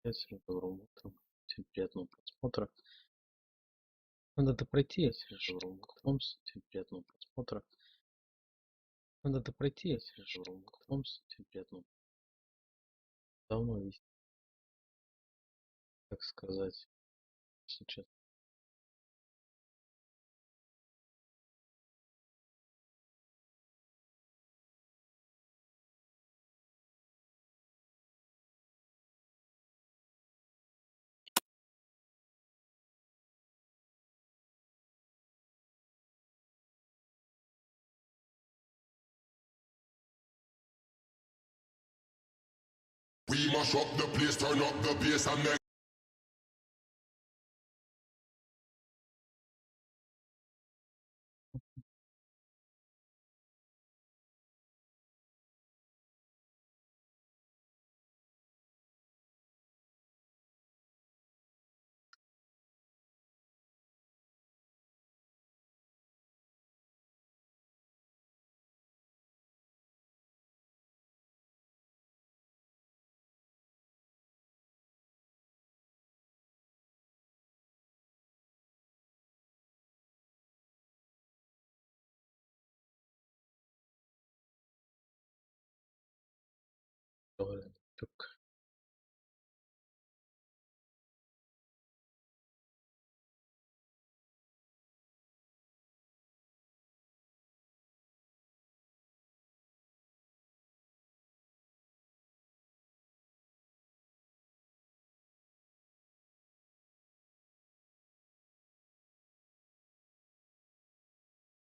Если добрым утром. Всем приятного просмотра. Надо это пройти, если Sherlock Holmes. Всем приятного просмотра. Надо это пройти, если Sherlock Holmes. Всем приятного. Давно вести, так сказать, сейчас. We mash up the place, turn up the bass and then Так.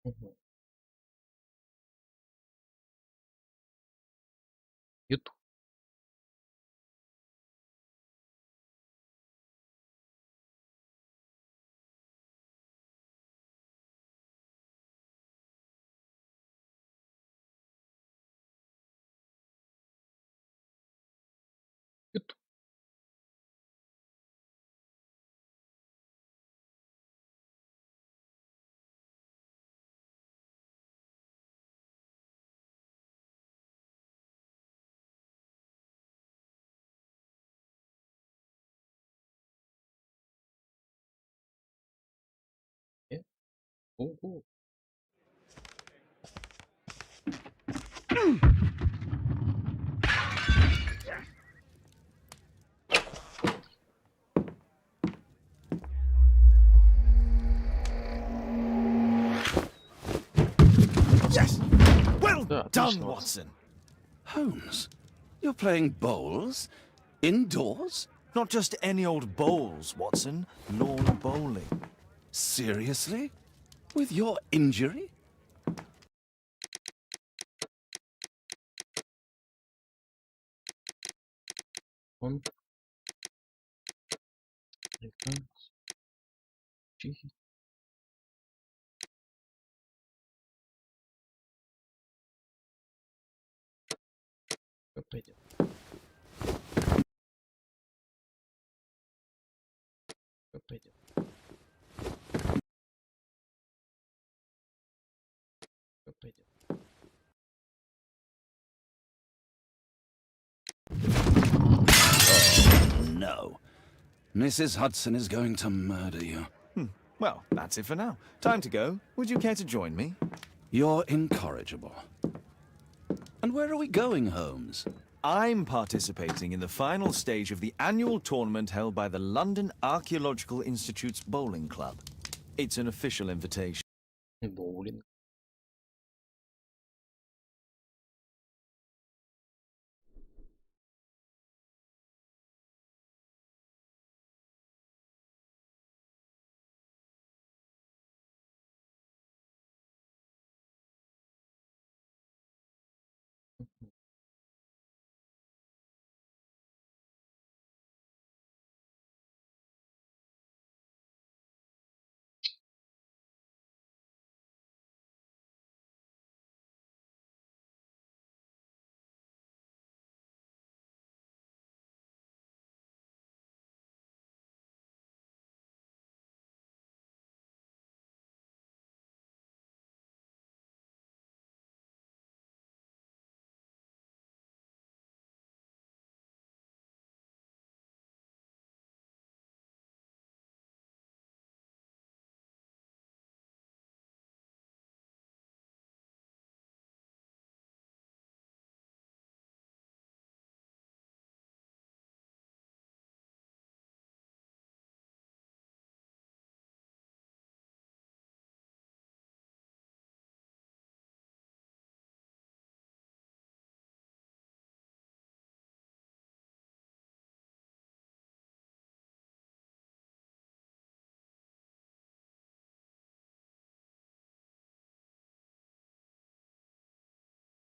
Угу. YouTube. YouTube. Ого. Yes! Well Да, done, отлично. Watson. Holmes, you're playing bowls? Indoors? Not just any old bowls, Watson. Lawn bowling. Seriously? With your injury? Он. Экран. Чихи. Пойдем. Пойдем. Пойдем. No. Mrs. Hudson is going to murder you. Well, that's it for now. Time to go. Would you care to join me? You're incorrigible. And where are we going, Holmes? I'm participating in the final stage of the annual tournament held by the London Archaeological Institute's Bowling Club. It's an official invitation. Боулинг.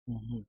Мгм.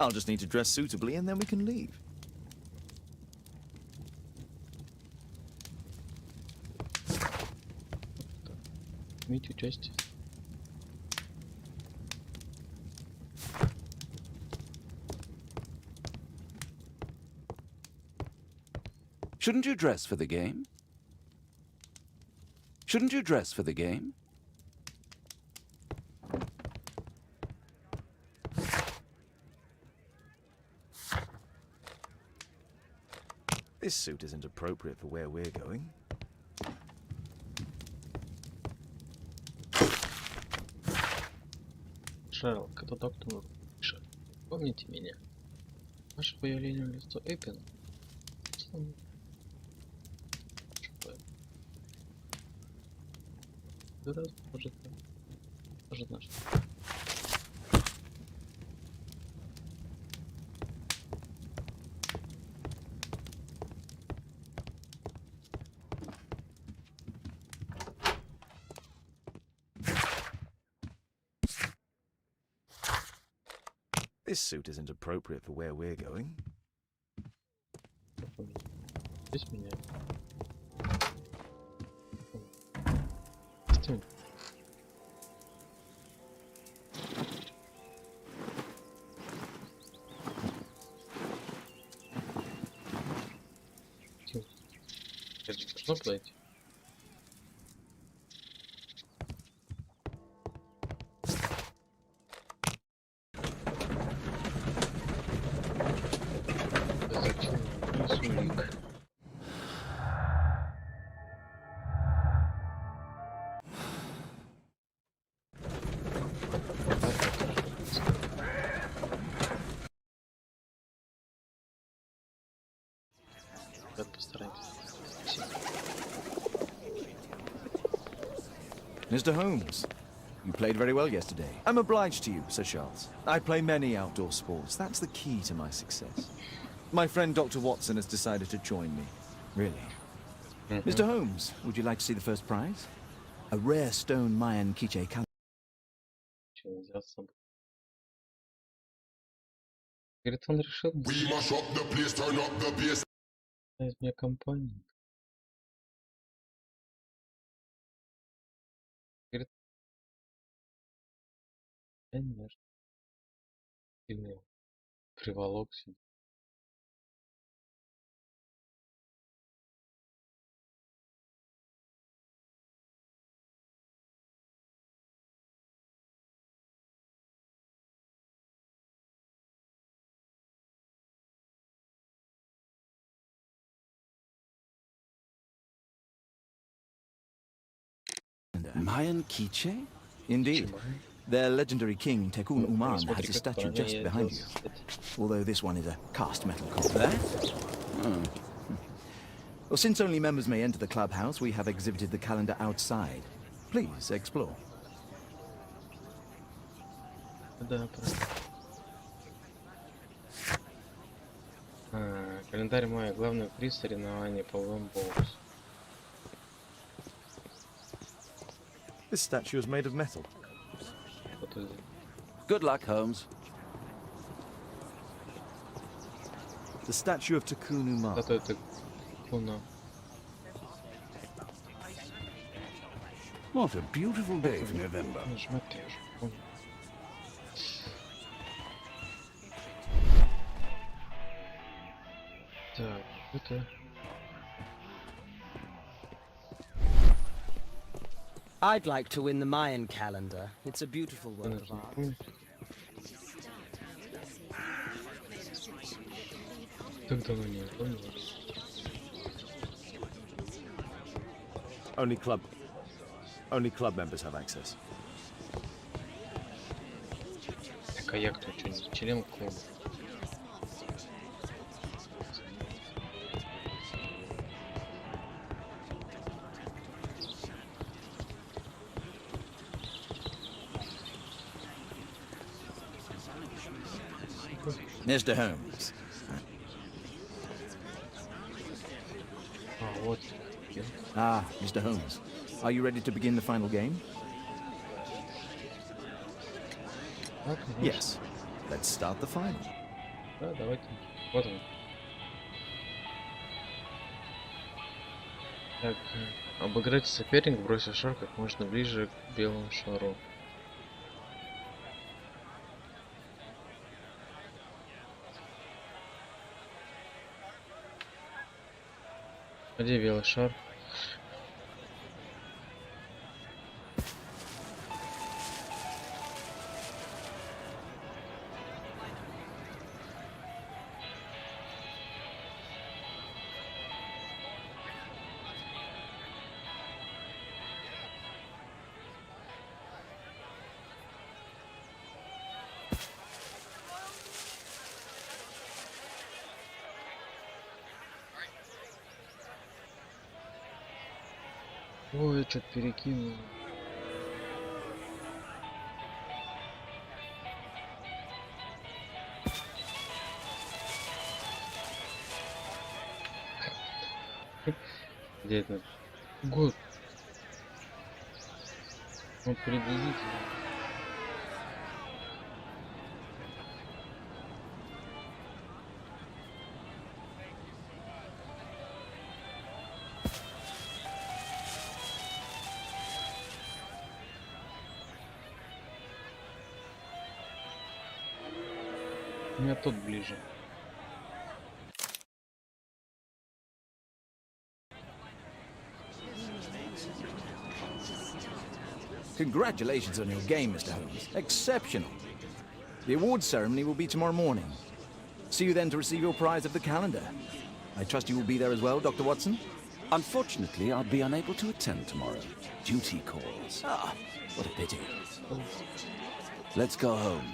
I'll just need to dress suitably and then we can leave. Примите участие. Shouldn't you dress for the game? Shouldn't you dress for the game? This suit isn't appropriate for where we're going. Шерлок, это доктор пишет. Помните меня? Ваше появление в лицо Эппин. Раз, может наш. This suit isn't appropriate for where we're going. Здесь меня. Костюм. Это должно пройти. Зачем рисунок? Постарайтесь. Mr. Holmes, you played very well yesterday. I'm obliged to you, Sir Charles. I play many outdoor sports. That's the key to my success. My friend Dr. Watson has decided to join me. Really? Mr. Holmes, would you like to see the first prize? A rare stone Mayan quiche calendar. Чего взял с собой? Говорит, он решил We mash up the place, turn up the bass. из меня компанию. Говорит, конечно. Или приволок сюда. Mayan quiche? Indeed. Their legendary king, Tekun Uman, Смотри, has a как statue правильно just я behind делал you. свет. Although this one is a cast metal copy. That? Oh. Well, since only members may enter the clubhouse, we have exhibited the calendar outside. Please explore. Да, просто. Календарь мая. Главный приз соревнований по ломбоксу. This statue is made of metal. Вот это. Good luck, Holmes. The statue of Takunu Ma. Зато это луна. What a beautiful day for November. Нажимать я уже понял. Так, это... I'd like to win the Mayan calendar. It's a beautiful work of art. Так давно не помню. Only club members have access. Так, а я кто, что, не член клуба? Mr. Holmes, А, вот. Mr. Holmes, are you ready to begin the final game? Да, конечно. Yes. Let's start the final. Да, давайте. Вот он. Так, обыграть соперника, бросив шар как можно ближе к белому шару. Где белый шар? Ой, я что-то перекинул. Где это? Год. Ну, приблизительно. У меня тот ближе. Congratulations on your game, Mr. Holmes. Exceptional. The awards ceremony will be tomorrow morning. See you then to receive your prize of the calendar. I trust you will be there as well, Dr. Watson? Unfortunately, I'll be unable to attend tomorrow. Duty calls. Ah, what a pity. Let's go home.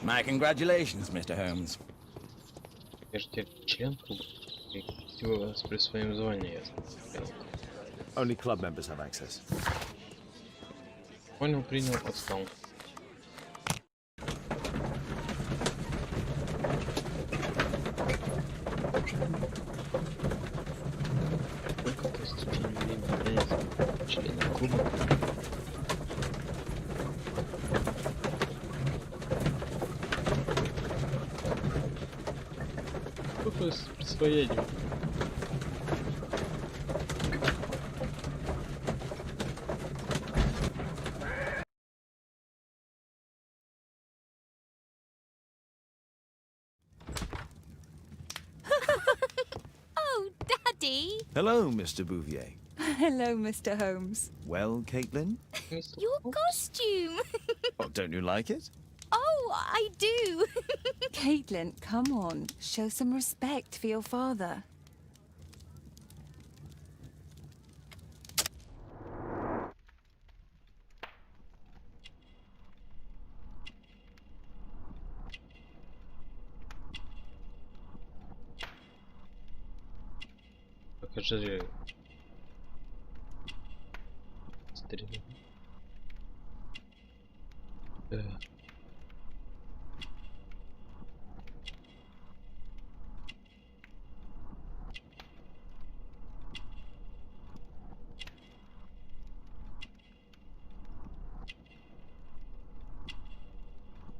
My congratulations, Mr. Holmes. Я же теперь член клуба. И всего с присвоением звания я смотрел. Only club members have access. Понял, принял, отстал. Сколько-то с течением времени меняется член клуба. Что с присвоением? Oh, Daddy! Hello, Mr. Bouvier. Hello, Mr. Holmes. Well, Caitlin? Your costume! Oh, don't you like it? Oh, I do! Caitlin, come on. Show some respect for your father. Покажи. 3.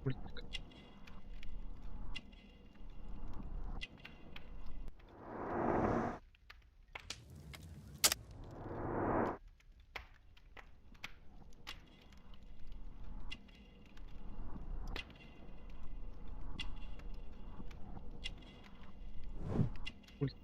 Пультик. Пульт.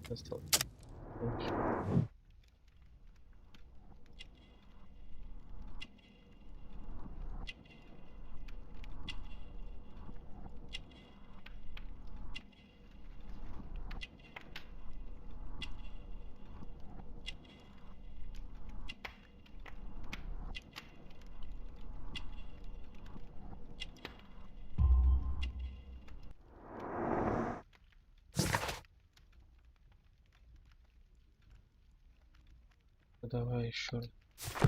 Достал. Хорошо. Давай еще.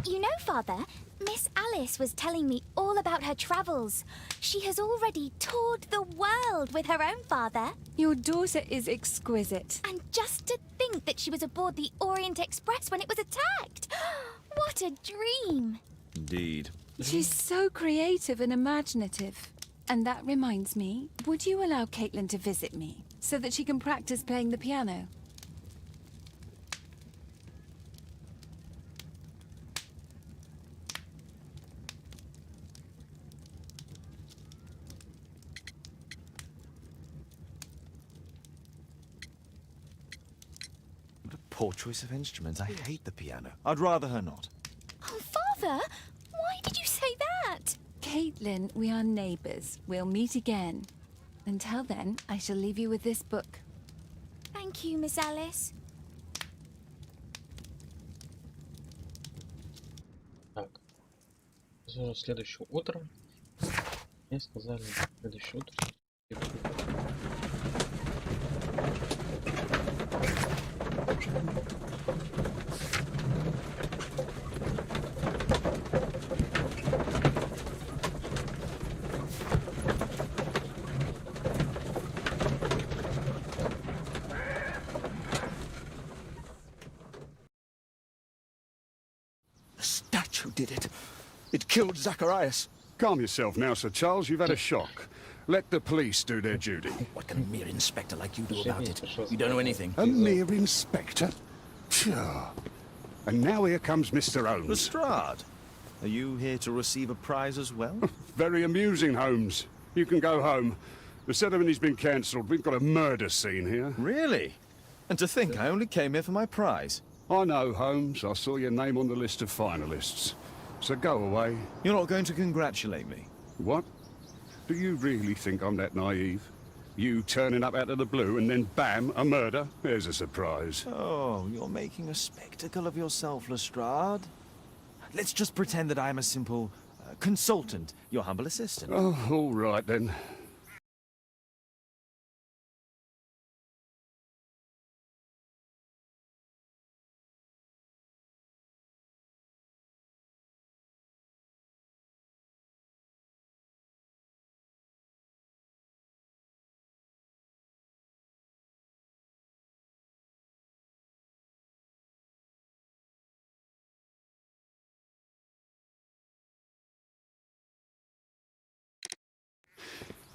You know, Father, Miss Alice was telling me all about her travels. She has already toured the world with her own father. Your daughter is exquisite. And just to think that she was aboard the Orient Express when it was attacked. What a dream. Indeed. She's so creative and imaginative. And that reminds me, would you allow Caitlin to visit me so that she can practice playing the piano? What a poor choice of instruments. I hate the piano. I'd rather her not. Oh, Father, why did you say that? Caitlin, we are neighbours. We'll meet again. Until then, I shall leave you with this book. Thank you, Miss Alice. Так. Следующее утро. Мне сказали, следующее утро. The statue did it. It killed Zacharias. Calm yourself now, Sir Charles. You've had a shock. Let the police do their duty. What can a mere inspector like you do about it? You don't know anything. A mere inspector? Phew. And now here comes Mr. Holmes. Lestrade, are you here to receive a prize as well? Very amusing, Holmes. You can go home. The ceremony's been cancelled. We've got a murder scene here. Really? And to think I only came here for my prize. I know, Holmes. I saw your name on the list of finalists. So go away. You're not going to congratulate me? What? Do you really think I'm that naive? You turning up out of the blue and then bam, a murder? There's a surprise. Oh, you're making a spectacle of yourself, Lestrade. Let's just pretend that I'm a simple consultant, your humble assistant. Oh, all right then.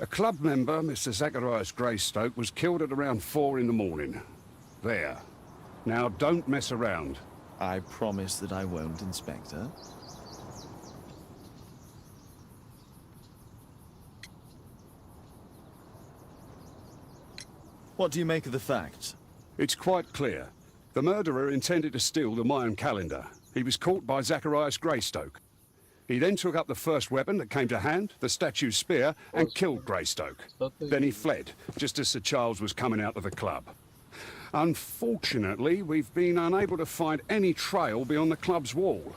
A club member, Mr. Zacharias Greystoke, was killed at around 4 in the morning. There. Now, don't mess around. I promise that I won't, Inspector. What do you make of the facts? It's quite clear. The murderer intended to steal the Mayan calendar. He was caught by Zacharias Greystoke. He then took up the first weapon that came to hand, the statue's spear, and killed Greystoke. Then he fled, just as Sir Charles was coming out of the club. Unfortunately, we've been unable to find any trail beyond the club's wall.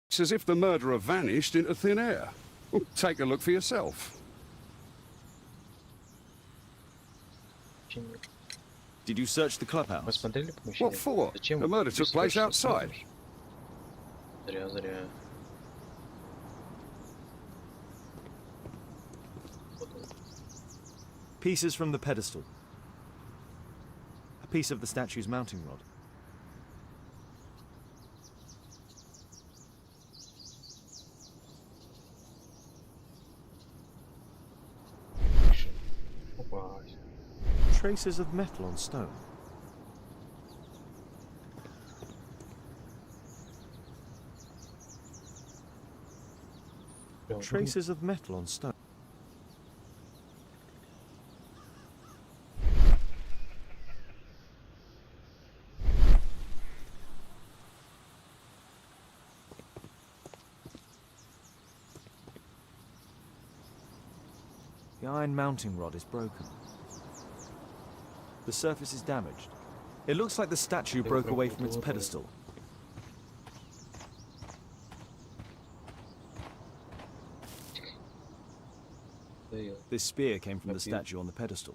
It's as if the murderer vanished into thin air. Well, take a look for yourself. Did you search the clubhouse? What for? The murder took place outside. Зря. Pieces from the pedestal. A piece of the statue's mounting rod. Traces of metal on stone. Traces of metal on stone. The iron mounting rod is broken. The surface is damaged. It looks like the statue broke away from its pedestal. This spear came from the statue on the pedestal.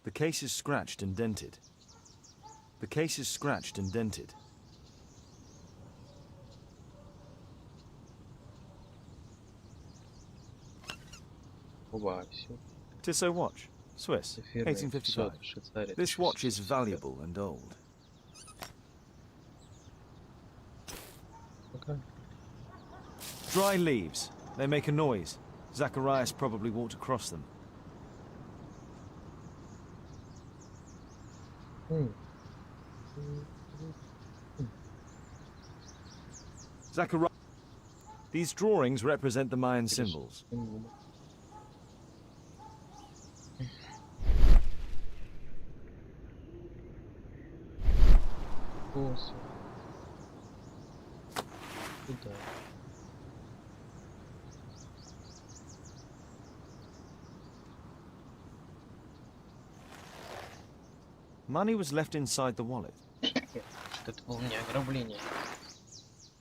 The case is scratched and dented. The case is scratched and dented. Tissot watch, Swiss, 1855. This watch is valuable and old. Dry leaves. They make a noise. Zacharias probably walked across them. Zacharias. These drawings represent the Mayan symbols. Money was left inside the wallet.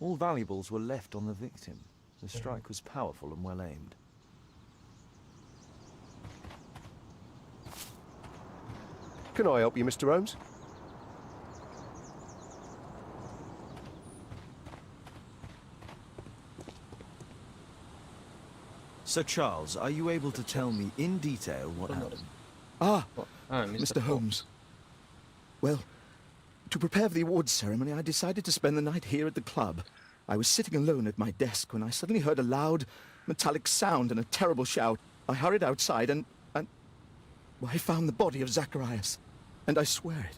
All valuables were left on the victim. The strike was powerful and well aimed. Can I help you, Mr. Holmes? Sir Charles, are you able to tell me in detail what happened? Mr. Holmes. Well, to prepare for the awards ceremony, I decided to spend the night here at the club. I was sitting alone at my desk when I suddenly heard a loud, metallic sound and a terrible shout. I hurried outside and well, I found the body of Zacharias. And I swear it,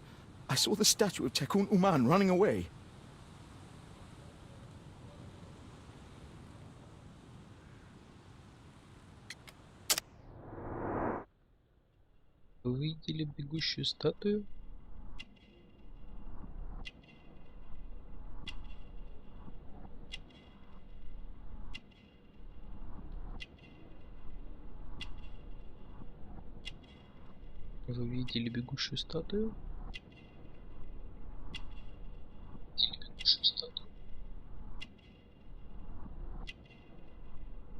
I saw the statue of Tekun Uman running away. Вы видели бегущую статую? Вы видели бегущую статую?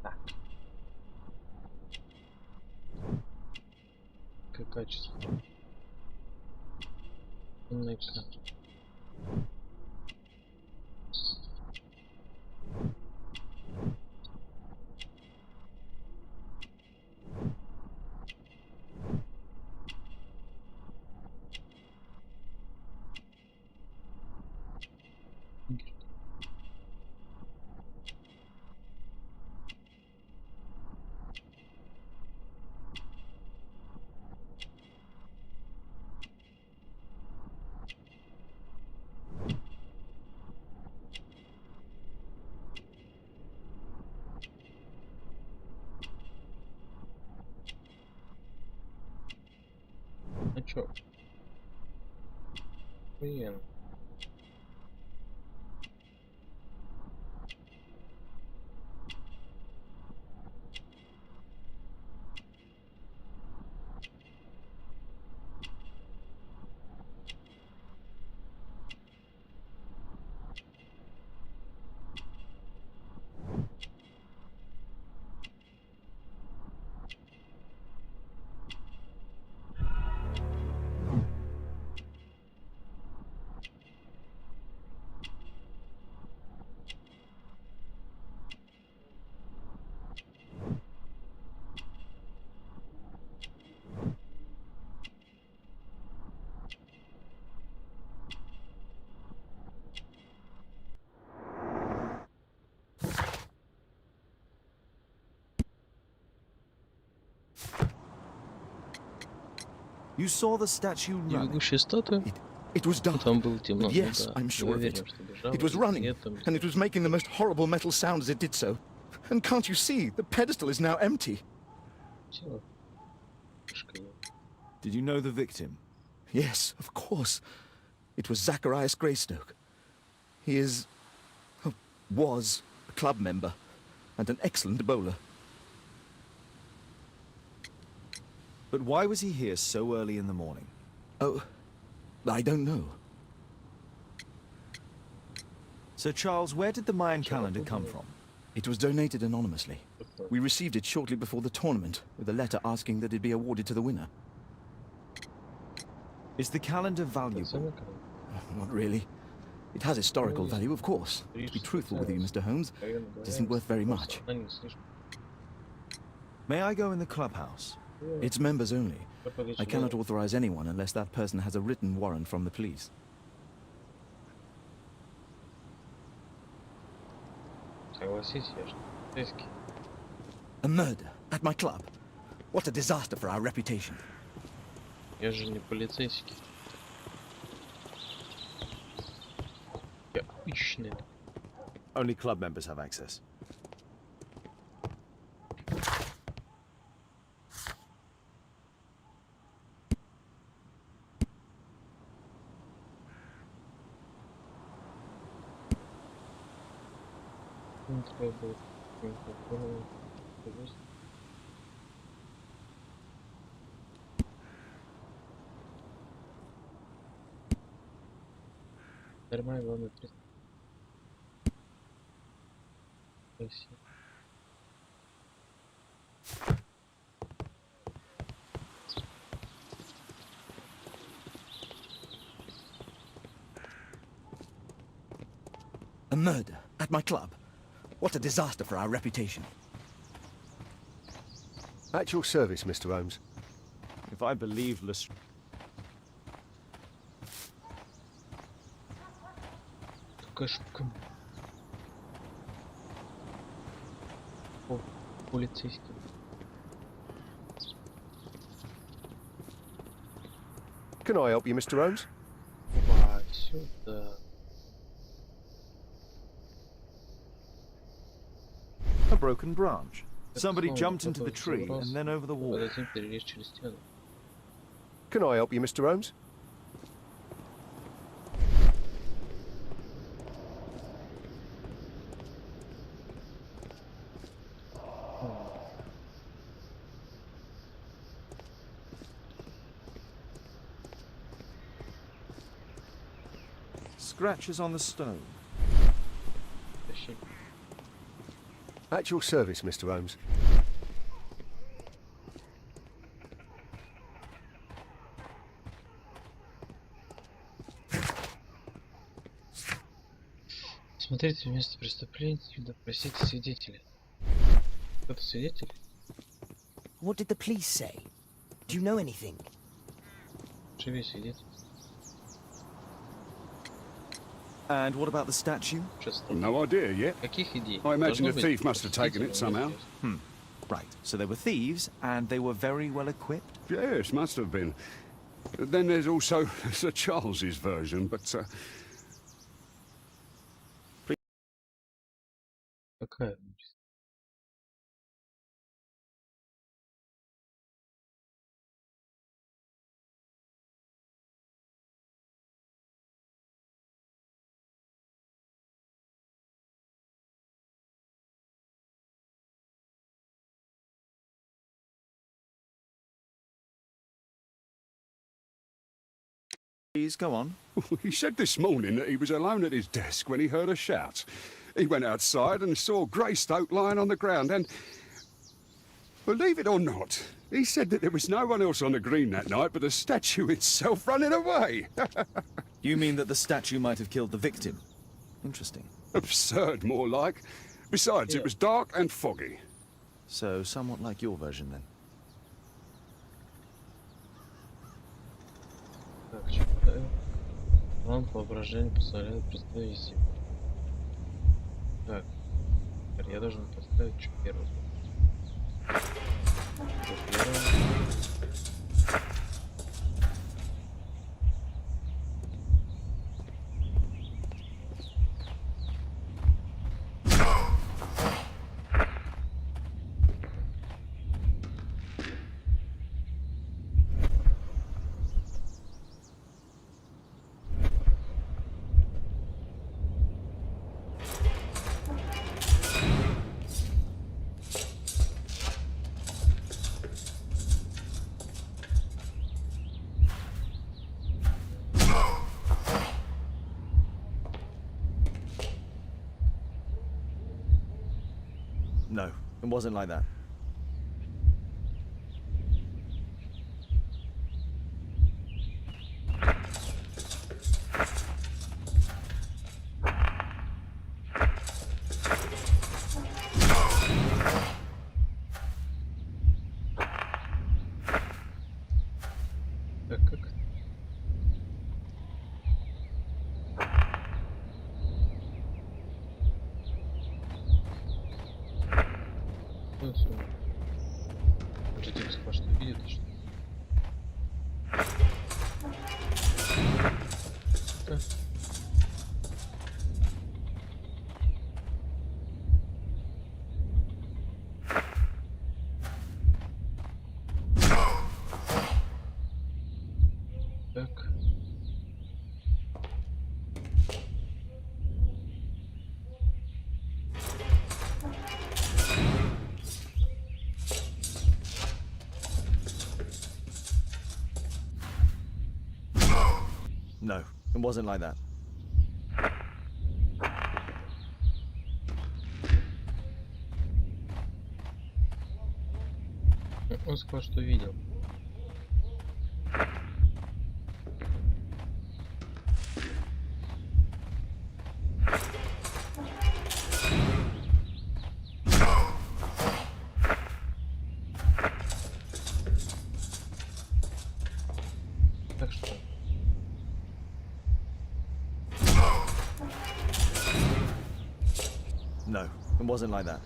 Так. Какое качество? Умный экран. Ну чё? Охуенно. You saw the statue running. Бегущая статуя? It was dark. Там было темно. Yes, Да. I'm sure of it. Уверен, что бежала, It was running, светом. and it was making the most horrible metal sound as it did so. And can't you see? The pedestal is now empty. Тело. Шкала. Did you know the victim? Yes, of course. It was Zacharias Greystoke. He is... oh, was a club member, and an excellent bowler. But why was he here so early in the morning? Oh, I don't know. Sir Charles, where did the Mayan calendar come from? It was donated anonymously. We received it shortly before the tournament, with a letter asking that it be awarded to the winner. Is the calendar valuable? Not really. It has historical value, of course. To be truthful with you, Mr. Holmes, it isn't worth very much. May I go in the clubhouse? It's members only. I cannot authorize anyone unless that person has a written warrant from the police. Согласись, я же полицейский. A murder at my club. What a disaster for our reputation. Я же не полицейский. Я обычный. Only club members have access. Нормально, главное, спасибо. A murder at my club. What a disaster for our reputation. At your service, Mr. Holmes. If I believe Lestrade... Какая штука? О, полицейский. Can I help you, Mr. Holmes? Опа, сюда. A broken branch. Somebody jumped into the tree and then over the wall. Затем перелез через стену. Can I help you, Mr. Holmes? Scratches on the stone. Тащи. At your service, Mr. Holmes. Смотрите место преступления и допросите свидетеля. Кто-то свидетель? What did the police say? Do you know anything? Живи свидетель. And what about the statue? No idea yet. Каких идей? I imagine Должно the быть, thief must have taken it действительно somehow. интересно. Right, so they were thieves, and they were very well equipped. Yes, must have been. Then there's also Sir Charles's version, but Какая? Please, go on. He said this morning that he was alone at his desk when he heard a shout. He went outside and saw Greystoke lying on the ground and... Believe it or not, he said that there was no one else on the green that night but the statue itself running away. You mean that the statue might have killed the victim? Interesting. Absurd, more like. Besides, it was dark and foggy. So, somewhat like your version, then. Так, читаю. Вам воображение позволяет представить себе. Так, я должен поставить что первое. No, it wasn't like that. Так как? Ну, все. Уже типа сказал, что видит, что ли? Так. Так. No, it wasn't like that. Он сказал, что видел. Так что? No, it wasn't like that.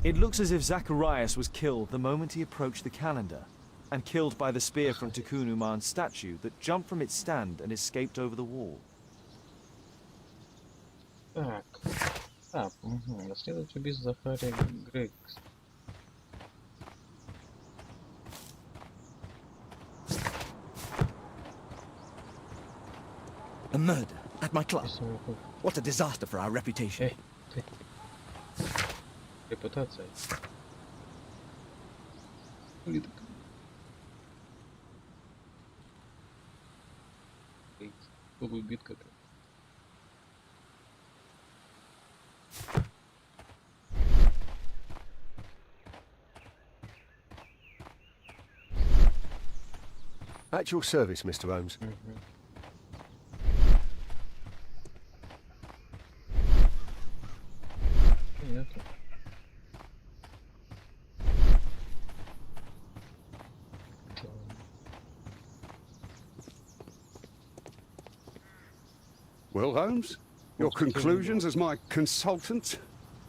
It looks as if Zacharias was killed the moment he approached the calendar, and killed by the spear from Tikkun Uman's statue that jumped from its stand and escaped over the wall. Так. Так, угу. Расследовать убийство Захария Грейкс. A murder at my club. What a disaster for our reputation. Эй, ты. Репутация. Убит как. At your service, Mr. Holmes. Нету. Well, Holmes, your conclusions as my consultant?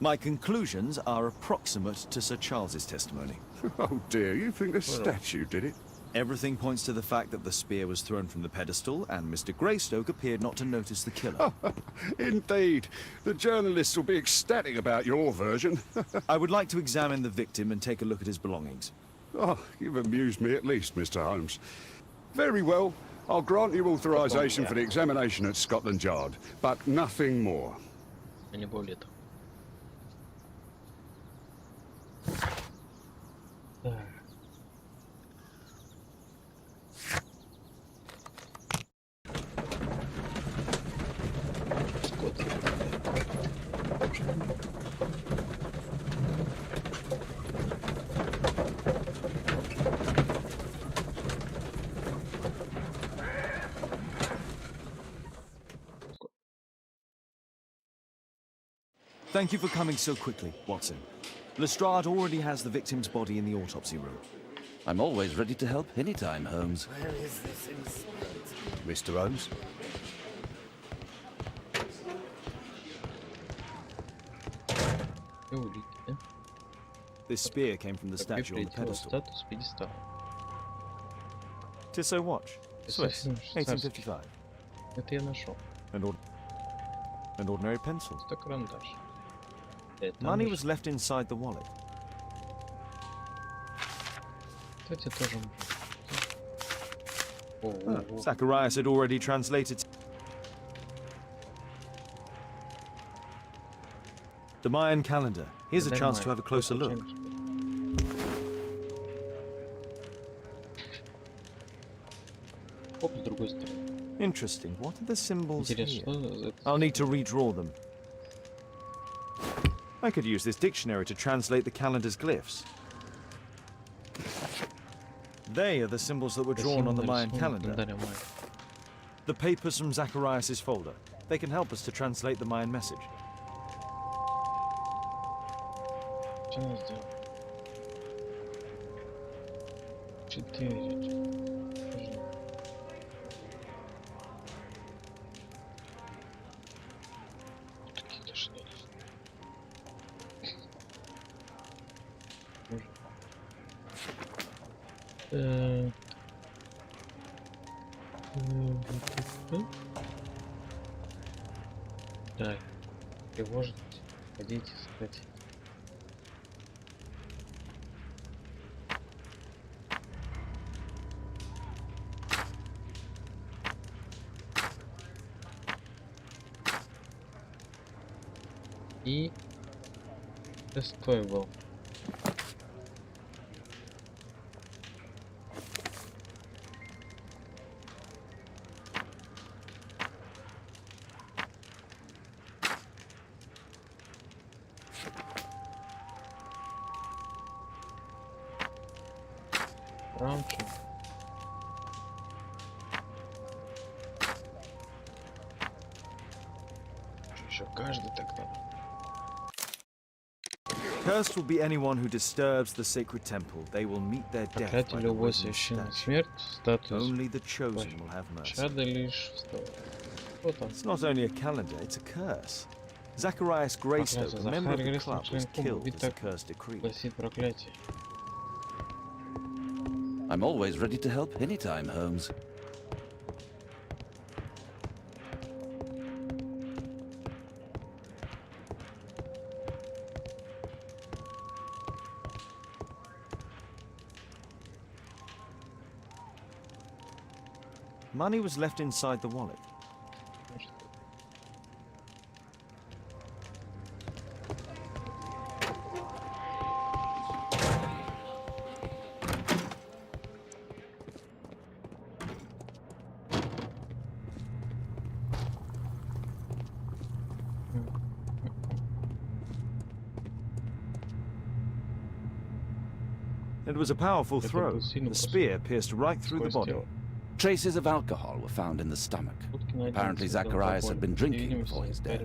My conclusions are approximate to Sir Charles's testimony. Oh dear, you think a statue did it? Everything points to the fact that the spear was thrown from the pedestal, and Mr. Greystoke appeared not to notice the killer. Indeed. The journalists will be ecstatic about your version. I would like to examine the victim and take a look at his belongings. Oh, you've amused me at least, Mr. Holmes. Very well. I'll grant you authorization for the examination at Scotland Yard, but nothing more. А не более того. Так. Thank you for coming so quickly, Watson. Lestrade already has the victim's body in the autopsy room. I'm always ready to help anytime, Holmes. Where is this inspector? Mr. Holmes? This spear came from the statue on the pedestal. Статус пьедестала. Tissot watch. Swiss, 1855. Это я нашел. An ordinary pencil. Это карандаш. Money was left inside the wallet. Кстати, тоже. Zacharias had already translated the Mayan calendar. Here's a chance to have a closer look. Оп, с другой стороны. Interesting. What are the symbols here? Интересно. I'll need to redraw them. I could use this dictionary to translate the calendar's glyphs. They are the symbols that were drawn on the Mayan calendar. The papers from Zacharias' folder. They can help us to translate the Mayan message. Что надо сделать? 4. Какие-то шнели. Так, тревожить, ходить, искать. И тестовый был. Раньше. Еще каждый так надо. Cursed will be anyone who disturbs the sacred temple. They will meet their death by Проклятие the любой risen священной statue. смерть, статус. Only the chosen will have mercy. Чада лишь встал. Вот он. It's not only a calendar, it's a curse. Zacharias Greystoke, a member of the club, was killed as the curse decreed. Гласит проклятие. I'm always ready to help anytime, Holmes. Money was left inside the wallet. It was a powerful throw. The spear pierced right through the body. Traces of alcohol were found in the stomach. Apparently Zacharias had been drinking before his death.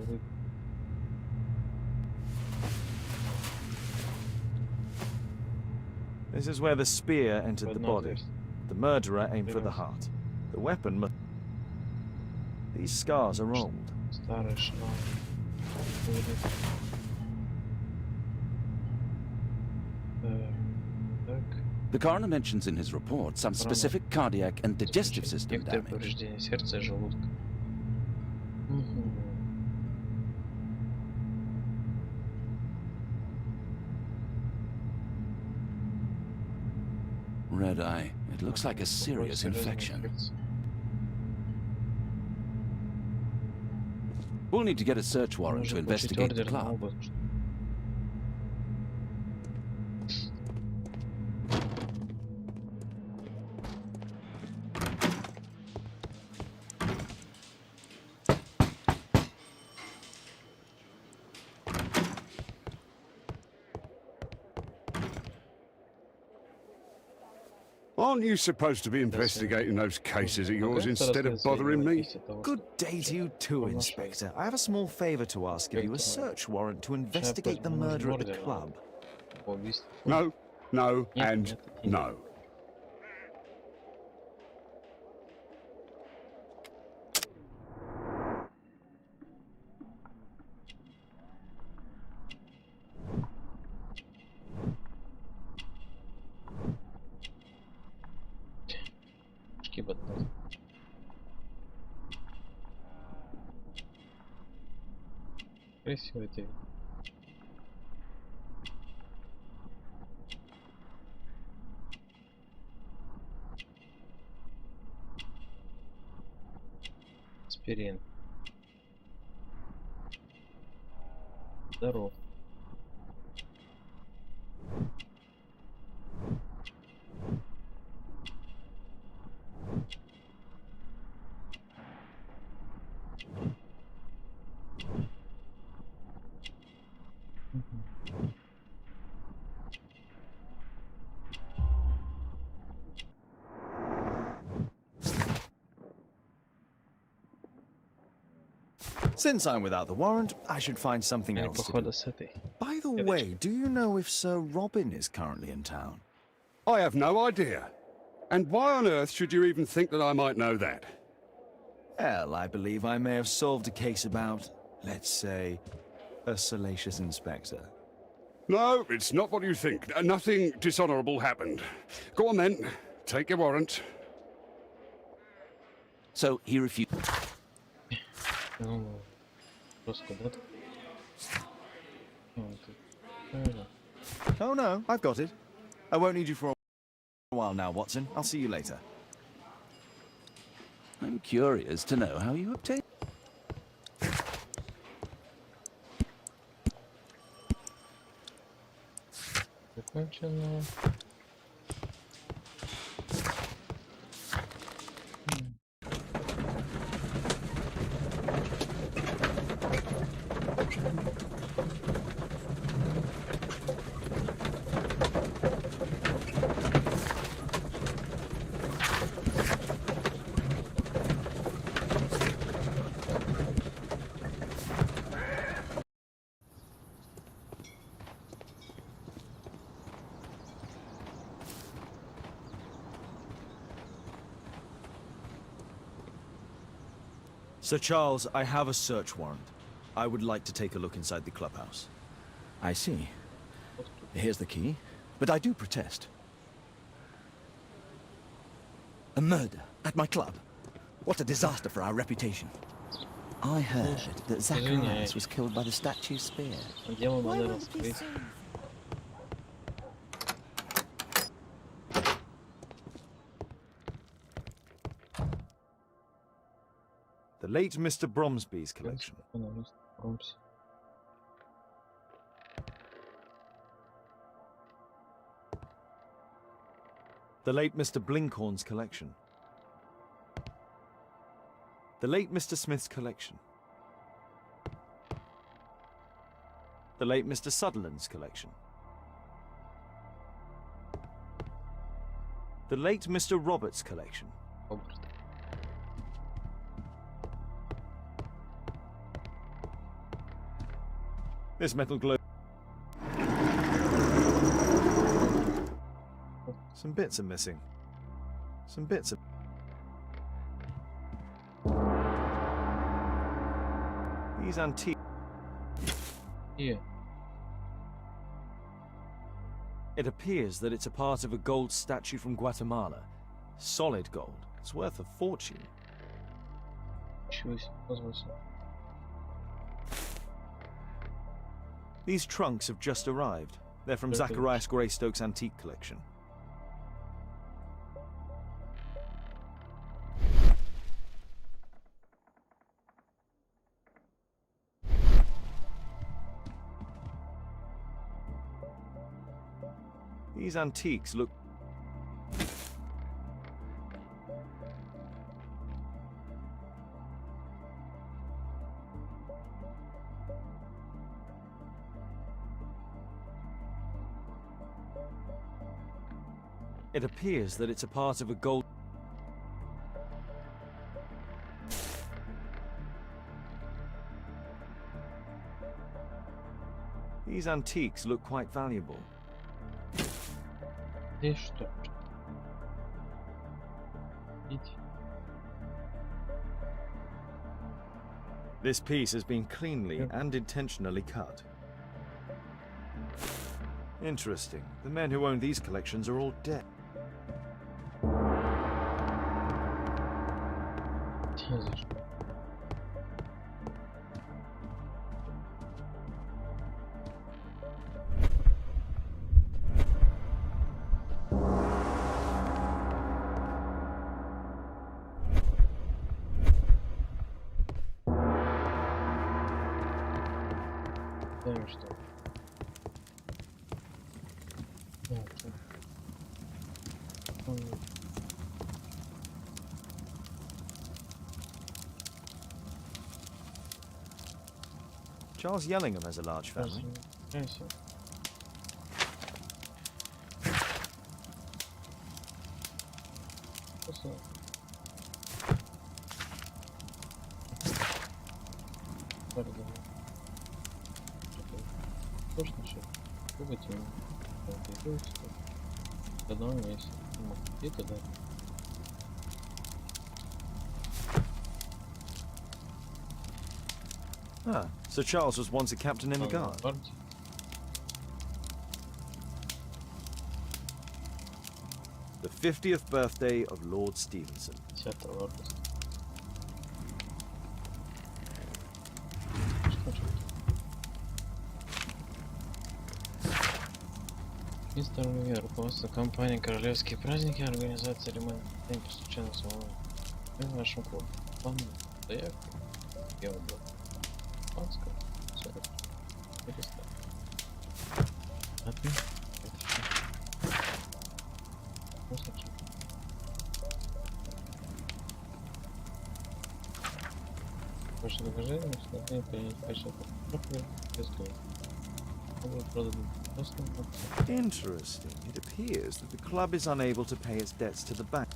This is where the spear entered the body. The murderer aimed for the heart. The weapon. These scars are old. The coroner mentions in his report some specific cardiac and digestive system damage. Red eye. It looks like a serious infection. We'll need to get a search warrant to investigate the club. Aren't you supposed to be investigating those cases of yours instead of bothering me? Good day to you too, Inspector. I have a small favor to ask of you, a search warrant to investigate the murder at the club. No, no, and no. Красиво это. Аспирин. Здоров. Since I'm without the warrant, I should find something else to do. By the way, do you know if Sir Robin is currently in town? I have no idea. And why on earth should you even think that I might know that? Well, I believe I may have solved a case about, let's say, a salacious inspector. No, it's not what you think. Nothing dishonorable happened. Go on then. Take your warrant. So he refused. Oh no, I've got it. I won't need you for a while now, Watson. I'll see you later. I'm curious to know how you obtained. Закончено. Sir Charles, I have a search warrant. I would like to take a look inside the clubhouse. I see. Here's the key, but I do protest. A murder at my club. What a disaster for our reputation. I heard that Zacharias was killed by the statue's spear. Why won't he say? The late Mr. Bromsby's collection. The late Mr. Blinkhorn's collection. The late Mr. Smith's collection. The late Mr. Sutherland's collection. The late Mr. Roberts' collection. This metal globe. Some bits are missing. Some bits are... These antique... Yeah. It appears that it's a part of a gold statue from Guatemala. Solid gold. It's worth a fortune. These trunks have just arrived. They're from Zacharias Greystoke's antique collection. These antiques look... It appears that it's a part of a gold... These antiques look quite valuable. This piece has been cleanly and intentionally cut. Interesting. The men who own these collections are all dead. Charles Yellingham has a large family. Ah, Sir Charles was once a captain in the guard. The 50th birthday of Lord Stevenson. Мистер Мивер, руководство компании «Королевские праздники», организация ремонта по случайным словам. Мы в нашем клубе. Вам заявка. Я убил. Панская. 40. 400. А ты? Это что? Просто что? Ваше доложение, что ты принять качество профиля без года. Interesting. It appears that the club is unable to pay its debts to the bank.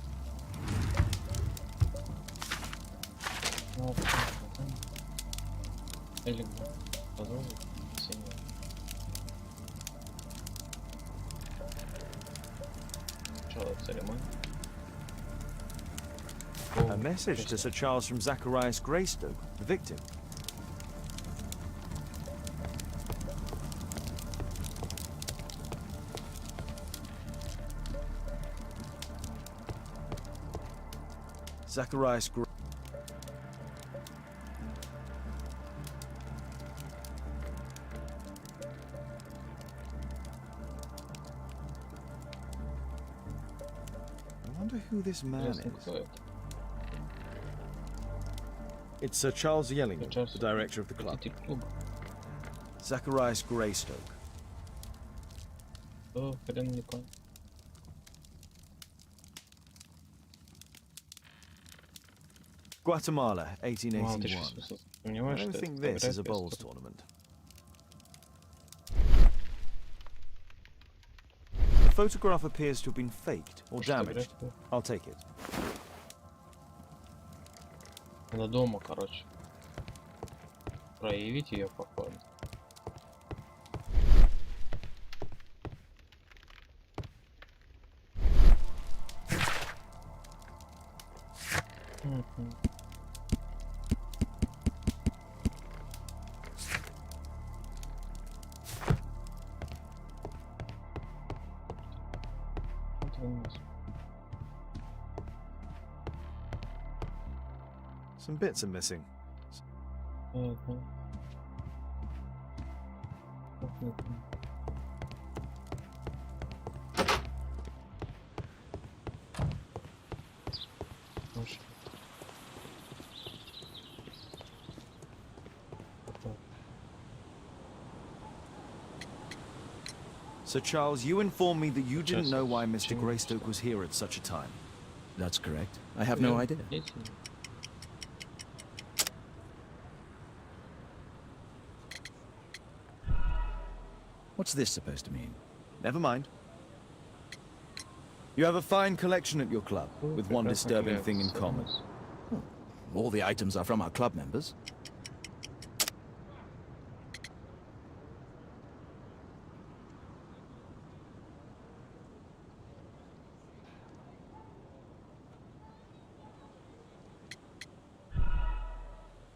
A message to Sir Charles from Zacharias Greystoke, the victim. Zacharias Grey. I wonder who this man is. It's Sir Charles Yellingham, the director of the club. Zacharias Greystoke. Oh, хрен не понял. Guatemala, 1881. I don't think this is a bowls tournament. The photograph appears to have been faked or damaged. I'll take it. Она дома, короче. Проявить ее, походу. Some bits are missing. Sir Charles, you informed me that you didn't know why Mr. Greystoke was here at such a time. That's correct. I have no idea. What's this supposed to mean? Never mind. You have a fine collection at your club, with one disturbing thing in common. All the items are from our club members.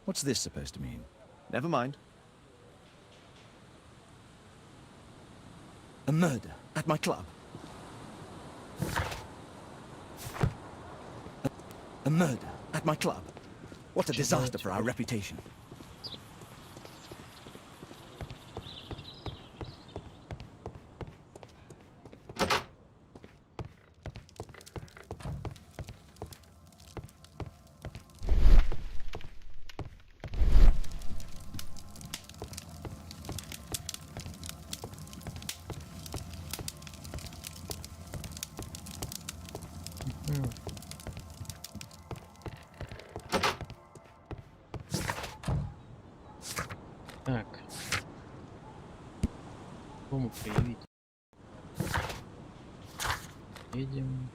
What's this supposed to mean? Never mind. A murder at my club. A murder at my club. What a disaster for our reputation. Так. Кому проявить? Едем.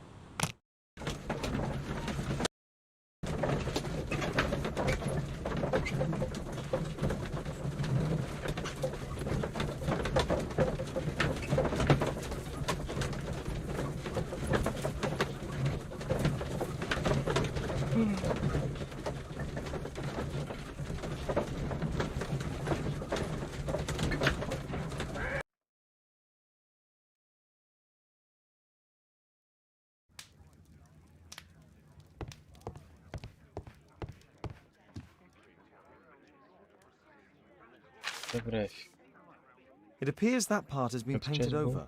It appears that part has been painted over.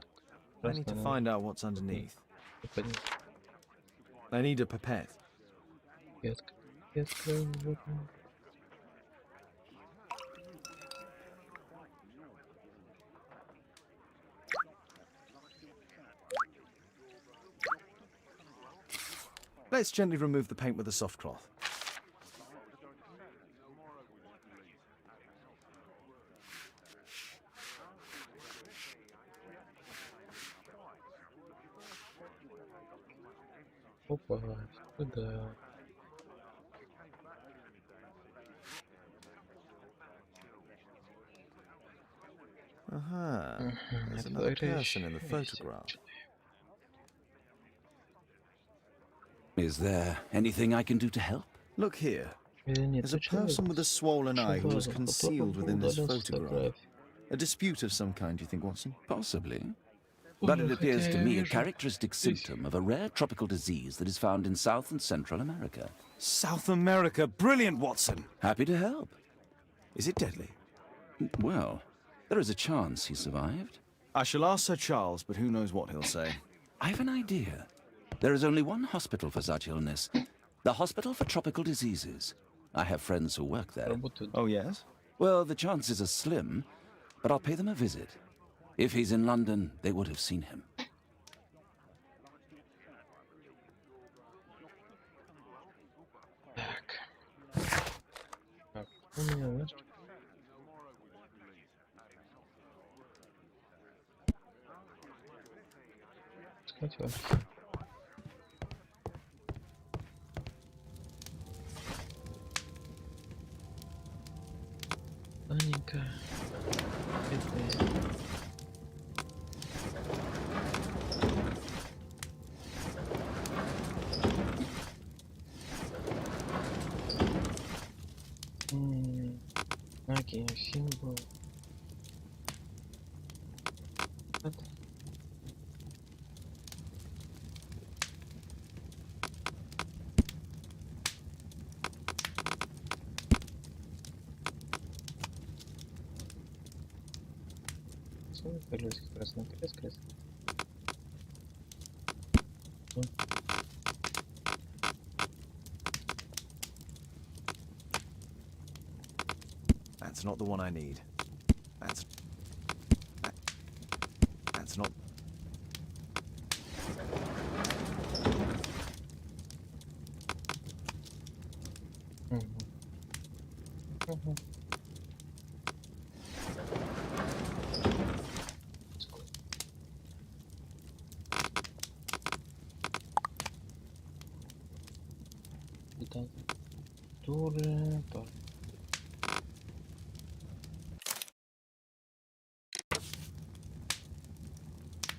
I need to find out what's underneath. I need a pipette. Let's gently remove the paint with a soft cloth. Опа, сюда. Aha, there's another person in the photograph. Is there anything I can do to help? Look here. There's a person with a swollen eye who was concealed within this photograph. A dispute of some kind, you think, Watson? Possibly. But it appears to me a characteristic symptom of a rare tropical disease that is found in South and Central America. South America! Brilliant, Watson! Happy to help. Is it deadly? Well, there is a chance he survived. I shall ask Sir Charles, but who knows what he'll say. I have an idea. There is only one hospital for such illness. The Hospital for Tropical Diseases. I have friends who work there. Oh, yes? Well, the chances are slim, but I'll pay them a visit. If he's in London, they would have seen him. Анненька. Окей, символ. Красный крест. That's not the one I need. That's not...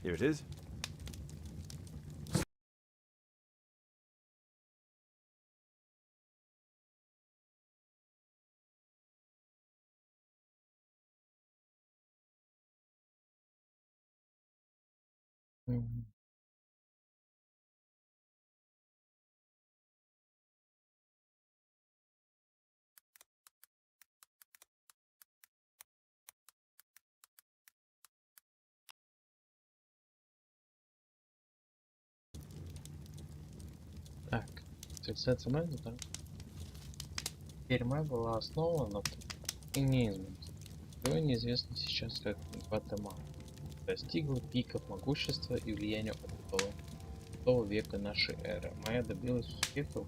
Here it is. Так, цивилизация да? Тюрьма была основана и неизменна. Его неизвестно сейчас как Гватемала. Достигла пиков могущества и влияния около века нашей эры. Майя добилась успехов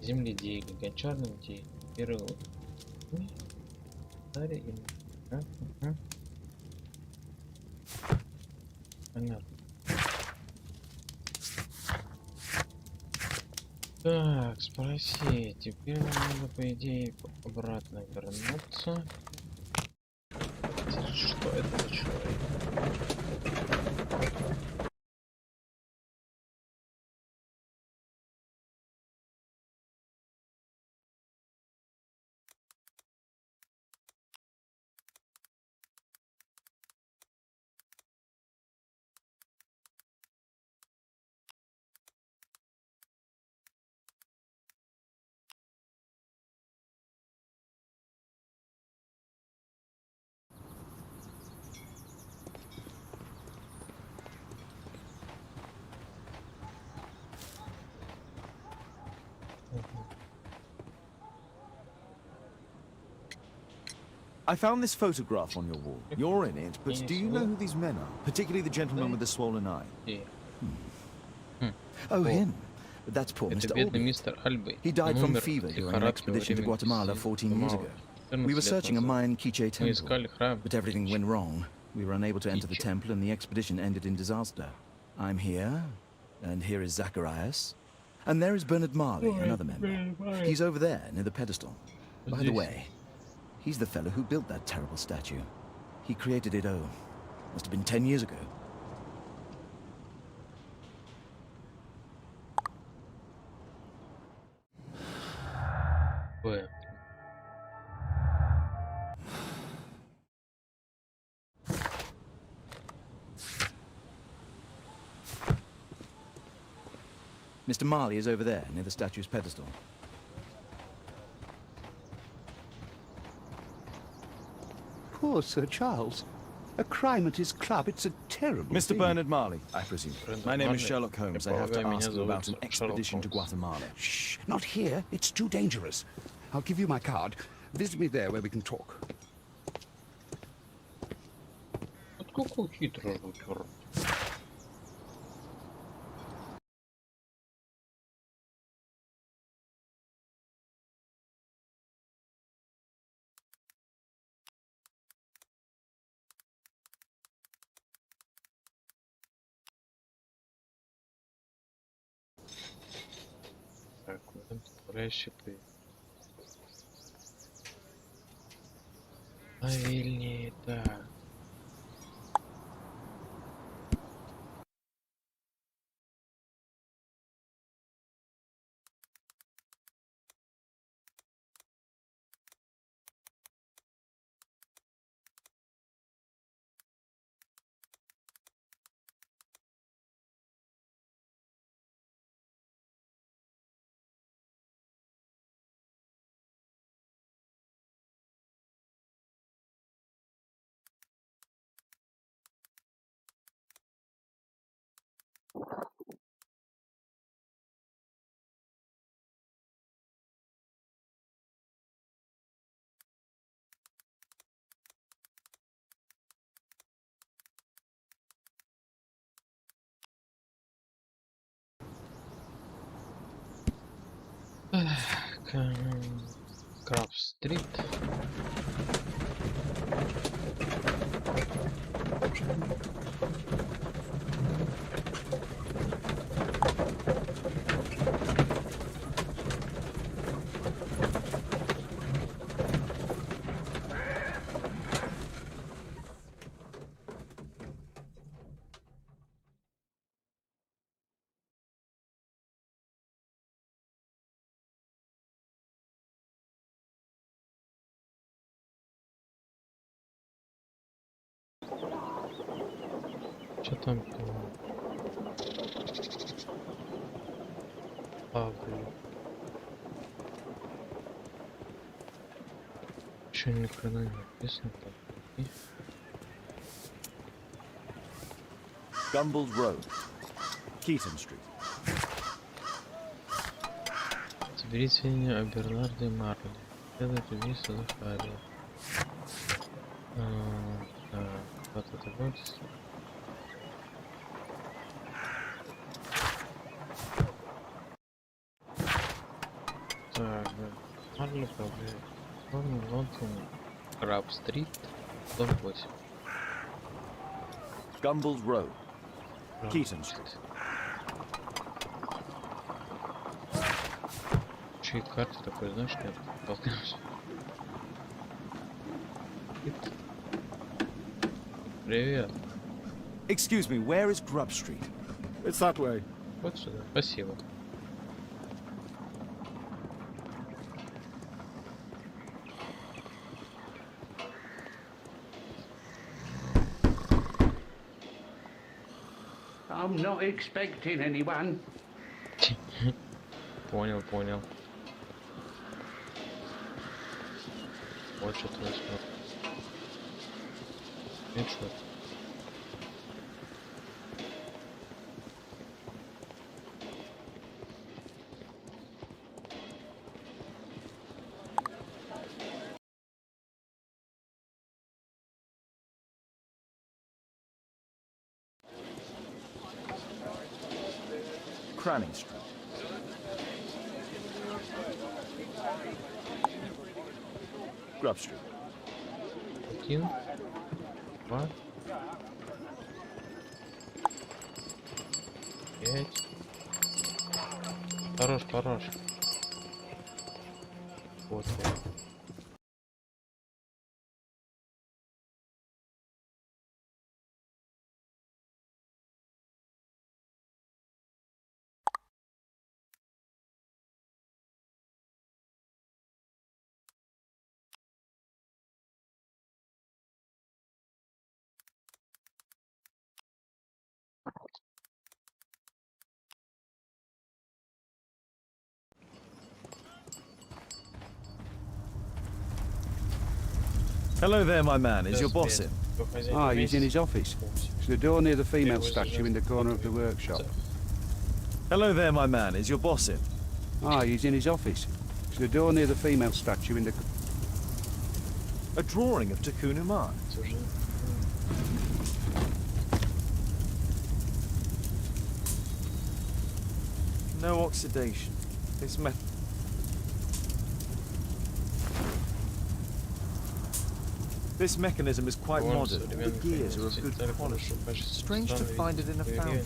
в земледелии, гончарном деле, первый Понятно. Так, спроси. Теперь нам надо, по идее, обратно вернуться. Что это за человек? I found this photograph on your wall. You're in it, but do you know who these men are? Particularly the gentleman with the swollen eye. Oh, him. That's poor Mr. Alby. He died from fever during an expedition to Guatemala 14 years ago. We were searching a Mayan Quiche temple, but everything went wrong. We were unable to enter the temple and the expedition ended in disaster. I'm here, and here is Zacharias. And there is Bernard Marley, another member. He's over there, near the pedestal. By the way, he's the fellow who built that terrible statue. He created it, must have been 10 years ago. Where? Mr. Marley is over there, near the statue's pedestal. Poor Sir Charles. A crime at his club, it's a terrible Mr. thing. Bernard Marley, I presume. My name is Marley. Sherlock Holmes. I have to ask you about an expedition to Guatemala. Shh, not here. It's too dangerous. I'll give you my card. Visit me there where we can talk. Вот какой хитрый рукер. Так, щиты. Правильнее, да. Краб-стрит. Что там по Павлу? Еще никогда не написано так. Gumble's Road, Keaton Street. Собери сведения о Бернарде Марли. Следует убийство Захария. Вот это вот. Так, Марли управляет. Лондон, Краб-стрит, дом 8. Gumble's Road, Keaton Street. Чьи карты такой, знаешь, нет? Толкаемся. Привет. Excuse me, where is Grub Street? It's that way. Вот сюда. Спасибо. I'm not expecting anyone. Понял, понял. Вот что-то возьмет. Хедшот. Cranning Street. Grub Street. 1, 2, 5. Хорош, хорош. Вот. Hello there, my man. Is your boss in? Ah, he's in his office. It's the door near the female statue in the corner of the workshop. Hello there, my man. Is your boss in? Ah, he's in his office. It's the door near the female statue in the... A drawing of Takunu Man. No oxidation. This mechanism is quite modern. The gears are of good quality. Strange to find it in a foundry.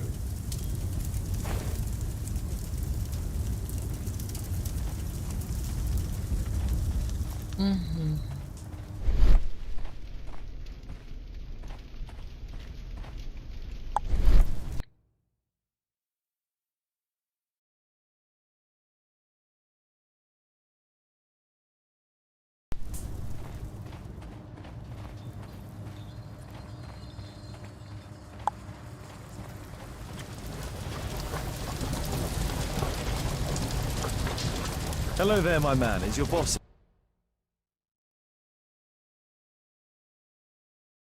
Hello there, my man. Is your boss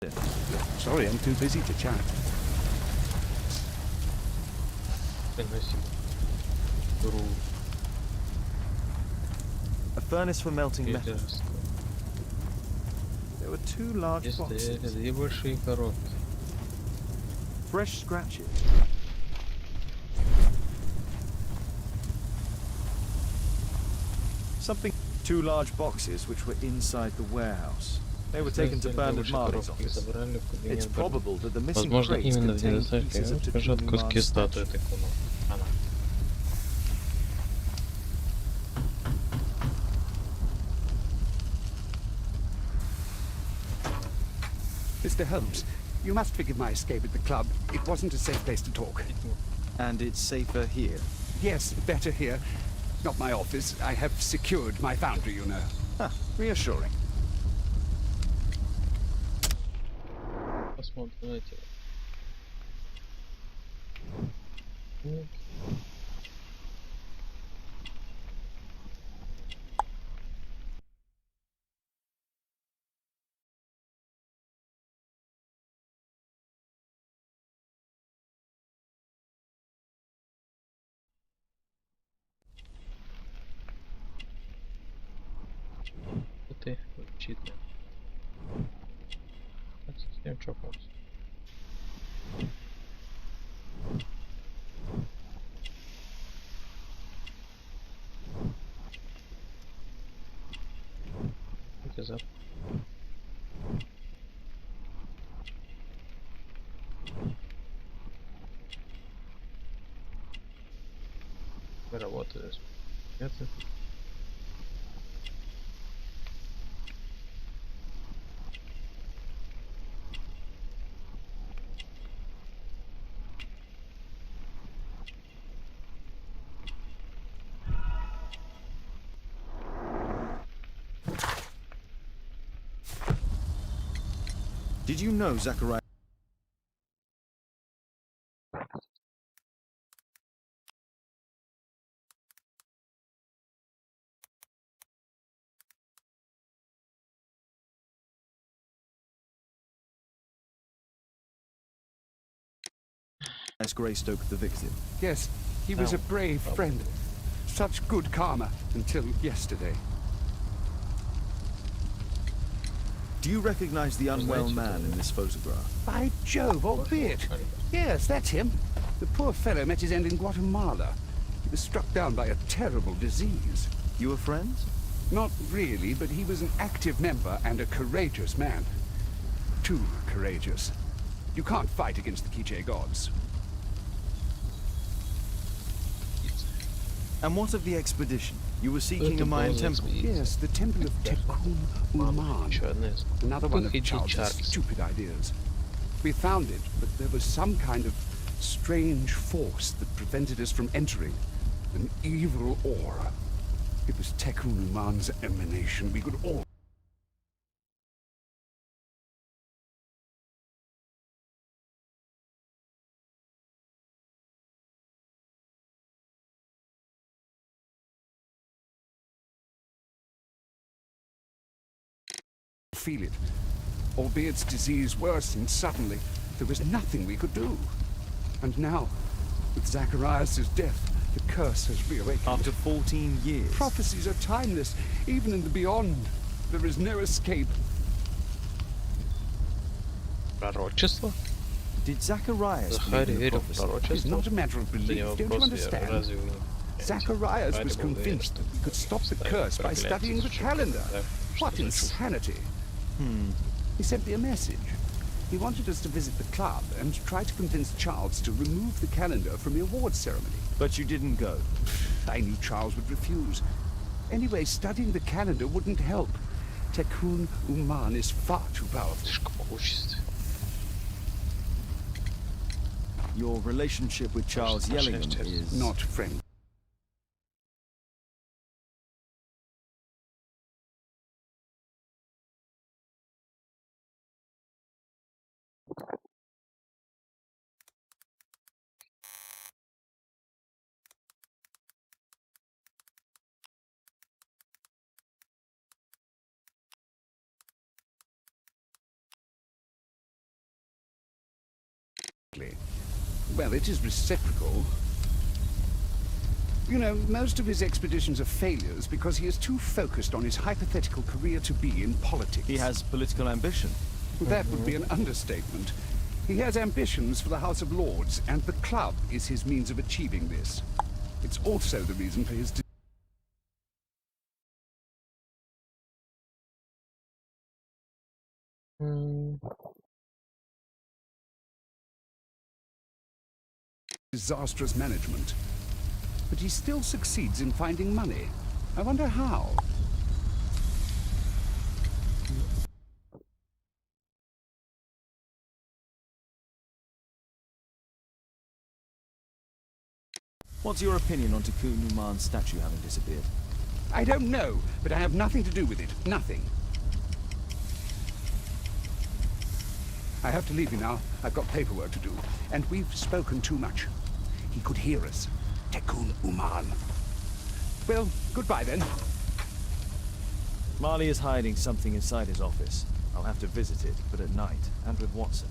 in? Sorry, I'm too busy to chat. A furnace for melting metal. There were 2 large boxes. Fresh scratches. Something. 2 large boxes which were inside the warehouse. They were taken to Bernard Marley's office. It's probable that the missing crates contained pieces of Takunu Man's statue. Mr. Holmes, you must forgive my escape at the club. It wasn't a safe place to talk. And it's safer here? Yes, better here. Not my office. I have secured my foundry, you know. Ah, reassuring. Ты читно. Совсем чокнулся. За. Работаешь. Это. Did you know Zacharias Greystoke the victim? Yes, he was a brave friend. Such good karma until yesterday. Do you recognize the unwell man in this photograph? By Jove, albeit. Yes, that's him. The poor fellow met his end in Guatemala. He was struck down by a terrible disease. You were friends? Not really, but he was an active member and a courageous man. Too courageous. You can't fight against the Quiche gods. And what of the expedition? You were seeking a Mayan temple? Yes, the temple of Tekun-Uman. Another one of Charles' stupid ideas. We found it, but there was some kind of strange force that prevented us from entering. An evil aura. It was Tekun-Uman's emanation. We could all feel it. Albiet's disease worsened suddenly. There was nothing we could do. And now, with Zacharias' death, the curse has reawakened. After 14 years. Prophecies are timeless, even in the beyond. There is no escape. Пророчество? Did Zacharias Захарий верил в It's пророчество? not a matter of belief, don't you Вопрос, understand? разве Zacharias was convinced that he could stop the curse by studying the calendar. What insanity! He sent me a message. He wanted us to visit the club and try to convince Charles to remove the calendar from the awards ceremony. But you didn't go. I knew Charles would refuse. Anyway, studying the calendar wouldn't help. Tekun Uman is far too powerful. Your relationship with Charles Yellingham is... Not friendly. Well, it is reciprocal. You know, most of his expeditions are failures because he is too focused on his hypothetical career to be in politics. He has political ambition. That would be an understatement. He has ambitions for the House of Lords, and the club is his means of achieving this. It's also the reason for his disastrous management. But he still succeeds in finding money. I wonder how. What's your opinion on Tekun Uman's statue having disappeared? I don't know, but I have nothing to do with it. Nothing. I have to leave you now. I've got paperwork to do. And we've spoken too much. He could hear us. Tekun Uman. Well, goodbye then. Marley is hiding something inside his office. I'll have to visit it, but at night, and with Watson.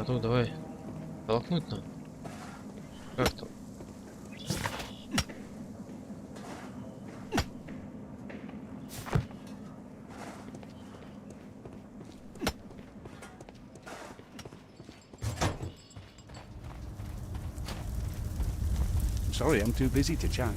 А то давай. Толкнуть надо. Как там? Sorry, I'm too busy to chat.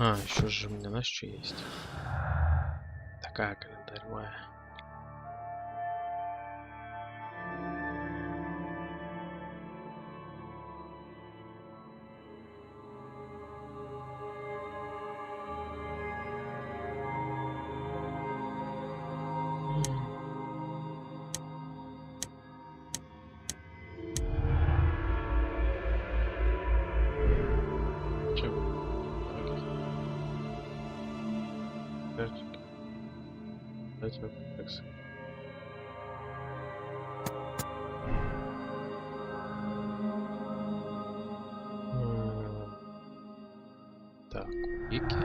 А, еще же у меня, знаешь, что есть? Такая календарная. Так, вики.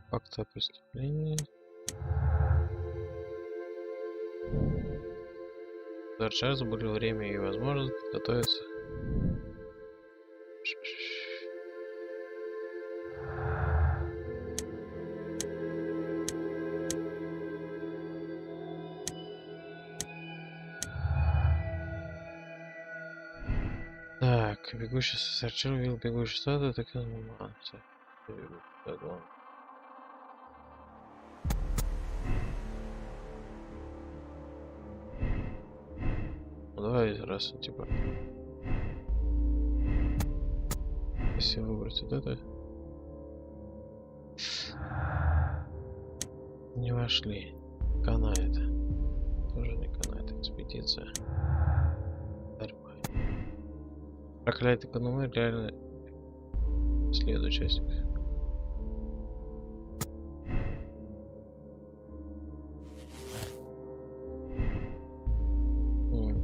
Факты о преступлении. Час были время и возможность готовиться. Так, бегущий сорчил, видел бегущий статую, так ну, давай раз, типа. Если выбрать вот это. Не вошли. Канает. Тоже не канает. Экспедиция. Проклятый канал реально следующий часть.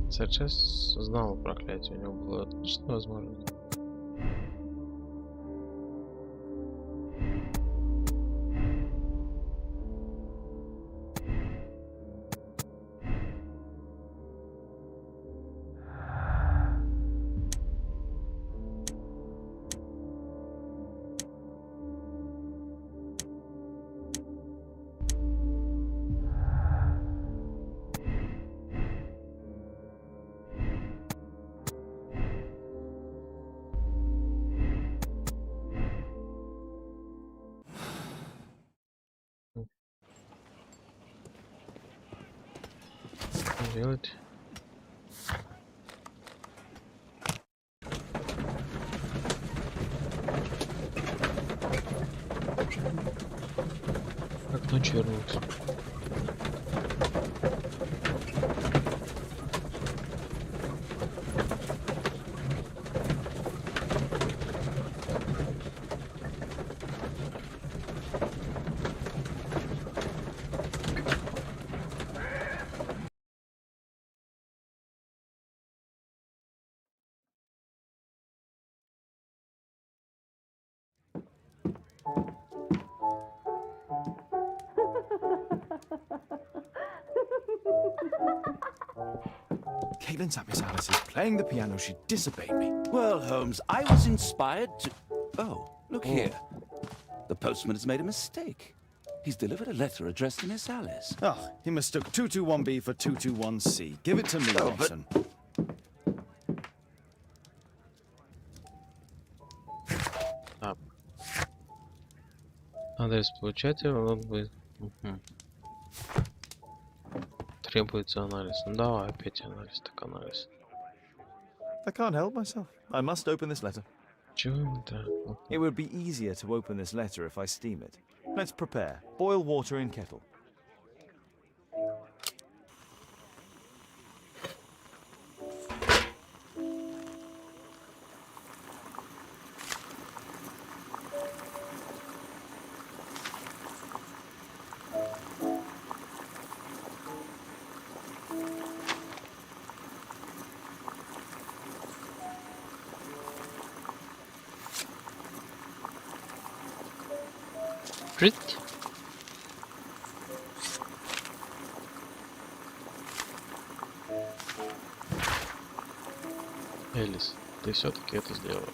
Сейчас знал проклятие, у него было отличная возможность. Делать. Как ночью вернулся. Caitlin's at Miss Alice's playing the piano. She disobeyed me. Well, Holmes, I was inspired to... Oh, look here. The postman has made a mistake. He's delivered a letter addressed to Miss Alice. Oh, he mistook 221B for 221C. Give it to me, Watson. Адрес получателя, лог будет. Требуется анализ. Ну давай опять анализ, так анализ. I can't help myself. I must open this letter. Чего это? It would be easier to open this letter if I steam it. Let's prepare. Boil water in kettle. Жить. Элис, ты все-таки это сделала.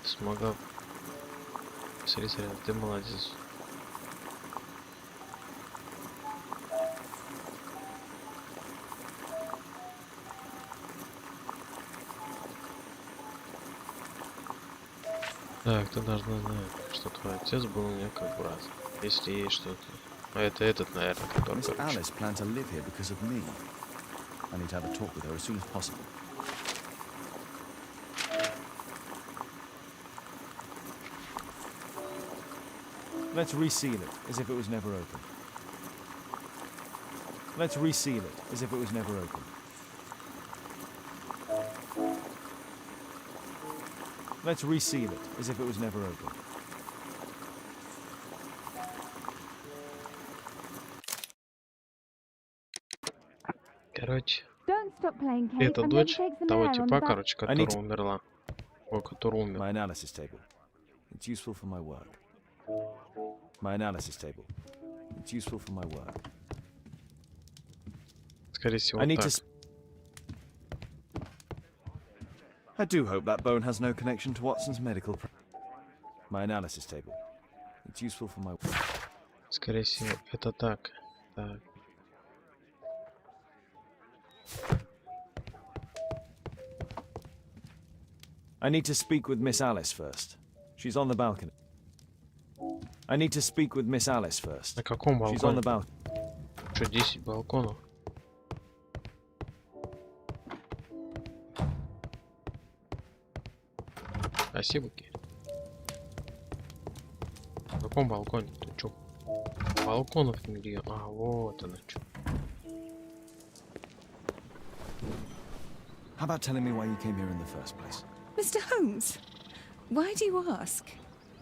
Ты смогла. Смотри, ты молодец. Так, ты должна знать, что твой отец был у меня как брат. Если есть что-то. А это этот, наверное, который... Miss Alice planned to live here because of me. I need to have a talk with her as soon as possible. Let's reseal it as if it was never open. Let's reseal it as if it was never open. Let's reseal it as if it was never open. Короче, Don't stop playing, Kate. это I'm going to дочь take some того air on the типа, back. короче, которая умерла. О, который умер. My analysis table. It's useful for my work. My analysis table. It's useful for my work. Скорее всего, I need так. to... I do hope that bone has no connection to Watson's medical my analysis table. It's useful for my... Скорее всего, это так. Так. I need to speak with Miss Alice first. She's on the balcony. I need to speak with Miss Alice first. На каком She's on the балконе? balcony. Что, 10 балконов? Спасибо, Кирилл. На каком балконе? Ты чё? Балконов миллион. А, вот она чё. How about telling me why you came here in the first place? Mr. Holmes, why do you ask?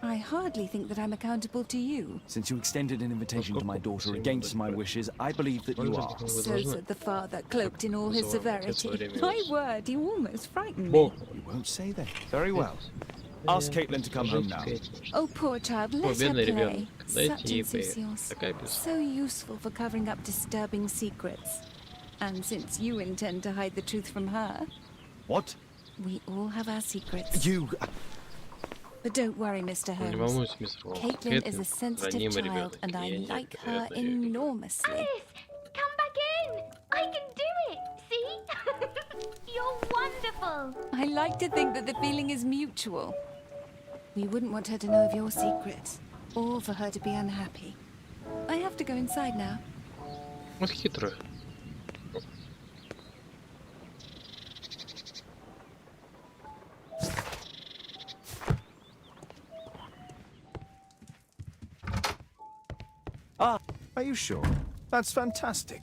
I hardly think that I'm accountable to you. Since you extended an invitation to my daughter against my wishes, I believe that you are. So said the father, cloaked in all his severity. My word, you almost frightened me. You won't say that. Very well. Ask Caitlin to come home now. Oh, poor child, let her play. Such insouciance. So useful for covering up disturbing secrets. And since you intend to hide the truth from her... What? We all have our secrets. You... But don't worry, Mr. Holmes. Caitlin is a sensitive child, and I like her enormously. Alice, come back in. I can do it. See? You're wonderful. I like to think that the feeling is mutual. We wouldn't want her to know of your secrets, or for her to be unhappy. I have to go inside now. Вот хитрая. Ah, are you sure? That's fantastic.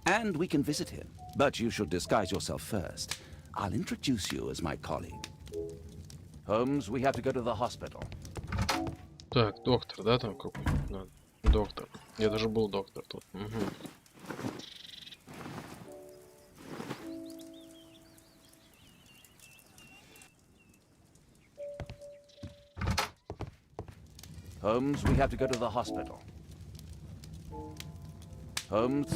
And we can visit him. But you should disguise yourself first. I'll introduce you as my colleague. Holmes, we have to go to the hospital. Так, доктор, да, там какой-нибудь надо? Доктор. Я даже был доктор тут. Угу. Holmes, we have to go to the hospital. Holmes.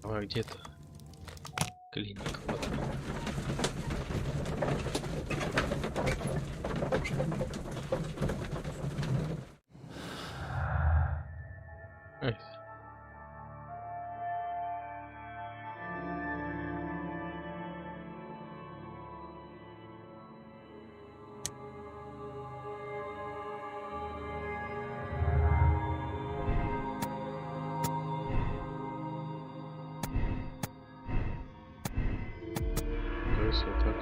А где-то клиника. Вот. Эй. Кажется, вот так.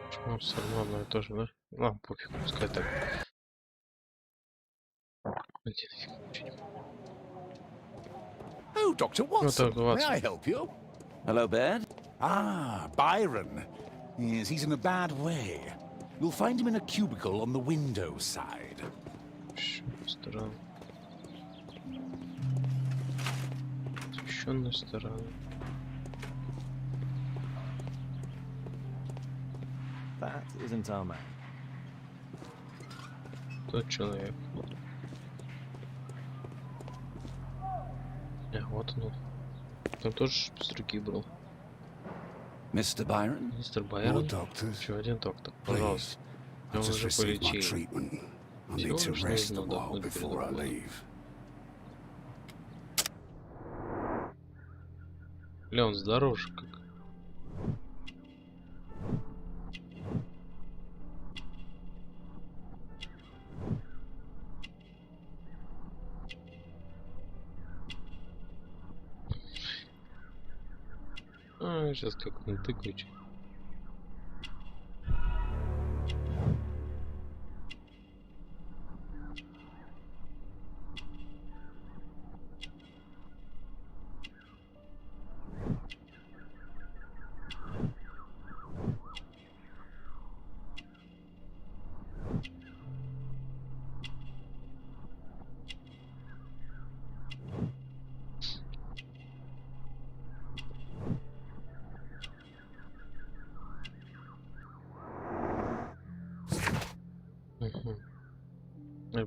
Почему все равно одно и то же, да? Ладно, пофиг, пускай так. Блин, ничего не помню. Oh, Dr. Watson, Dr. Watson. may I help you? Hello, Baird. Ah, Byron. Yes, he's in a bad way. You'll find him in a cubicle on the window side. Странно. Освещенная сторона. That isn't our man. Тот человек. Вот он. Там тоже с руки брал. Mr. Byron? Мистер Байрон. Еще один доктор. Пожалуйста. Я уже полечил. I need to rest a while before I leave. Бля, он здоров же как. А, сейчас как натыкаю.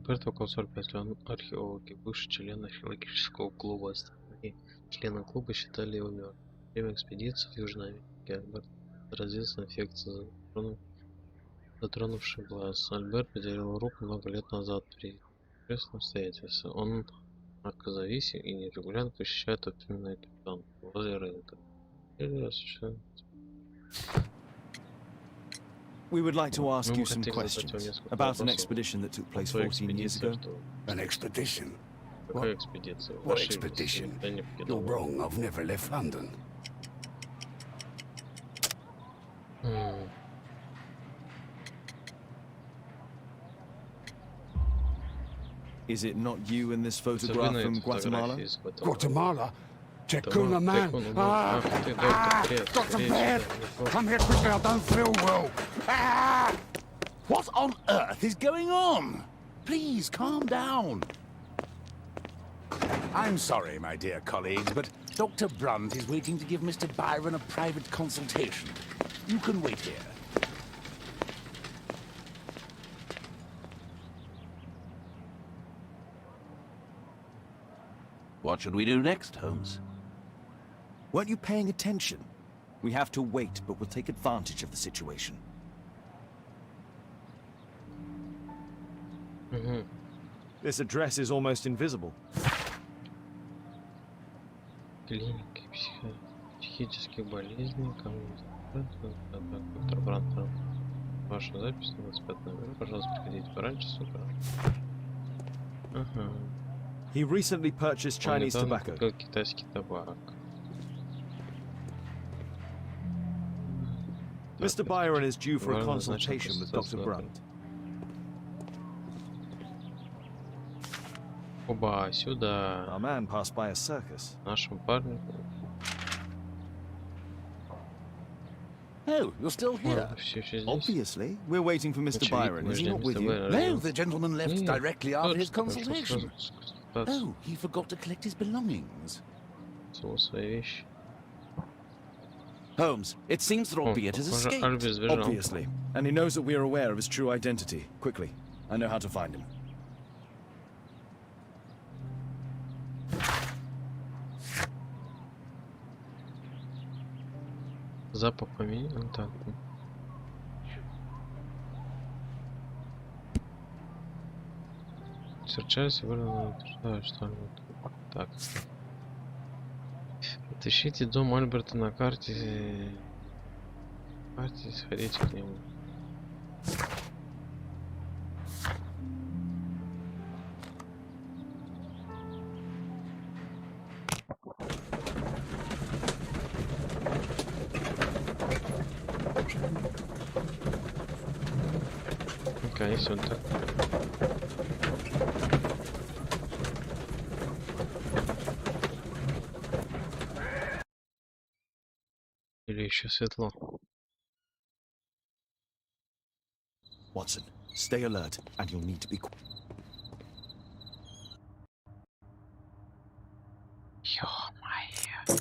Альберт около 45 лет, археологи, бывший член археологического клуба и члены клуба считали его мертвым. Во время экспедиции в Южной Америке Альберт заразился инфекцией, затронувшей глаз. Альберт потерял руку много лет назад при интересных обстоятельствах. Он наркозависим и нерегулярно посещает определенный капитан возле рынка. We would like to ask you some questions about an expedition that took place 14 years ago. An expedition? Какая экспедиция? What expedition? You're wrong, I've never left London. Is it not you in this photograph from Guatemala? Guatemala? Chekuna man! Dr. Baird! Come here quickly, I don't feel well! What on earth is going on? Please, calm down. I'm sorry, my dear colleagues, but Dr. Brunt is waiting to give Mr. Byron a private consultation. You can wait here. What should we do next, Holmes? Weren't you paying attention? We have to wait, but we'll take advantage of the situation. This address is almost invisible. Клиника психических болезней, доктор Брант. Ваша запись на 25 номер. Пожалуйста, приходите пораньше с утра. He recently purchased Chinese tobacco. Купил китайский табак. Mr. Byron is due for a consultation with Dr. Brunt. Оба, сюда. Our man passed by a circus. Нашему парню. Oh, you're still here. Obviously, we're waiting for Mr. Byron. Is he not with you? No, the gentleman left directly after his consultation. Oh, he forgot to collect his belongings. Holmes, it seems that albeit has escaped. Obviously. And he knows that we are aware of his true identity. Quickly, I know how to find him. Запах поменян, так. Серчайся, утверждаю, что так. Отыщите дом Альберта на карте. Сходите к нему. Конечно, он так. Или еще светло. Watson, stay alert, and you'll need to be. Ё-моё.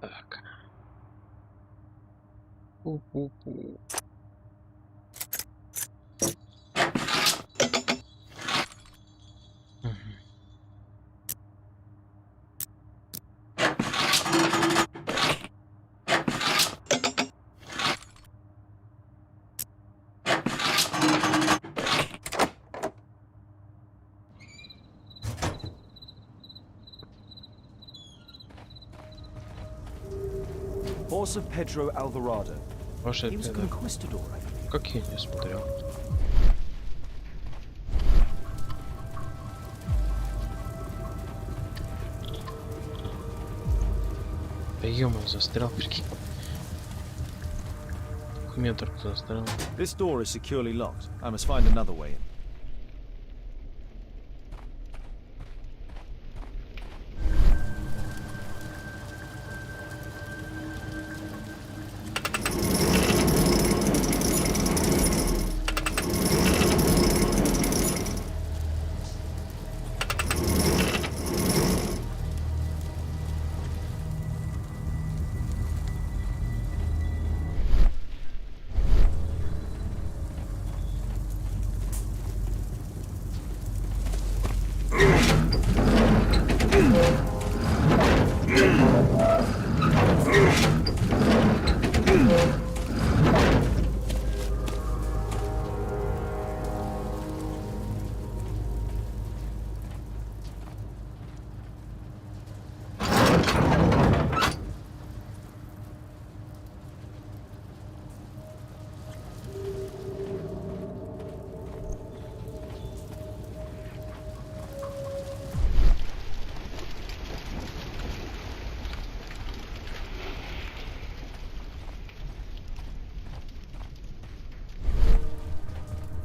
Так. Пу-пу-пу. Horse of Pedro Alvarado. Ваша He was a conquistador, I believe. Как я не смотрел. Да ё-моё, застрял, прикинь. Документор застрял. This door is securely locked. I must find another way in.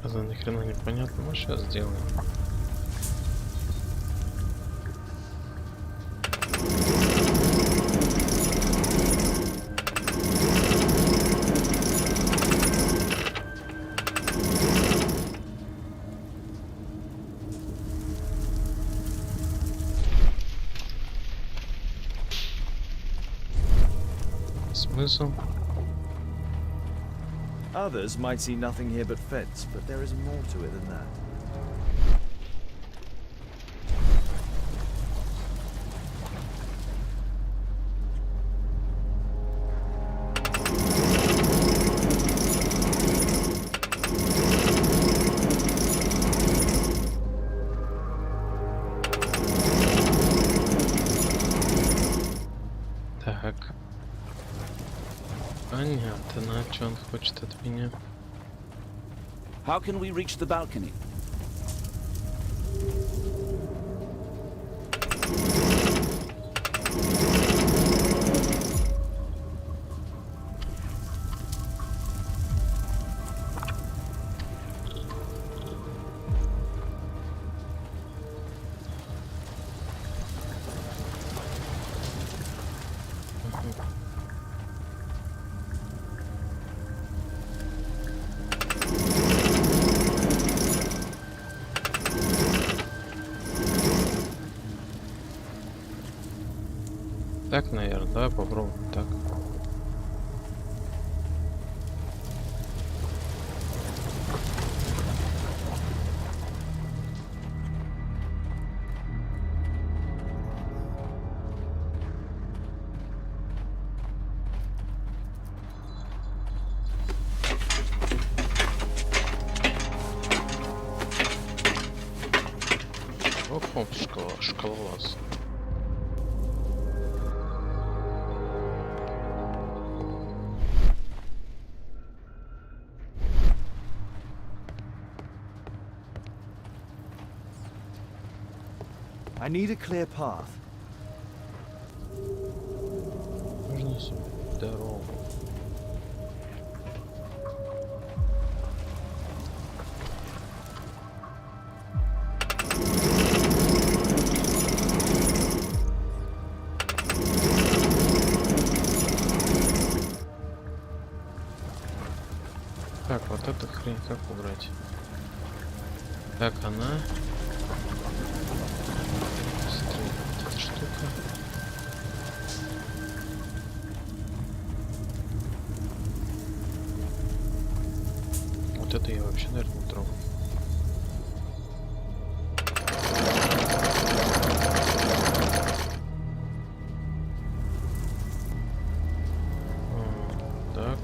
Сказано, ни хрена непонятно, но сейчас сделаем. Смысл? Others might see nothing here but phnz, but there is more to it than that. Так. Понятно, что он хочет от меня. How can we reach the balcony? Так, наверное, давай попробуем так. Ох, шкалолаз. I need a clear path. Нужно себе дорогу. Так, вот эта хрень как убрать? Так, она... Эта штука. Вот это я вообще, наверное, не трогаю. Так.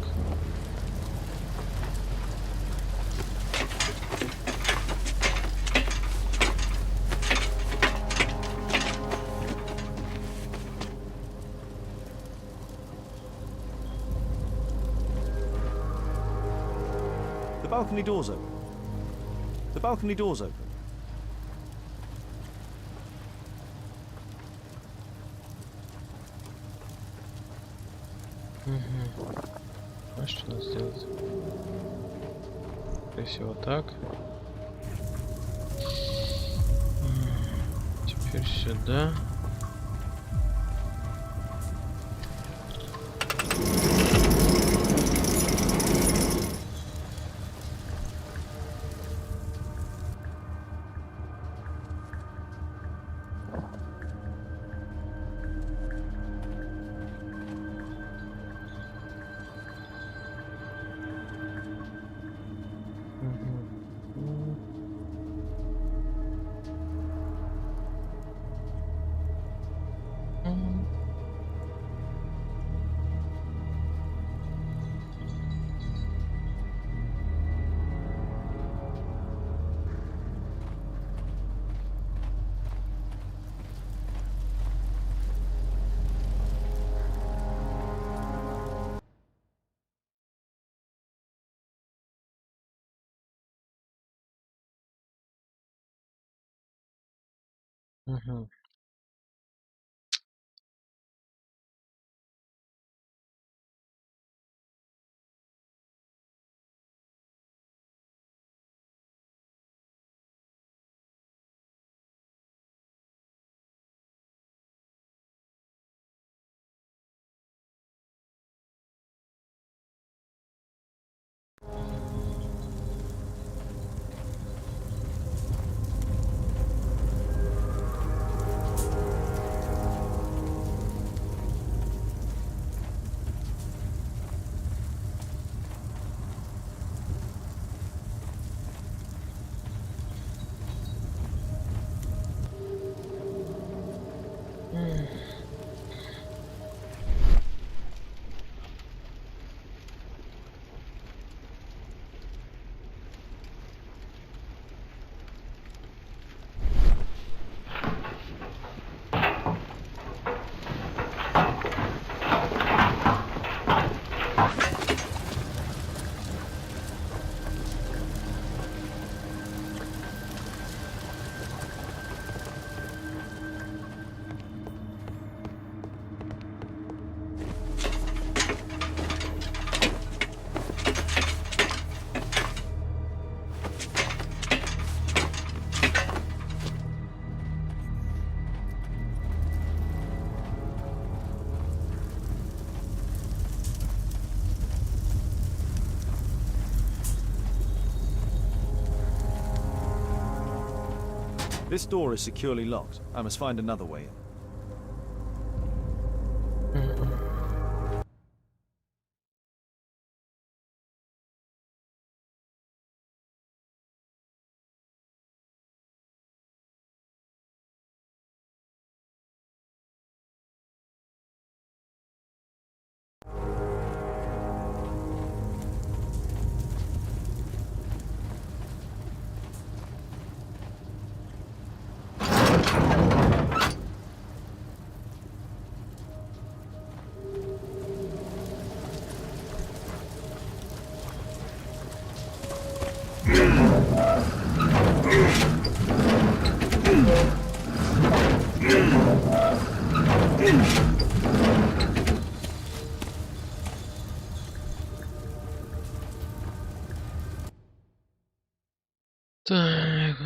The balcony door's open. The balcony door's open. Знаешь, что надо сделать? Скорее всего, так. Теперь сюда. Угу. This door is securely locked. I must find another way in. Так.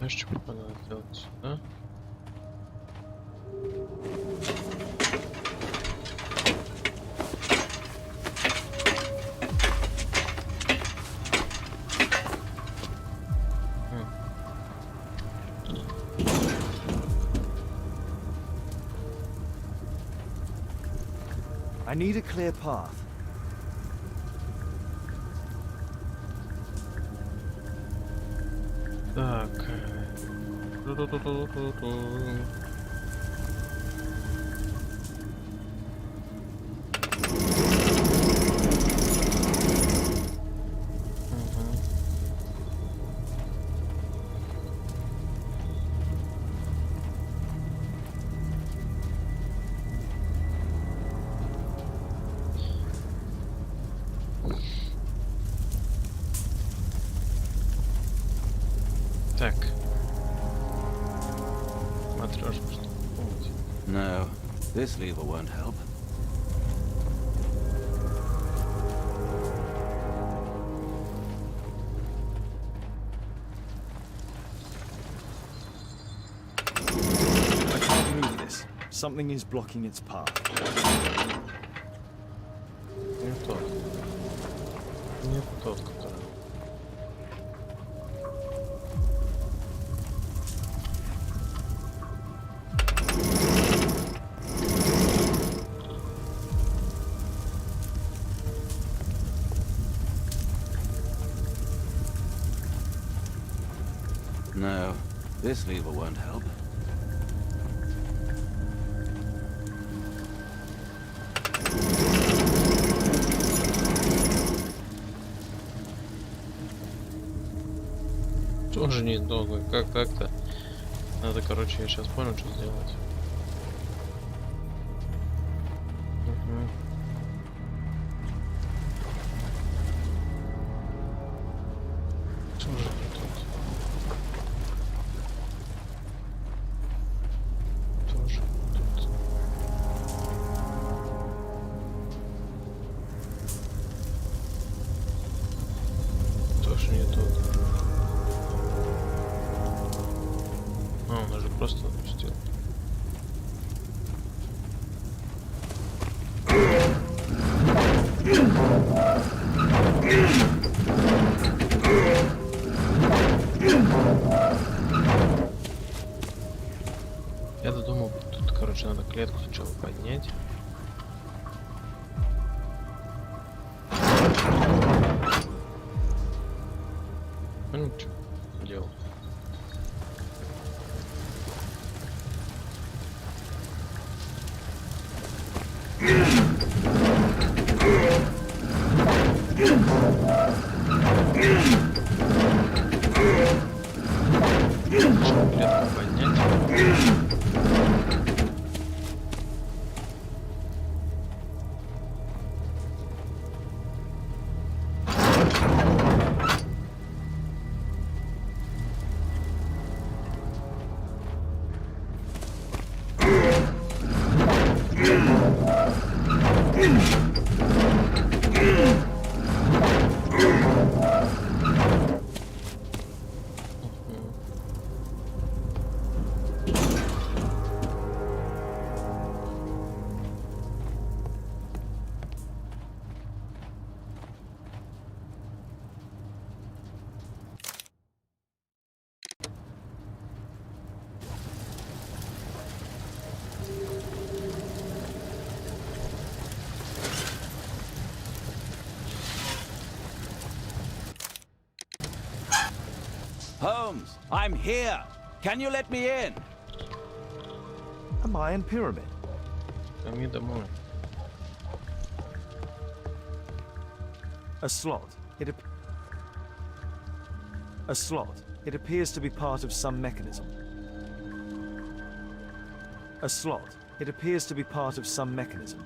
Знаешь, что надо сделать сюда? I need a clear path. Так. Так. Матрешку, что помните? No, this lever won't help. I can't move this. Something is blocking its path. Не тот. Не тот, который... No, this lever won't help. Тоже недолго. Как-то. Надо, короче, я сейчас понял, что сделать. Тоже не тут. Тоже не тут. Тоже не тут. Он же просто отпустил. Я-то думал, тут, короче, надо клетку сначала поднять. Ну, что делал? Клетку поднять. Holmes, I'm here. Can you let me in? A Mayan pyramid. A slot. A slot. It appears to be part of some mechanism. A slot. It appears to be part of some mechanism.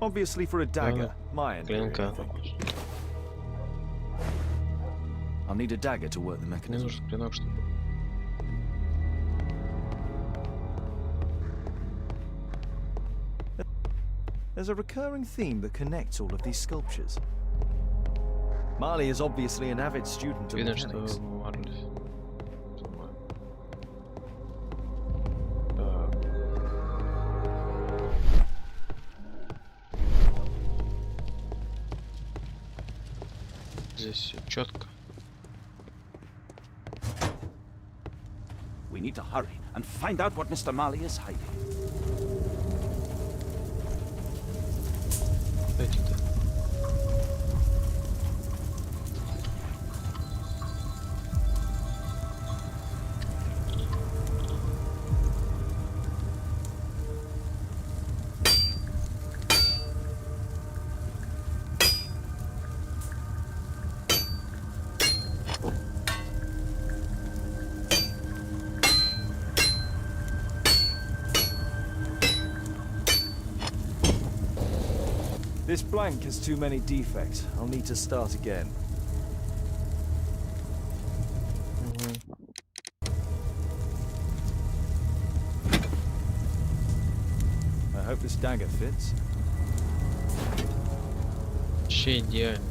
Obviously for a dagger, Mayan. I'll need a dagger to work the mechanism. There's a recurring theme that connects all of these sculptures. Marley is obviously an avid student of mechanics. Здесь все четко. We need to hurry and find out what Mr. Marley is hiding. This blank has too many defects. I'll need to start again. I hope this dagger fits. Вообще идеально.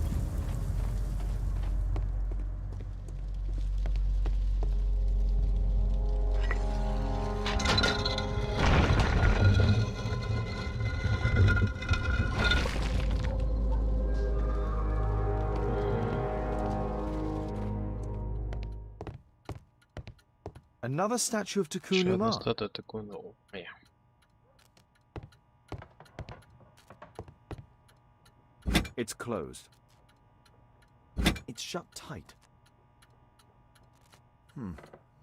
Another statue of Takunu Ma. It's closed. It's shut tight.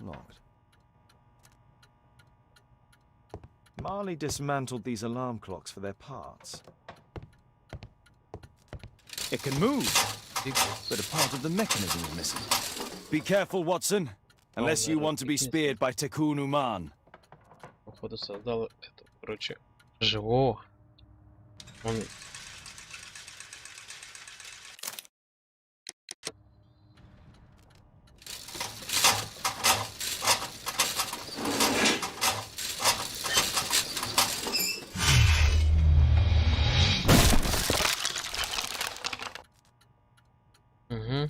Locked. Marley dismantled these alarm clocks for their parts. It can move, but a part of the mechanism is missing. Be careful, Watson, unless you want to be speared by Tekun Uman. Походу создал это, короче, живого. Он... Угу.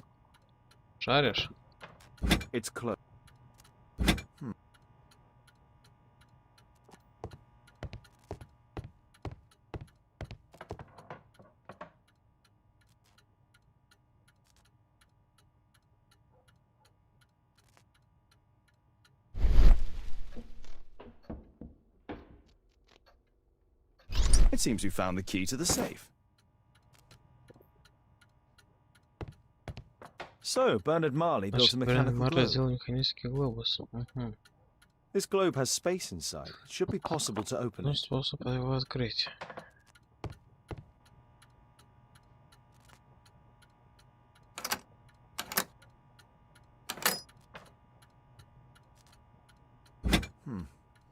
Шаришь? It's closed. It seems we found the key to the safe. So, Bernard Marley built a mechanical globe. This globe has space inside. It should be possible to open it. Способ его открыть.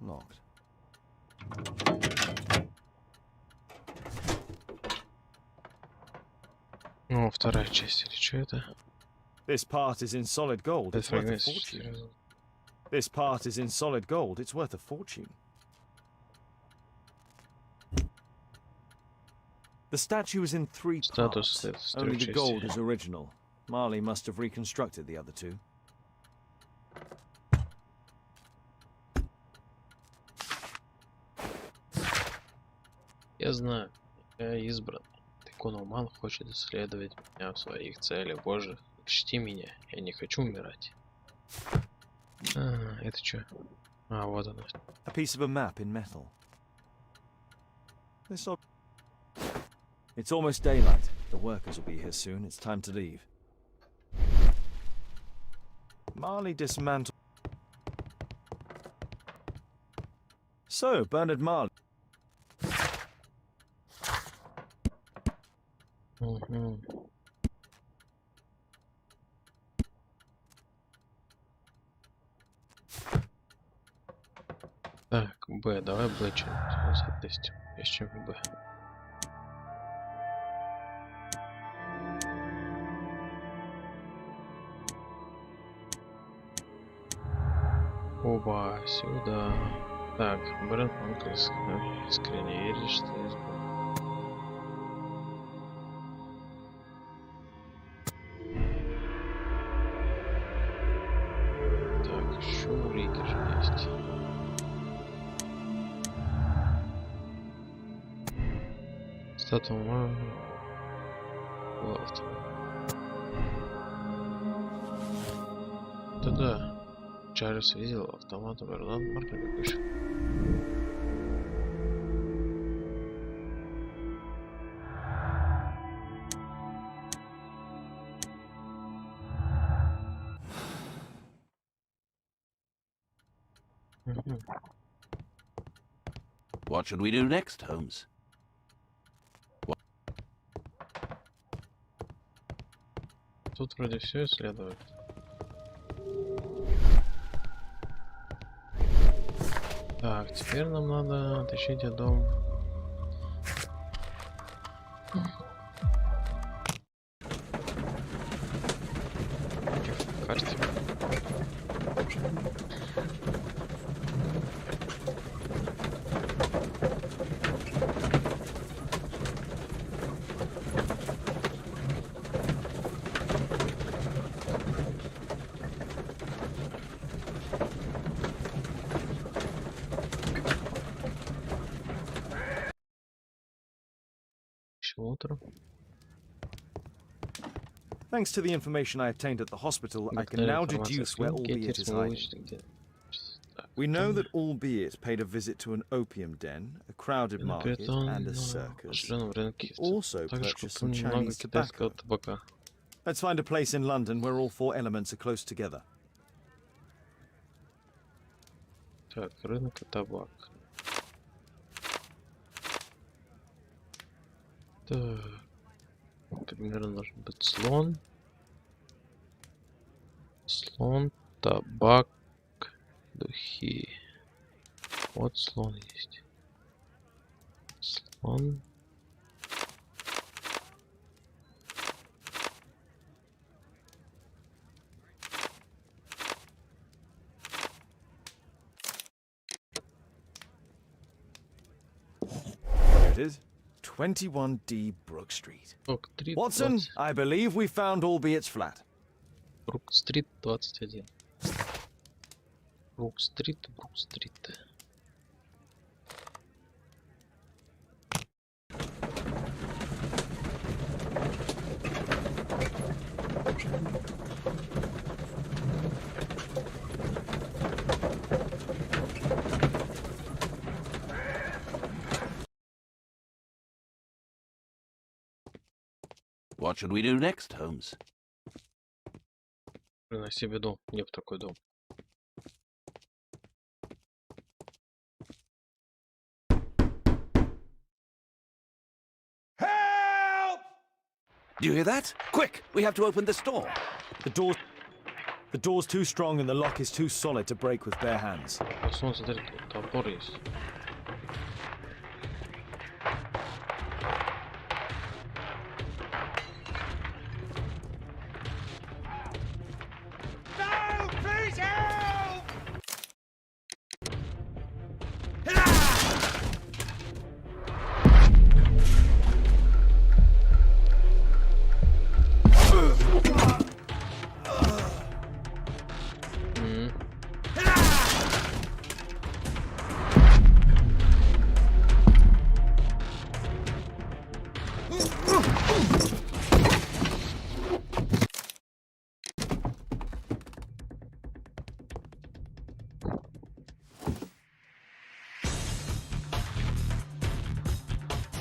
Locked. Ну, вторая часть, или что это? This part is in solid gold. It's worth a fortune. This part is in solid gold. It's worth a fortune. The statue is in 3 parts. Only the gold is original. Marley must have reconstructed the other 2. Я знаю, я избран. Tekun Uman хочет исследовать меня в своих целях. Боже, чти меня. Я не хочу умирать. Это что? Вот оно. A piece of a map in metal. It's almost daylight. The workers will be here soon. It's time to leave. Marley dismantled. So, Bernard Marley. Так, Б, давай Б что-нибудь затестим. Есть чем Б. Оба, сюда. Так, бренд искренне веришь, что есть. Так, еще улики же есть. Статуя лавта. Да-да. Чарльз видел автомат Бернард Марка бегущий. What should we do next, Holmes? Тут вроде все исследуют. Так, теперь нам надо тащить дом. Карте. Thanks to the information I obtained at the hospital, I can now deduce where all the it is hiding. Так. We know that Albeit paid a visit to an opium den, a crowded market, and a circus. He also purchased some Chinese tobacco. Let's find a place in London where all four elements are close together. Так, рынок и табак. Так, примерно должен быть слон. Слон, табак, духи. Вот слон есть. Слон. Here it is. 21D Brook Street. Brook-стрит, Watson, I believe we found Albeit's flat. Брук-стрит 21. Брук-стрит, Брук-стрит. What should we do next, Holmes? На себе дом, не в такой дом. Do you hear that? Quick! We have to open this door. The door's too strong and the lock is too solid to break with bare hands. Солнце, смотри, топор есть.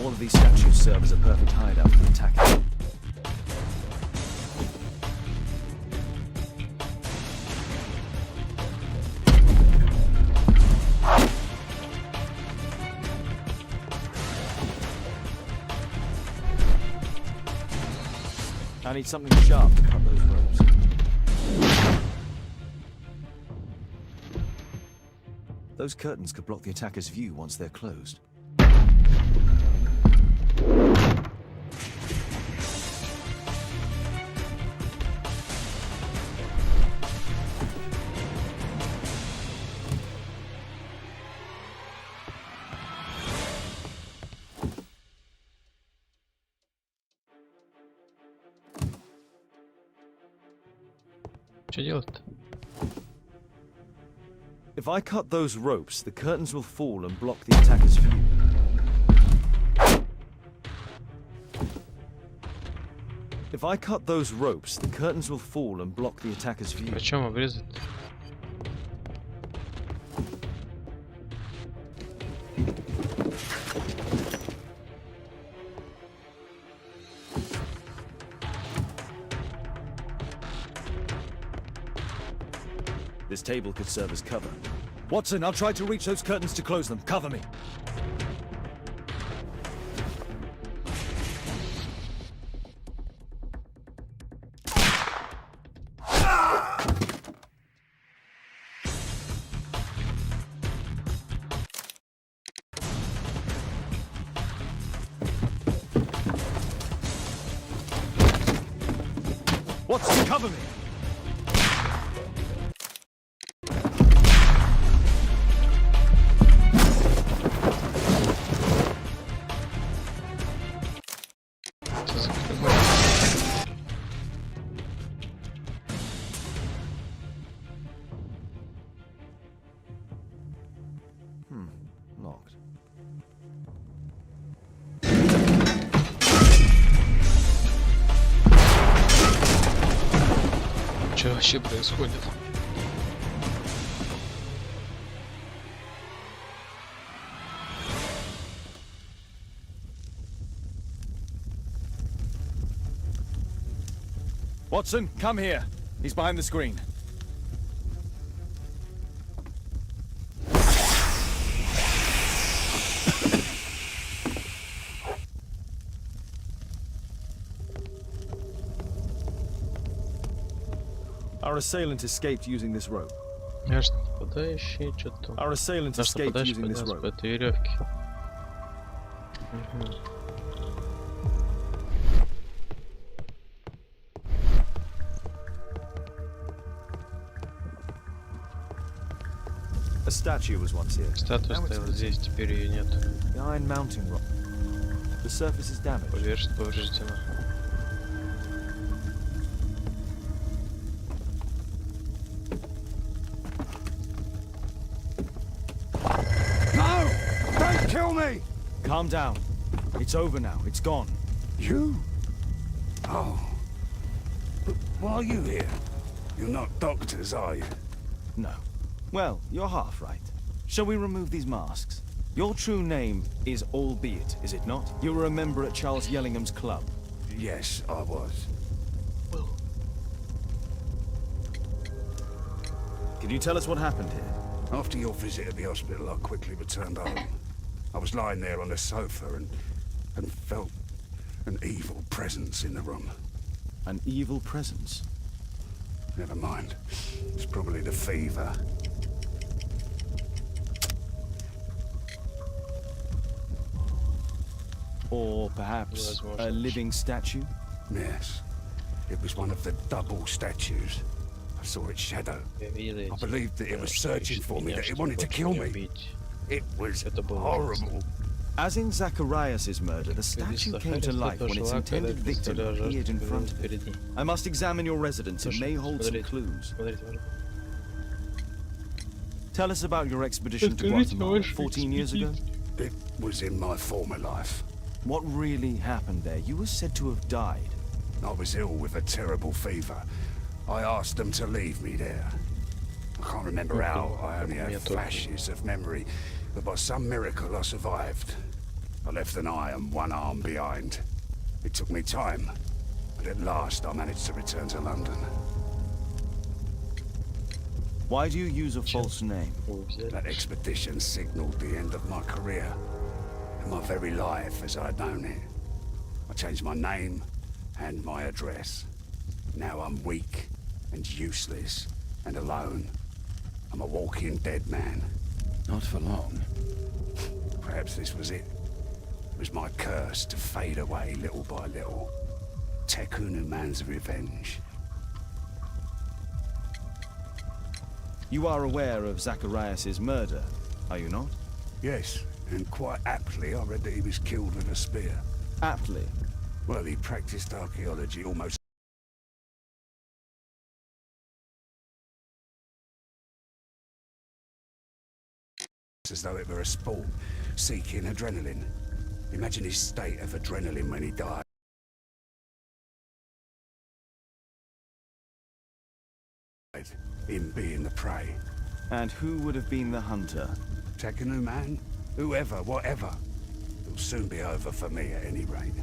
All of these statues serve as a perfect hideout for the attacker. I need something sharp to cut those ropes. Those curtains could block the attacker's view once they're closed. Что делать-то? If I cut those ropes, the curtains will fall and block the attacker's view. If I cut those ropes, the curtains will fall and block the attacker's view. О чем обрезать? This table could serve as cover. Watson, I'll try to reach those curtains to close them. Cover me. Watson, cover me. Locked. Что вообще происходит? Watson, come here. He's behind the screen. Our assailant escaped using this rope. Наш нападающий что-то. Our assailant Наш escaped нападающий using this поднялся по rope. этой веревке. A statue was once here. Статуя стояла здесь, теперь ее нет. The iron mounting rock. The surface is damaged. Поверхность повреждена. No! Don't kill me! Calm down. It's over now. It's gone. You? Oh. But why are you here? You're not doctors, are you? No. Well, you're half right. Shall we remove these masks? Your true name is Albeit, is it not? You were a member at Charles Yellingham's club. Yes, I was. Can you tell us what happened here? After your visit at the hospital, I quickly returned home. I was lying there on the sofa and felt an evil presence in the room. An evil presence? Never mind. It's probably the fever. Or perhaps a living statue? Yes. It was one of the double statues. I saw its shadow. I believed that it was searching for me, that it wanted to kill me. It was horrible. As in Zacharias' murder, the statue came to life when its intended victim appeared in front of it. I must examine your residence. It may hold some clues. Tell us about your expedition to Guatemala 14 years ago. It was in my former life. What really happened there? You were said to have died. I was ill with a terrible fever. I asked them to leave me there. I can't remember how. I only have flashes of memory. But by some miracle, I survived. I left an eye and one arm behind. It took me time, but at last I managed to return to London. Why do you use a false name? That expedition signaled the end of my career, and my very life as I'd known it. I changed my name and my address. Now I'm weak and useless and alone. I'm a walking dead man. Not for long. Perhaps this was it. It was my curse to fade away little by little. Tekunu man's revenge. You are aware of Zacharias' murder, are you not? Yes, and quite aptly I read that he was killed with a spear. Aptly? Well, he practiced archaeology almost as though it were a sport, seeking adrenaline. Imagine his state of adrenaline when he died. Him being the prey. And who would have been the hunter? Tekunu man? Whoever, whatever. It'll soon be over for me at any rate.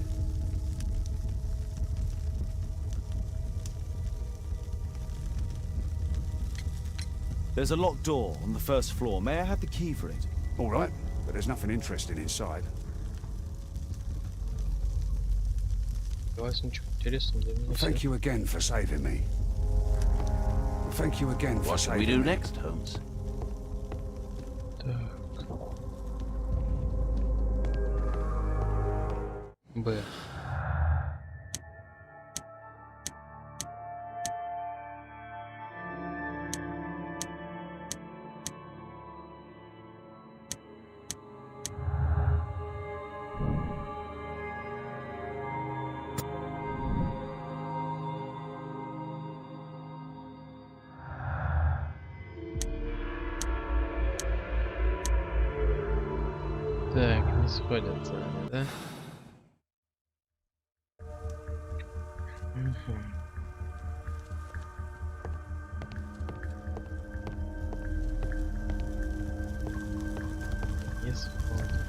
There's a locked door on the first floor. May I have the key for it? All right, but there's nothing interesting inside. Thank you again for saving me. Thank you again for saving me. What should we do next, Holmes? Б. Так, не сходятся они, да? Не сходят.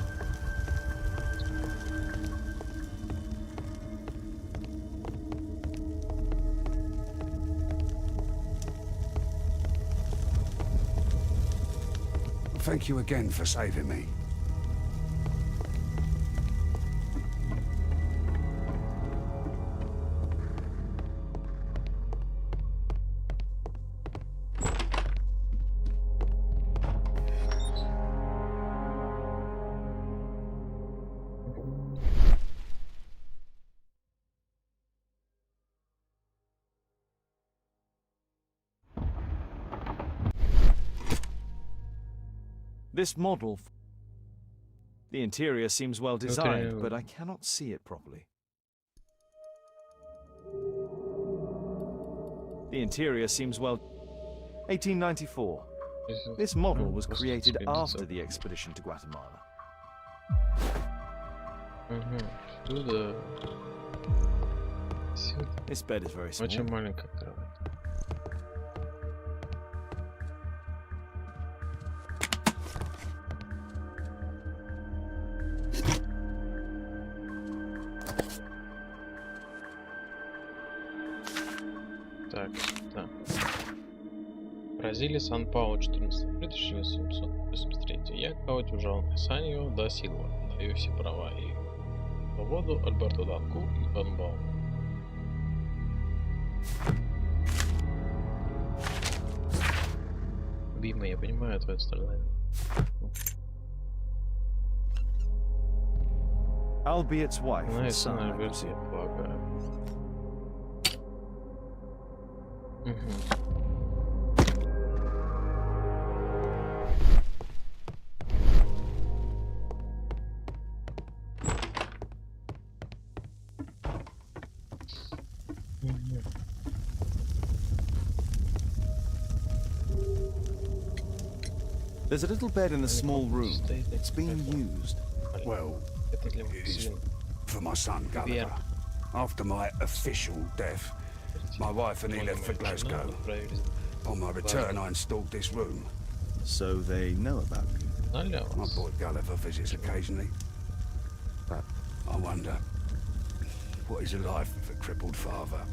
Thank you again for saving me. This model... The interior seems well designed, but I cannot see it properly. The interior seems well... 1894. This model was created after the expedition to Guatemala. This bed is very small. Так, да. Бразилия, Сан-Паулу, 14 апреля 1883. Я, Каутюжан Санио да Силва, даю все права и свободу Альберту Данку и Банбау. Бима, я понимаю твое страдание. Albiet's wife and son, I я полагаю. There's a little bed in a small room. It's being used. Well, it is for my son Gulliver. After my official death, my wife and he left for Glasgow. On my return, I installed this room. So they know about you? My boy Gulliver visits occasionally. But I wonder, what is a life with a crippled father?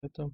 Это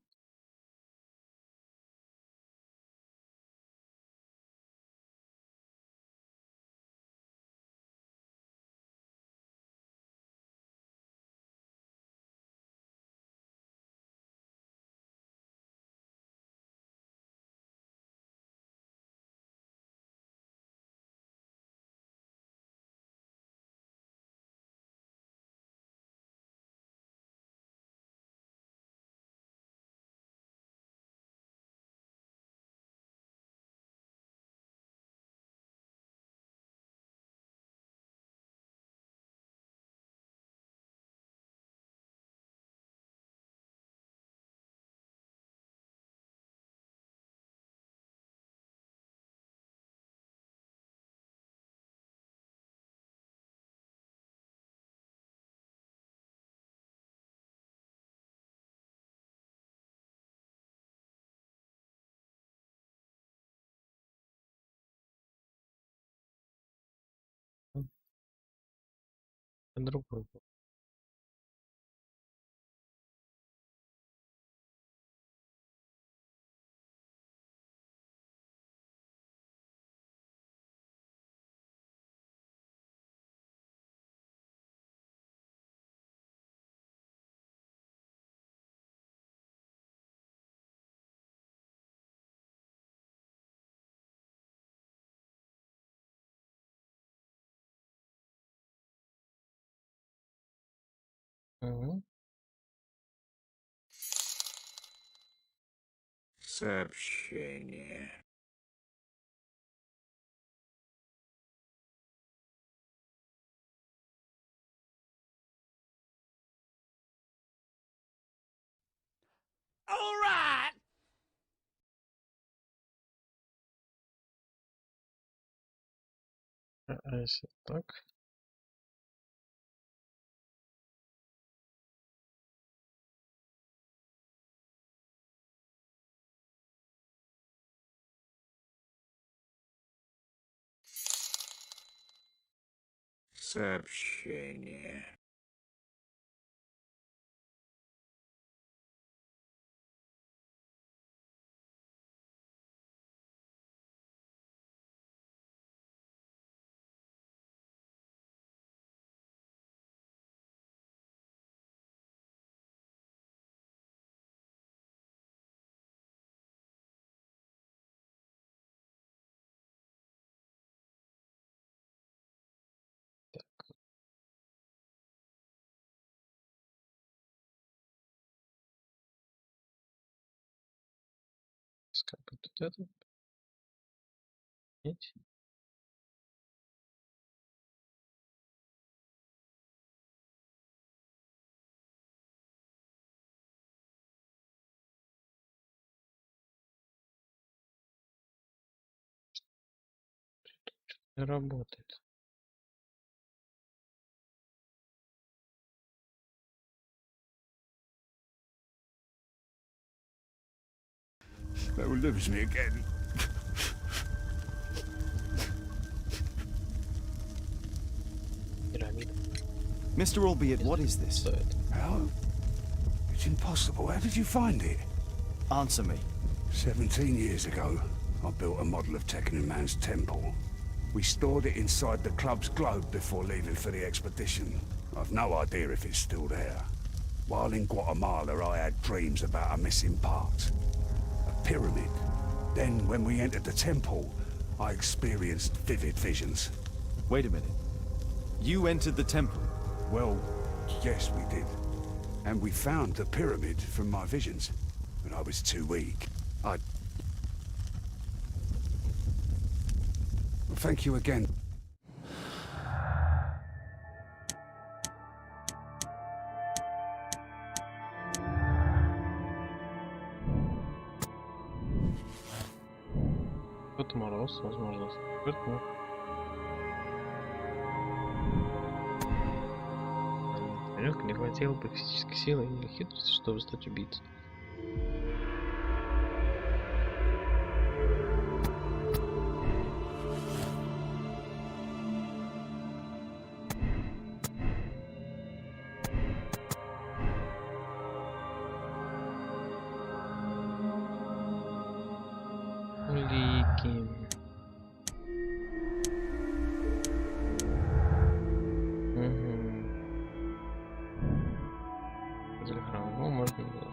другой. Угу. Сообщение. All right. А если так? Сообщение. Как бы тут это? Нет? Не работает. They will lose me again. Mr. Albeit, what is this? How? It's impossible. How did you find it? Answer me. 17 years ago, I built a model of Tekkening Man's temple. We stored it inside the club's globe before leaving for the expedition. I've no idea if it's still there. While in Guatemala, I had dreams about a missing part. A pyramid. Then, when we entered the temple, I experienced vivid visions. Wait a minute. You entered the temple? Well, yes, we did. And we found the pyramid from my visions. But I was too weak. Well, thank you again. Вот мороз, возможно, скрытно. Ребенка не хватило бы физической силы или хитрости, чтобы стать убийцей. Улики. Его можно было.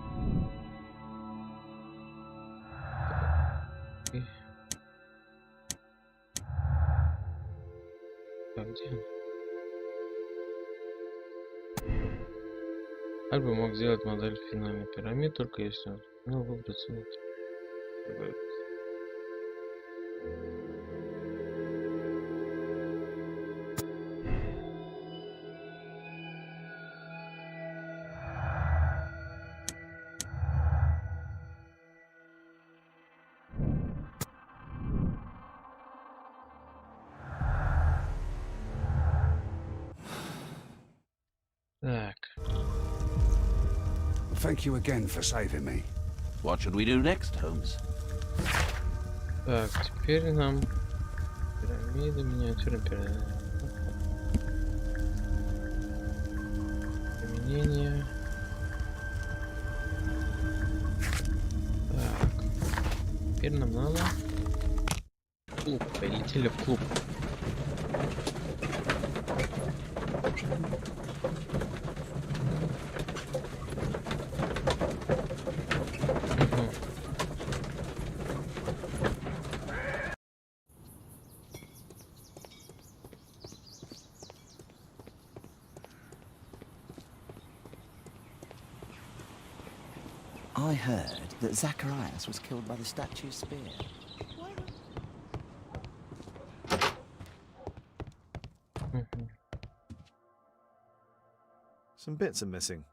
Так, где он? Альба мог сделать модель финальной пирамиды, только если он сумел выбраться внутрь. Так. Thank you again for saving me. What should we do next, Holmes? Так, теперь нам пирамида, миниатюра пирамида. Применение. Так. Теперь нам надо клуб. Полетели в клуб. I heard that Zacharias was killed by the statue's spear. Some bits are missing.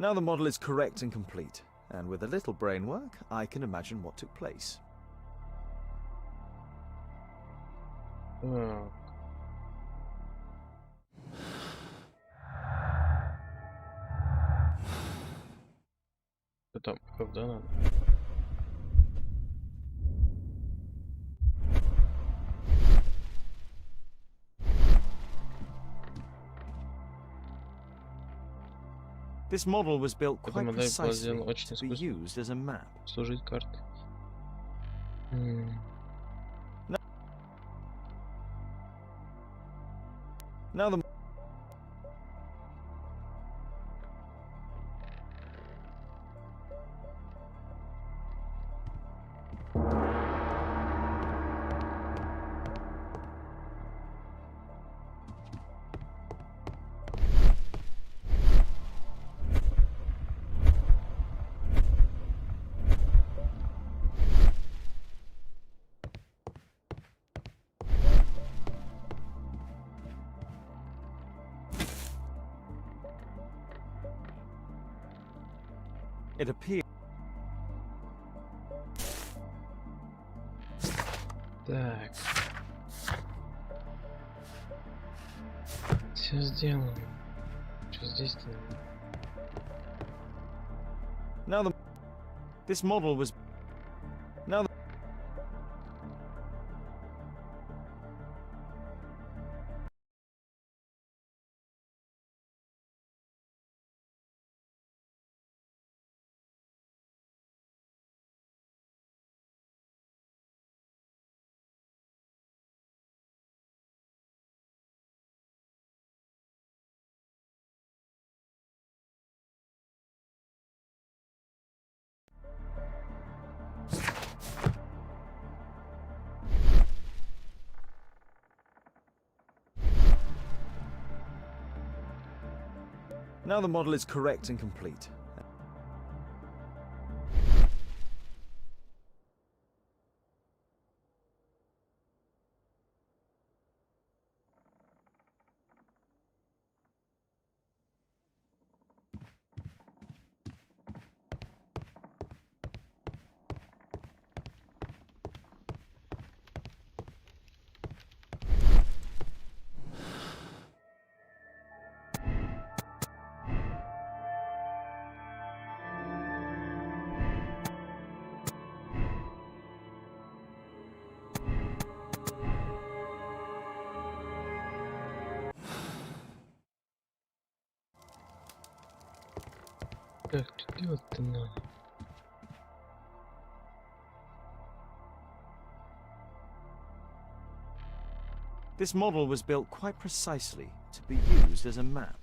Now the model is correct and complete, and with a little brain work, I can imagine what took place. Там, когда надо? This model was built quite precisely to be used as a map. Служить картой. Now the it appears. Так. Все сделано. Что здесь-то? Now this model was. Now Now the model is correct and complete. Так, что делать-то надо? This model was built quite precisely to be used as a map.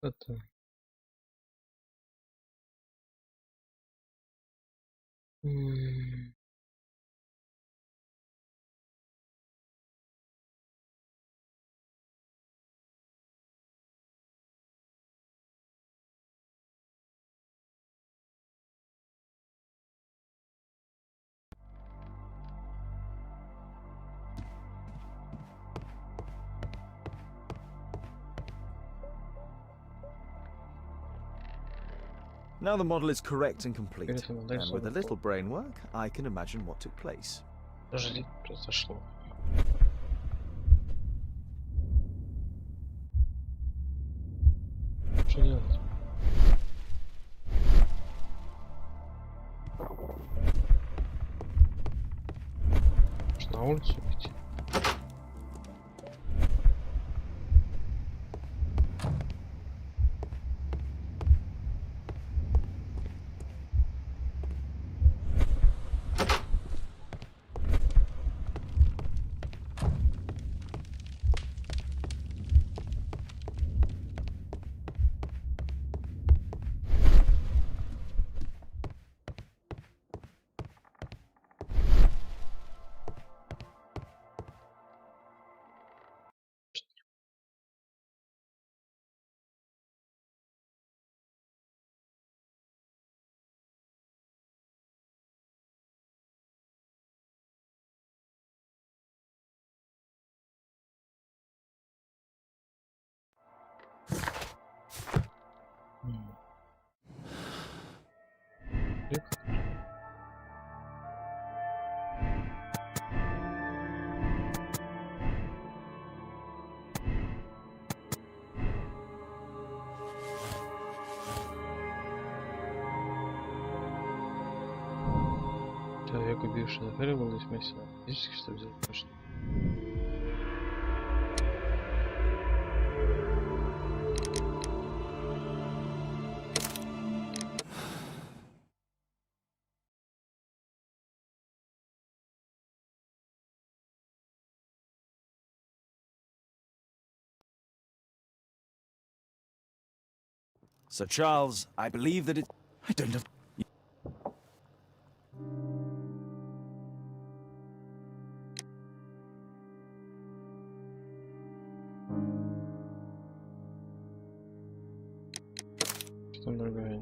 Это... Now the model is correct and complete, and with a little brain work, I can imagine what took place. Подожди, произошло. Что делать? На улицу идти. Человек, убивший на фере, был здесь месяц. Физически, что взял точно. Sir Charles, I believe that it... I don't know. Что, дорогая?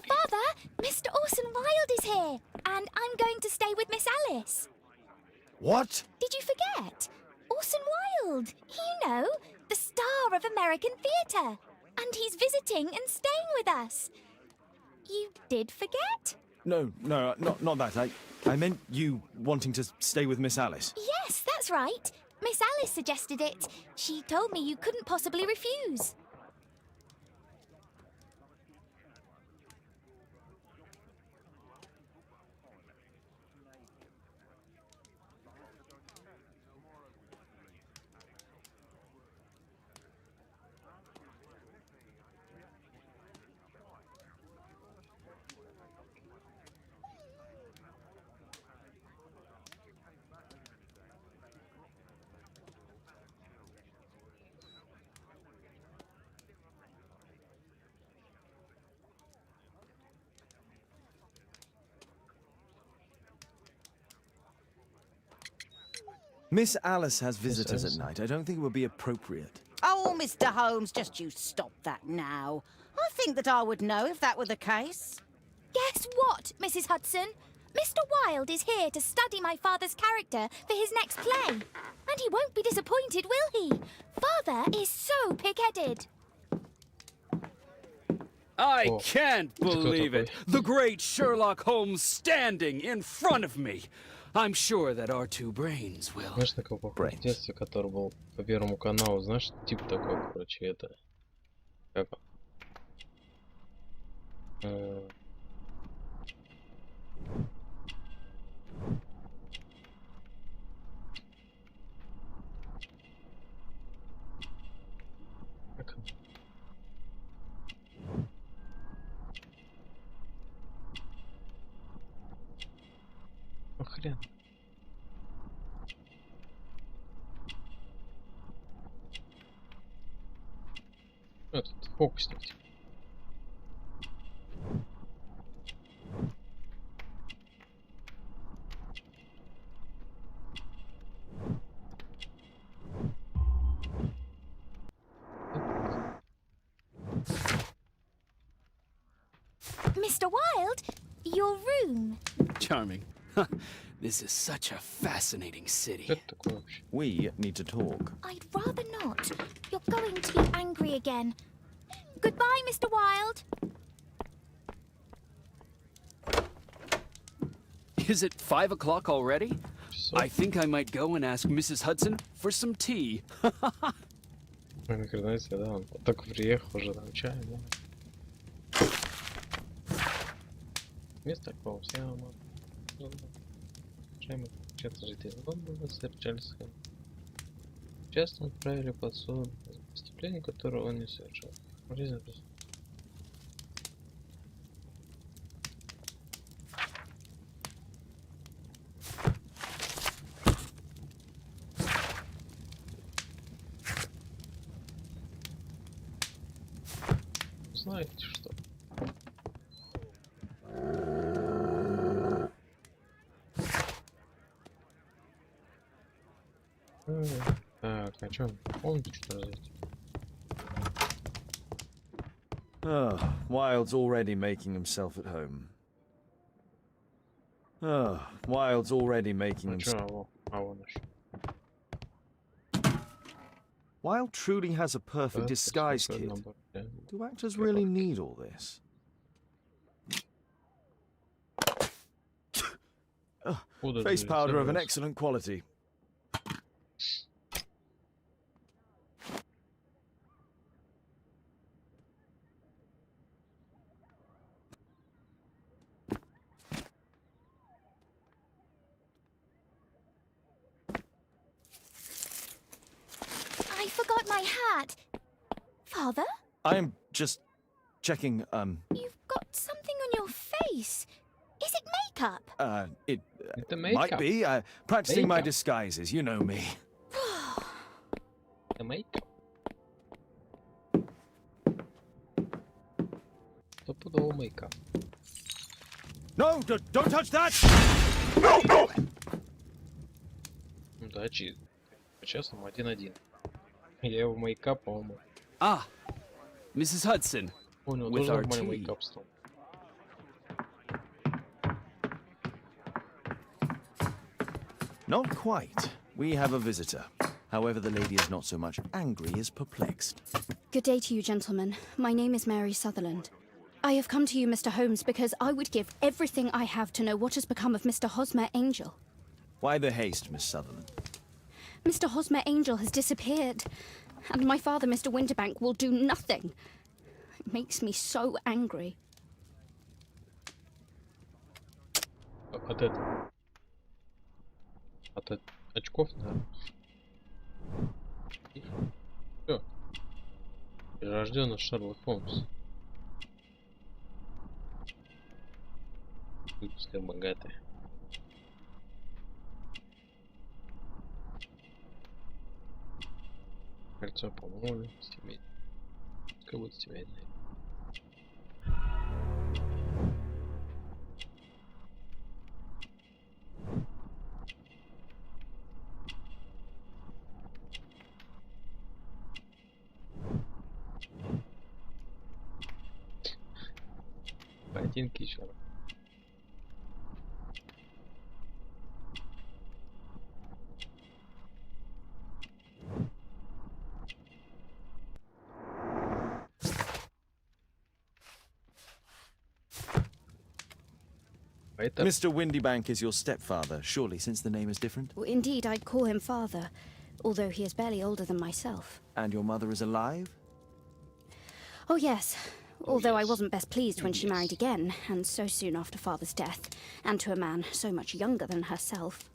Father, Mr. Orson Wilde is here, and I'm going to stay with Miss Alice. What? Did you forget? Orson Wilde, you know, the star of American theatre. And he's visiting and staying with us. You did forget? No, not that. I meant you wanting to stay with Miss Alice. Yes, that's right. Miss Alice suggested it. She told me you couldn't possibly refuse. Miss Alice has visitors at night. I don't think it would be appropriate. Oh, Mr. Holmes, just you stop that now. I think that I would know if that were the case. Guess what, Mrs. Hudson? Mr. Wilde is here to study my father's character for his next play. And he won't be disappointed, will he? Father is so pig-headed. I can't believe it! The great Sherlock Holmes standing in front of me! I'm sure that our two brains will... Знаешь, такой похож в детстве, который был по Первому каналу, знаешь, тип такой, короче, это... Как он? Как он? Ну хрен. Этот фокусник. Mr. Wilde, your room. Charming. This is such a fascinating city. We need to talk. I'd rather not. You're going to be angry again. Goodbye, Mr. Wilde. Is it 5 o'clock already? I think I might go and ask Mrs. Hudson for some tea. Знаете, да, он только приехал, уже там чай, да. Мистер Холмс, я вам... Чай мы часто жители Лондона, сэр Чарльз Хэм. Часто отправили под суд за преступление, которое он не совершил. Жизнь просто. Знаете что? Так, о чем? Помните, что здесь? Oh, Wilde's already making himself at home. Oh, Wilde's already making himself... Wilde truly has a perfect disguise kit. Do actors really need all this? Face powder of an excellent quality. I forgot my hat. Father? I'm just checking, You've got something on your face. Is it makeup? It makeup. might be. Practicing my disguises, you know me. The makeup. Стопудово makeup. No, don't touch that! Да, чист. По-честному, 1-1. Я его мейкап, по-моему. Ah, Mrs. Hudson. У него With тоже our нормальный tea. мейкап стал. Not quite. We have a visitor. However, the lady is not so much angry as perplexed. Good day to you, gentlemen. My name is Mary Sutherland. I have come to you, Mr. Holmes, because I would give everything I have to know what has become of Mr. Hosmer Angel. Why the haste, Miss Sutherland? Mr. Hosmer Angel has disappeared, and my father, Mr. Winterbank, will do nothing. It makes me so angry. От очков, наверное. Всё. Перерожденный Шерлок Холмс. Выпуска богатая. Кольцо помолвлено, семейное. Пускай будет семейное. Ботинки еще. Mr. Windybank is your stepfather, surely, since the name is different? Well, indeed, I call him father, although he is barely older than myself. And your mother is alive? Oh, yes. Although I wasn't best pleased when she married again, and so soon after father's death, and to a man so much younger than herself.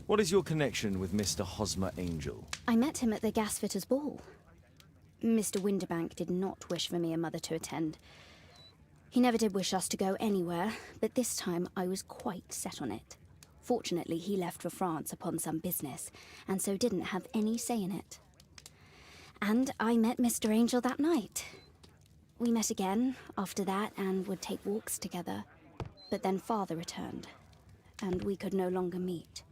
What is your connection with Mr. Hosmer Angel? I met him at the gasfitter's ball. Mr. Winterbank did not wish for me and Mother to attend. He never did wish us to go anywhere, but this time I was quite set on it. Fortunately, he left for France upon some business, and so didn't have any say in it. And I met Mr. Angel that night. We met again after that and would take walks together. But then Father returned, and we could no longer meet.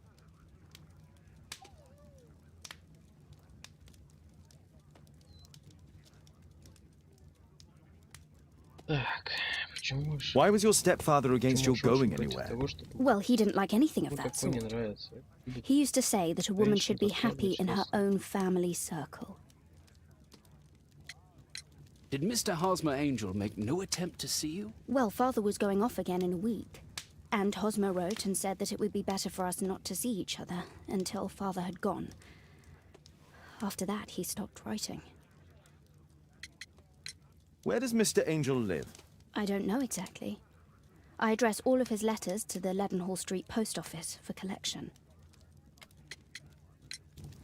Why was your stepfather against your going anywhere? Well, he didn't like anything of that sort. He used to say that a woman should be happy in her own family circle. Did Mr. Hosmer Angel make no attempt to see you? Well, Father was going off again in a week. And Hosmer wrote and said that it would be better for us not to see each other until Father had gone. After that, he stopped writing. Where does Mr. Angel live? I don't know exactly. I address all of his letters to the Leadenhall Street post office for collection.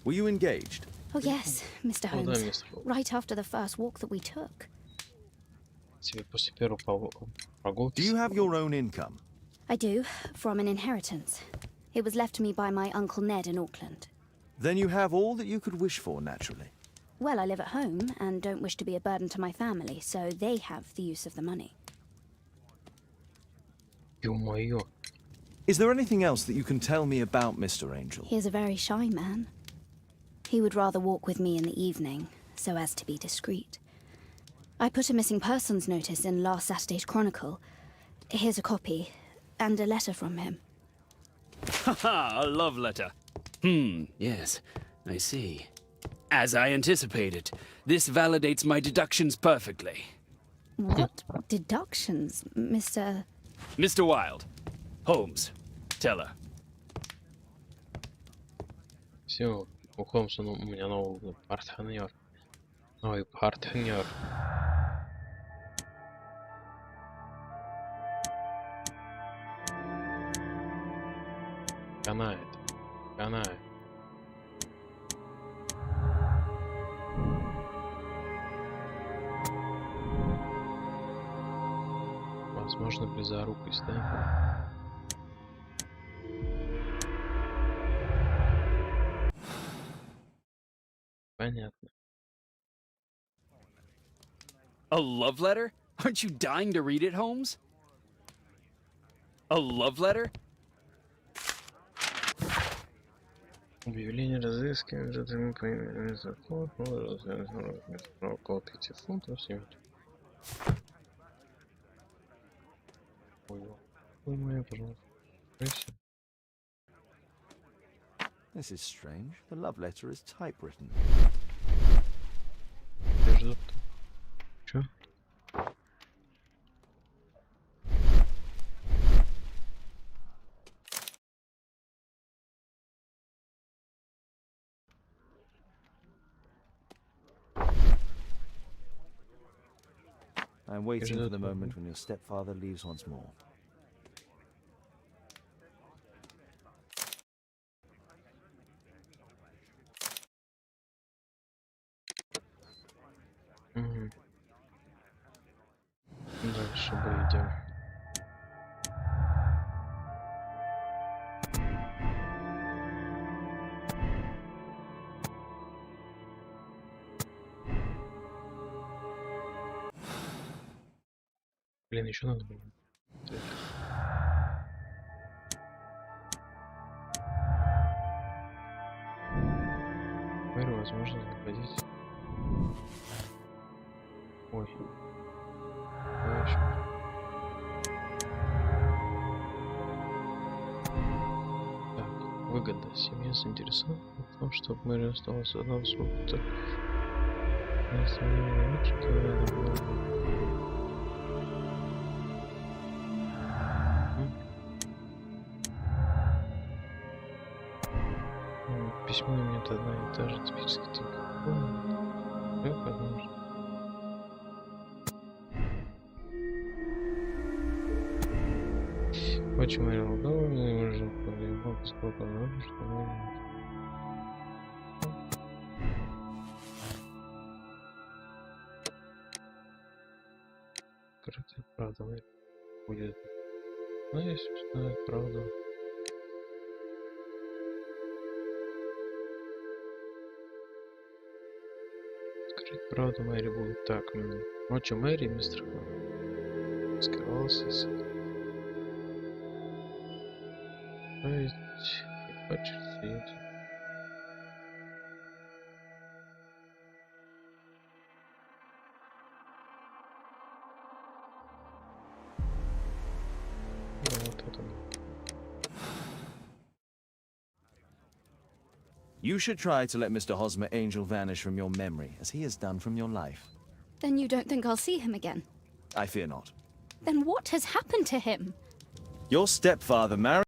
Were you engaged? Oh yes, Mr. Holmes. Right after the first walk that we took. Do you have your own income? I do, from an inheritance. It was left to me by my Uncle Ned in Auckland. Then you have all that you could wish for, naturally. Well, I live at home and don't wish to be a burden to my family, so they have the use of the money. Is there anything else that you can tell me about Mr. Angel? He is a very shy man. He would rather walk with me in the evening, so as to be discreet. I put a missing persons notice in last Saturday's Chronicle. Here's a copy, and a letter from him. Haha, a love letter. Yes, I see. As I anticipated, this validates my deductions perfectly. What deductions, Mr. Mr. Wilde. Holmes, tell her. Все, у Холмса у меня новый партнер. Новый партнер. Канает. Канает. Возможно, близорукость, да? Понятно. A love letter? Aren't you dying to read it, Holmes? A love letter? Объявление разыскиваем, затем появляется закон, около 5 фунтов снимет. Ой, моя, пожалуйста. This is strange. The love letter is typewritten. Чё? I'm waiting for the moment when your stepfather leaves once more. Дальше пойдем. Блин, еще надо было. Первая возможность выходить. Ой. Так, выгода. Семья заинтересована в том, чтобы Мэри осталась одна в смуту. Письмо имеет одна и та же типическая Почему я лгал, не можем понимать, сколько надо, что мы... Скрытая правда будет. Но если узнает правду... Скрыть правду Мэри будет так. Ночью Мэри, мистер скрывался. То есть, и хочется идти. You should try to let Mr. Hosmer Angel vanish from your memory, as he has done from your life. Then you don't think I'll see him again? I fear not. Then what has happened to him? Your stepfather married...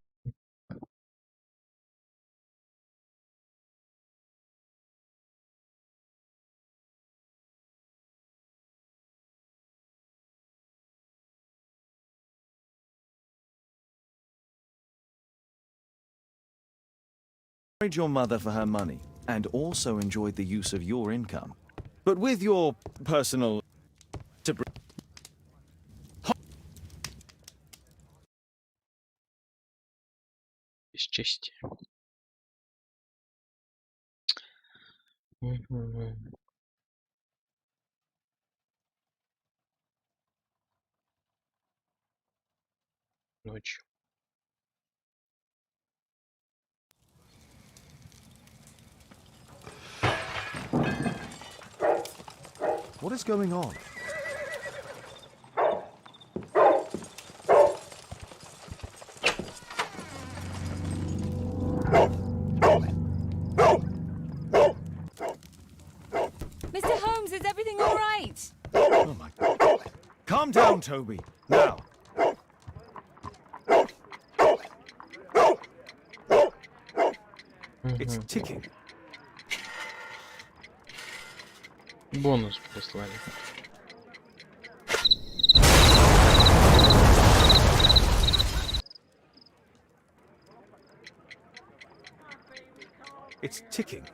married your mother for her money, and also enjoyed the use of your income. But with your personal... Бесчестие. Ночью. What is going on? Mr. Holmes, is everything all right? Oh my God. Calm down, Toby. Now. It's ticking. Бонус прислали. It's ticking.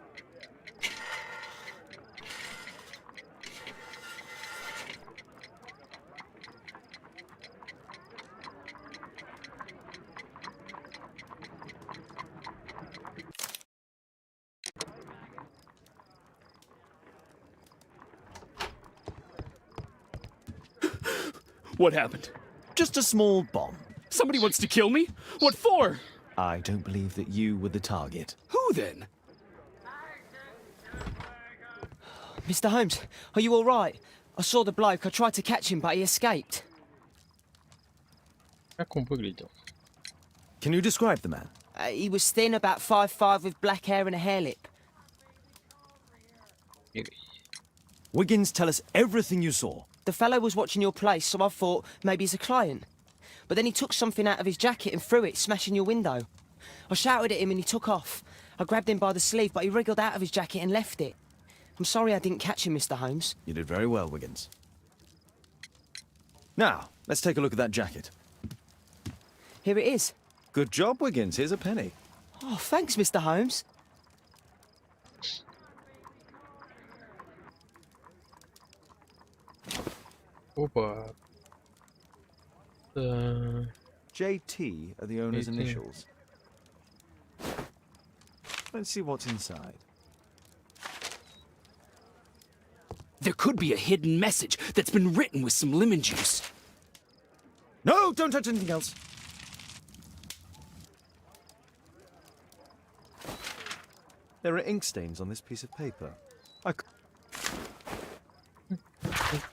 What happened? Just a small bomb. Somebody wants to kill me? What for? I don't believe that you were the target. Who then? Mr. Holmes, are you all right? I saw the bloke. I tried to catch him, but he escaped. Как он выглядел? Can you describe the man? He was thin, about 5'5", with black hair and a hair lip. Wiggins, tell us everything you saw. The fellow was watching your place, so I thought maybe he's a client. But then he took something out of his jacket and threw it, smashing your window. I shouted at him and he took off. I grabbed him by the sleeve, but he wriggled out of his jacket and left it. I'm sorry I didn't catch him, Mr. Holmes. You did very well, Wiggins. Now, let's take a look at that jacket. Here it is. Good job, Wiggins. Here's a penny. Oh, thanks, Mr. Holmes. Опа. JT are the owner's JT. initials. Let's see what's inside. There could be a hidden message that's been written with some lemon juice. No, don't touch anything else. There are ink stains on this piece of paper.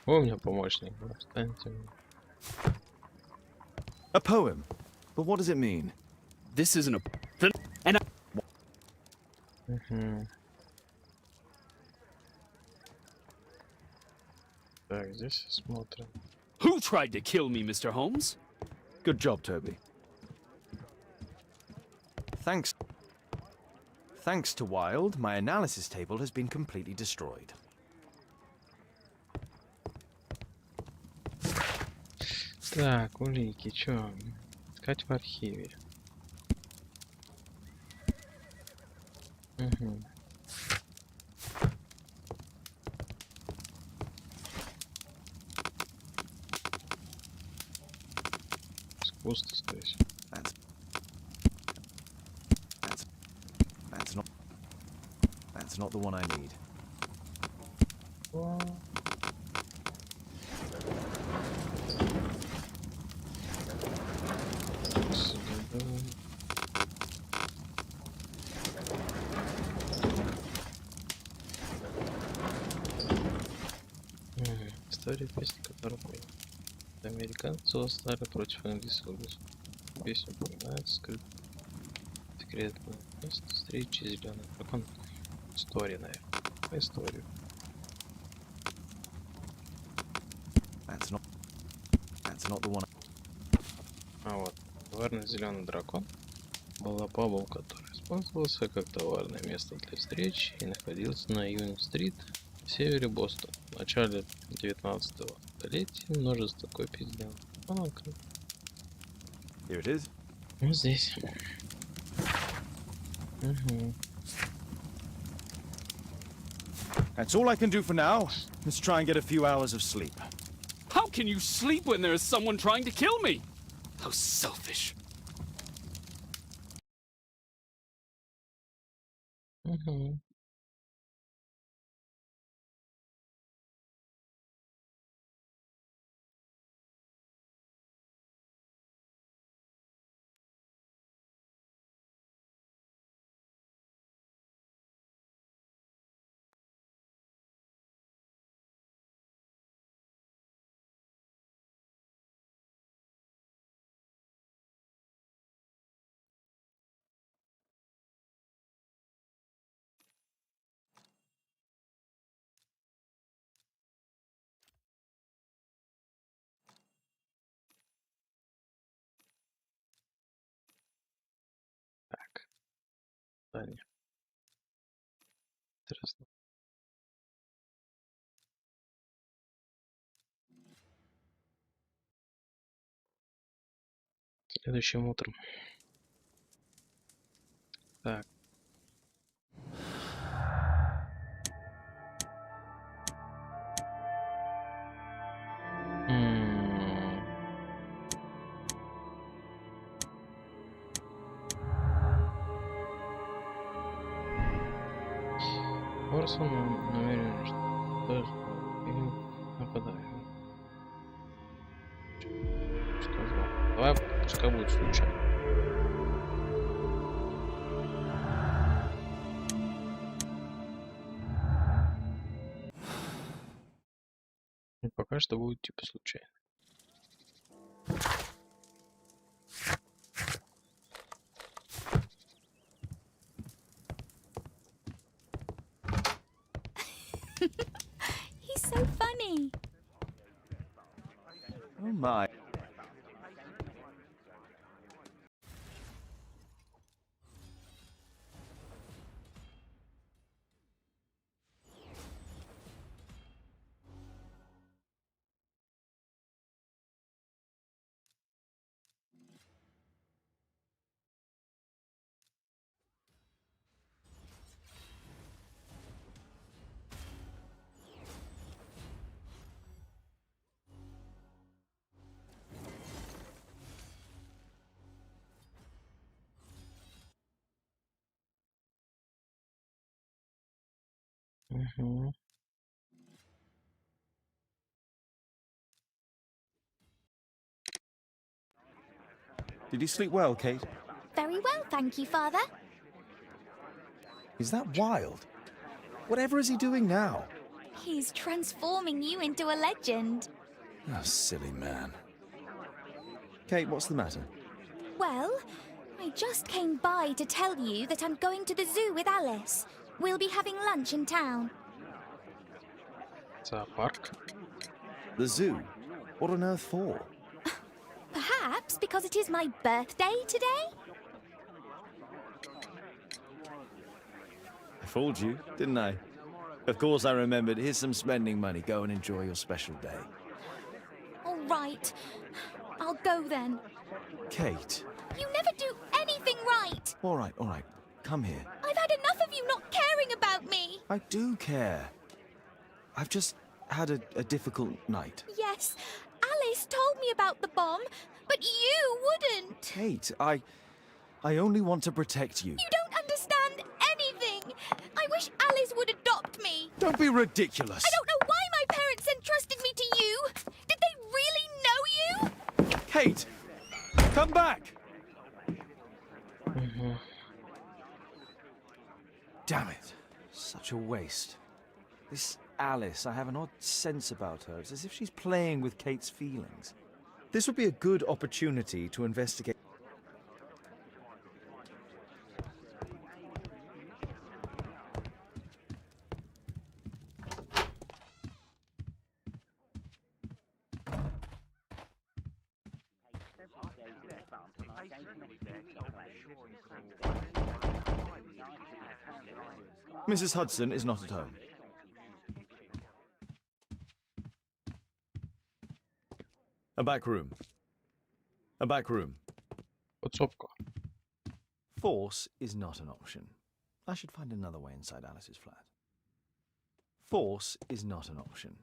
О, у меня помощник. Встаньте. A poem. But what does it mean? This isn't a... And I... Так, здесь смотрим. Who tried to kill me, Mr. Holmes? Good job, Toby. Thanks to Wilde, my analysis table has been completely destroyed. Так, улики, чё? Искать в архиве. Пусто, скорее всего. That's not the one I need. Хорошо. История песни, которую понял. Американцы восстали против английского государства. Песня упоминается секретное место встречи зеленый дракон. История, наверное. Историю. That's not the one. А вот, товарный зеленый дракон была пабом, который использовался как товарное место для встреч и находился на Юнин-стрит в севере Бостона. В начале 19-го столетия множество копий сделано. Here it is. Вот здесь. Угу. That's all I can do for now. Let's try and get a few hours of sleep. How can you sleep when there is someone trying to kill me? How selfish. Угу. Так. Далее. Интересно. Следующим утром. Так. Орсон намерен, что нападаем. Сказал. Давай, пускай будет случайно. И пока что будет типа случайно. He's so funny. Oh my. Угу. Did you sleep well, Kate? Very well, thank you, Father. Is that Wild? Whatever is he doing now? He's transforming you into a legend. Oh, silly man. Kate, what's the matter? Well, I just came by to tell you that I'm going to the zoo with Alice. We'll be having lunch in town. Зоопарк. The zoo? What on earth for? Perhaps because it is my birthday today? I fooled you, didn't I? Of course I remembered. Here's some spending money. Go and enjoy your special day. All right. I'll go then. Kate. You never do anything right. All right. Come here. I've had enough of you not caring about me. I do care. I've just had a difficult night. Yes, Alice told me about the bomb, but you wouldn't. Kate, I only want to protect you. You don't understand anything. I wish Alice would adopt me. Don't be ridiculous. I don't know Kate! Come back! Damn it. Such a waste. This Alice, I have an odd sense about her. It's as if she's playing with Kate's feelings. This would be a good opportunity to investigate. Mrs. Hudson is not at home. A back room. A back room. Подсобка. Force is not an option. I should find another way inside Alice's flat. Force is not an option.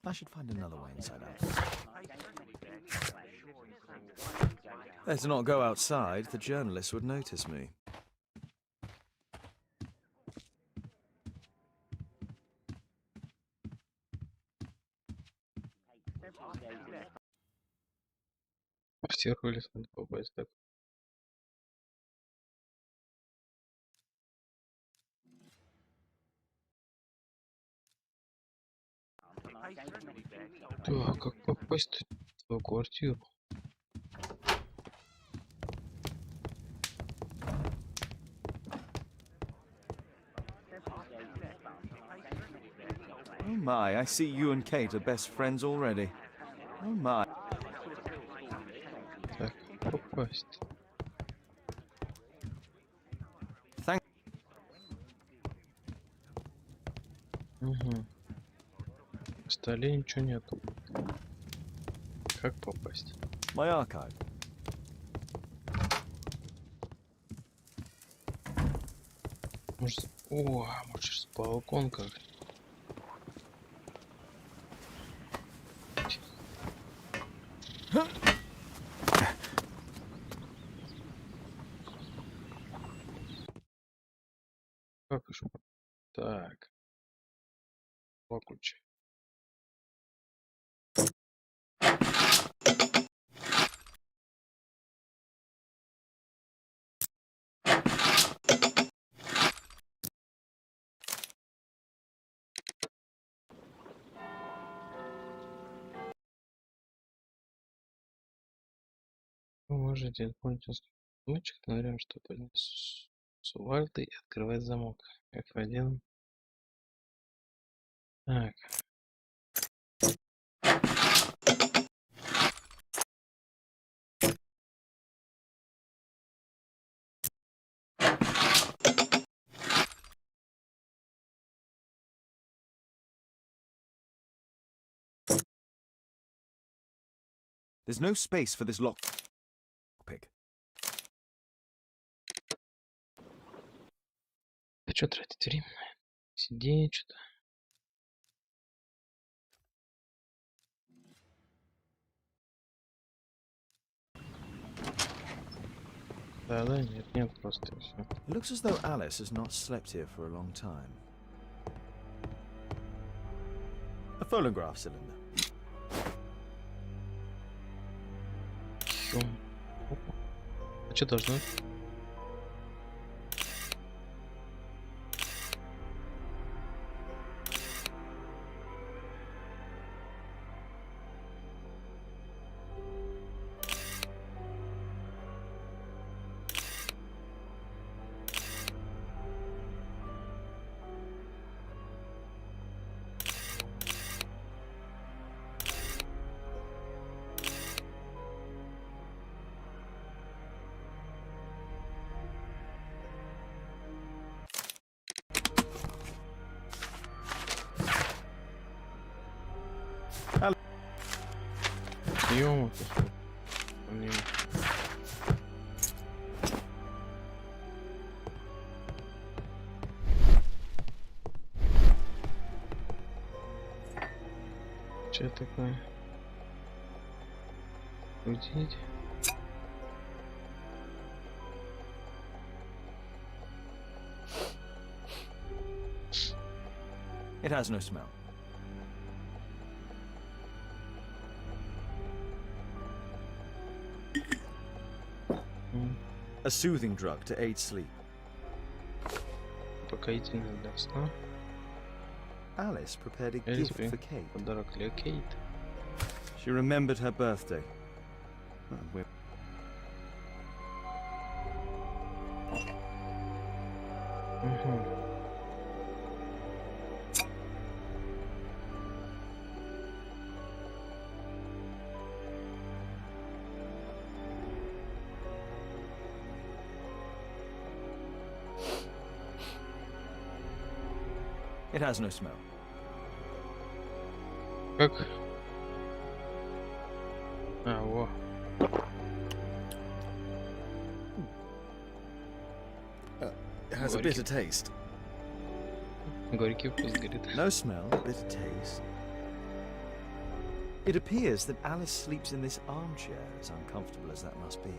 I should find another way inside Alice's flat. Better not go outside. The journalists would notice me. Все ролики надо попасть, так. Да, как попасть в твою квартиру? Oh my, I see you and Kate are best friends already. Oh my. Так, попасть. Thank. Угу. В столе ничего нету. Как попасть? My archive. Может... О, может с балкон как? Как уж? Так. Выключи. Вы можете использовать мычек, нажимаем, что поднес сувальды и открывать замок. F1. Так. There's no space for this lockpick. А что тратить время? Сидеть что-то. Да, нет, просто все. It looks as though Alice has not slept here for a long time. A phonograph cylinder. Шум. Опа. А что должно? Съемок. Что такое? Крутить. It has no smell. a soothing drug to aid sleep. Успокоительное для сна. Alice prepared a gift for Kate. Подарок для Кейт. She remembered her birthday. It has no smell. Как? А, во. It has a bitter taste. Горький вкус, говорит. No smell, bitter taste. It appears that Alice sleeps in this armchair, as uncomfortable as that must be.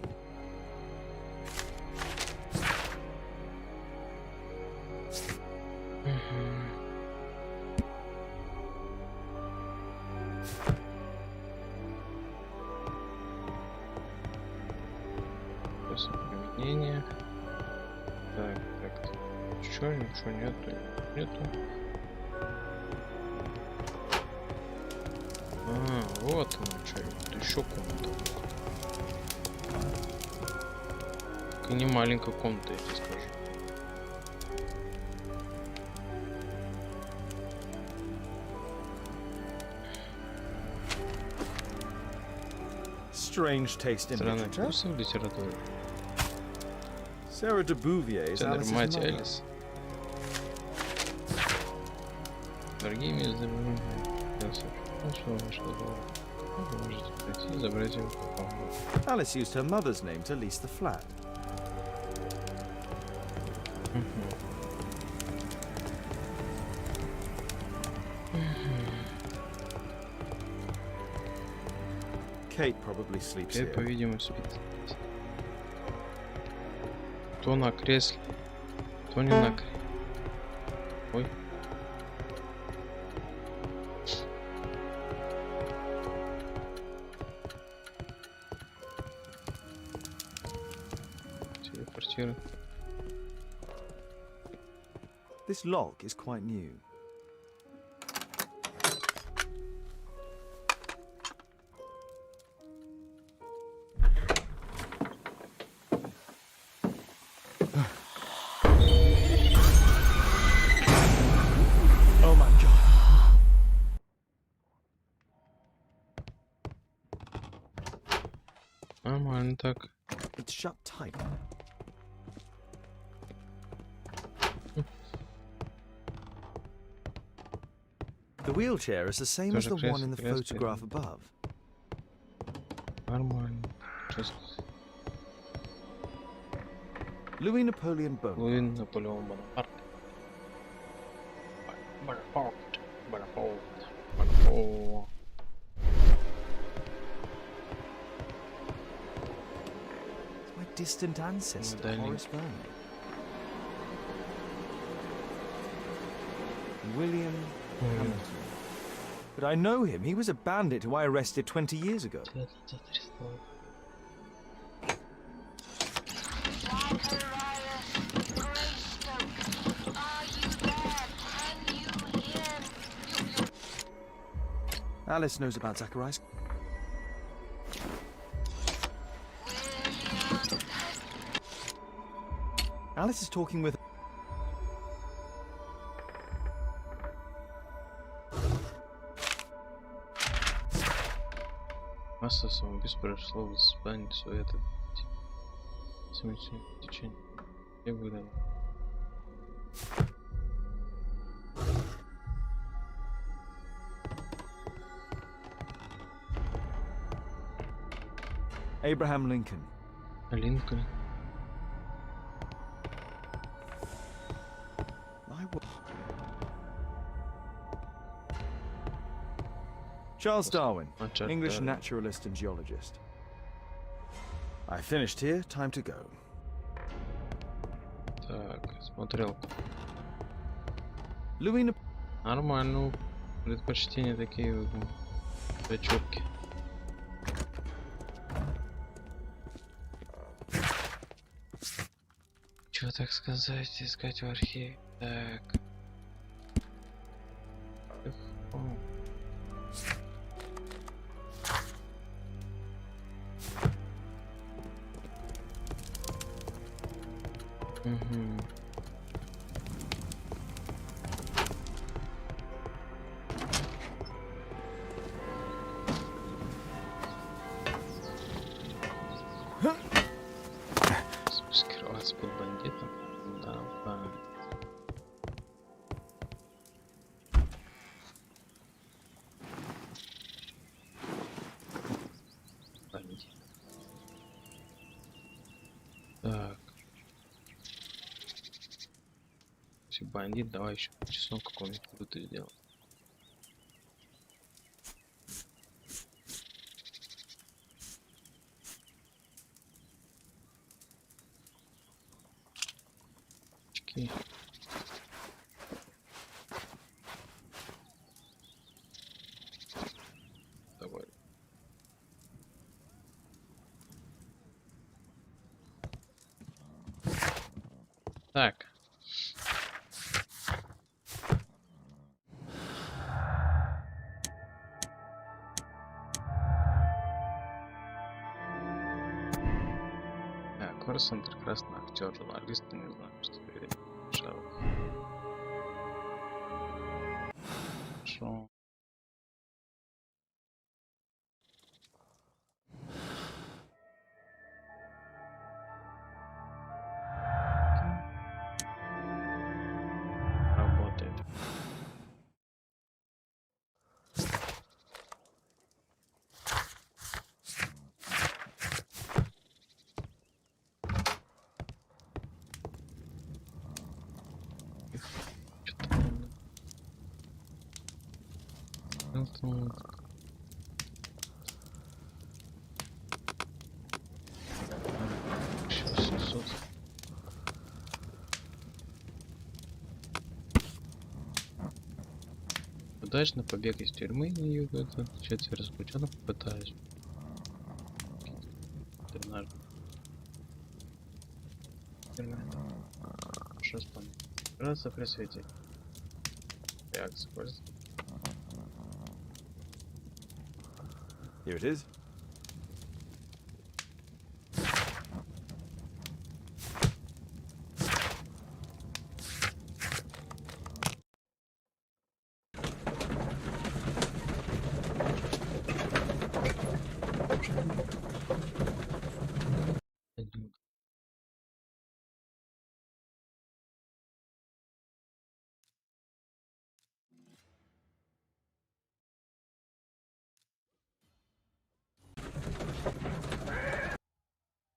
Применение. Так. Чё, ничего нету. А, вот оно, что это еще комната. Только не маленькая комната, я тебе скажу. Strange taste in Странный literature. вкус в литературе. Sarah de Bouvier is Alice's Мать mother. Элис. Другими языками. Можете пройти, забрать его. Alice used her mother's name to lease the flat. Kate probably sleeps here. По-видимому, спит. То на кресле, то не на кресле. Ой. Телепортирую. This lock is quite new. Oh my god. Нормально так. It's shut tight. The wheelchair is the same as the one in the photograph above. Нормально. Louis Napoleon Bonaparte. Louis Наполеон Бонапарт. Бонапарт. My distant ancestor, Horace Vernon. William Hamilton. But I know him. He was a bandit who I arrested 20 years ago. Alice knows about Zacharias. Alice is talking with... Масса самоубийств прошло в Испании Совета. Течение. Я выдал. Abraham Lincoln. Линкольн. Charles Darwin, English naturalist and geologist. I finished here, time to go. Так, смотрел. Louis Нормально. Предпочтения такие вот. Зачетки. Нечего, так сказать, искать в архиве. Так. Угу. Скрываться под бандитом? Давай. Бандит. Так. Если бандит, давай еще часов какой-нибудь будто сделаем. Давай. Так. Корсон прекрасный актер, журналист, не знаю, что говорить. Шерлок. Хорошо. Работает. Удачно побег из тюрьмы на юг, это 4 заключенных попытаюсь. Хорошо вспомнил. Операция при свете. Реакция пользы. Here it is.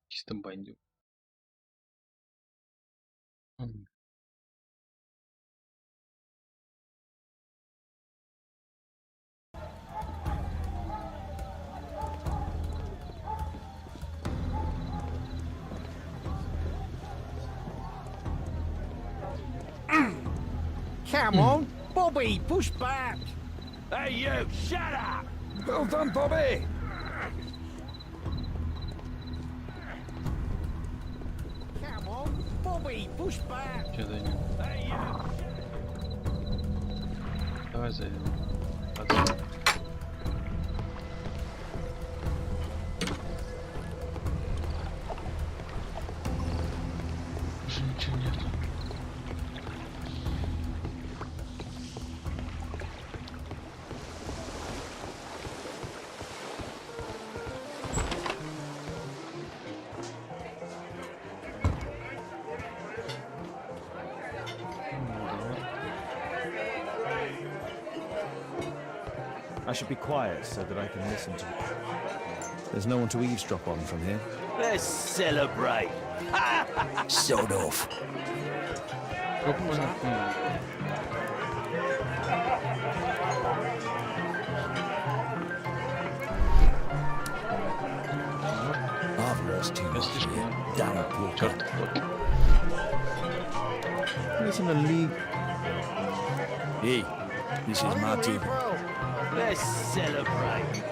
Чисто бандю. Come on, Bobby, push back. Hey, you, shut up. Well done, Bobby. Come on, Bobby, push back. Hey, you. Давай зайдем. Уже ничего нет. I should be quiet so that I can listen to you. There's no one to eavesdrop on from here. Let's celebrate. Sod off. I've lost too much here. Damn it, Walker. Isn't a league. Hey, this is my team. Let's celebrate.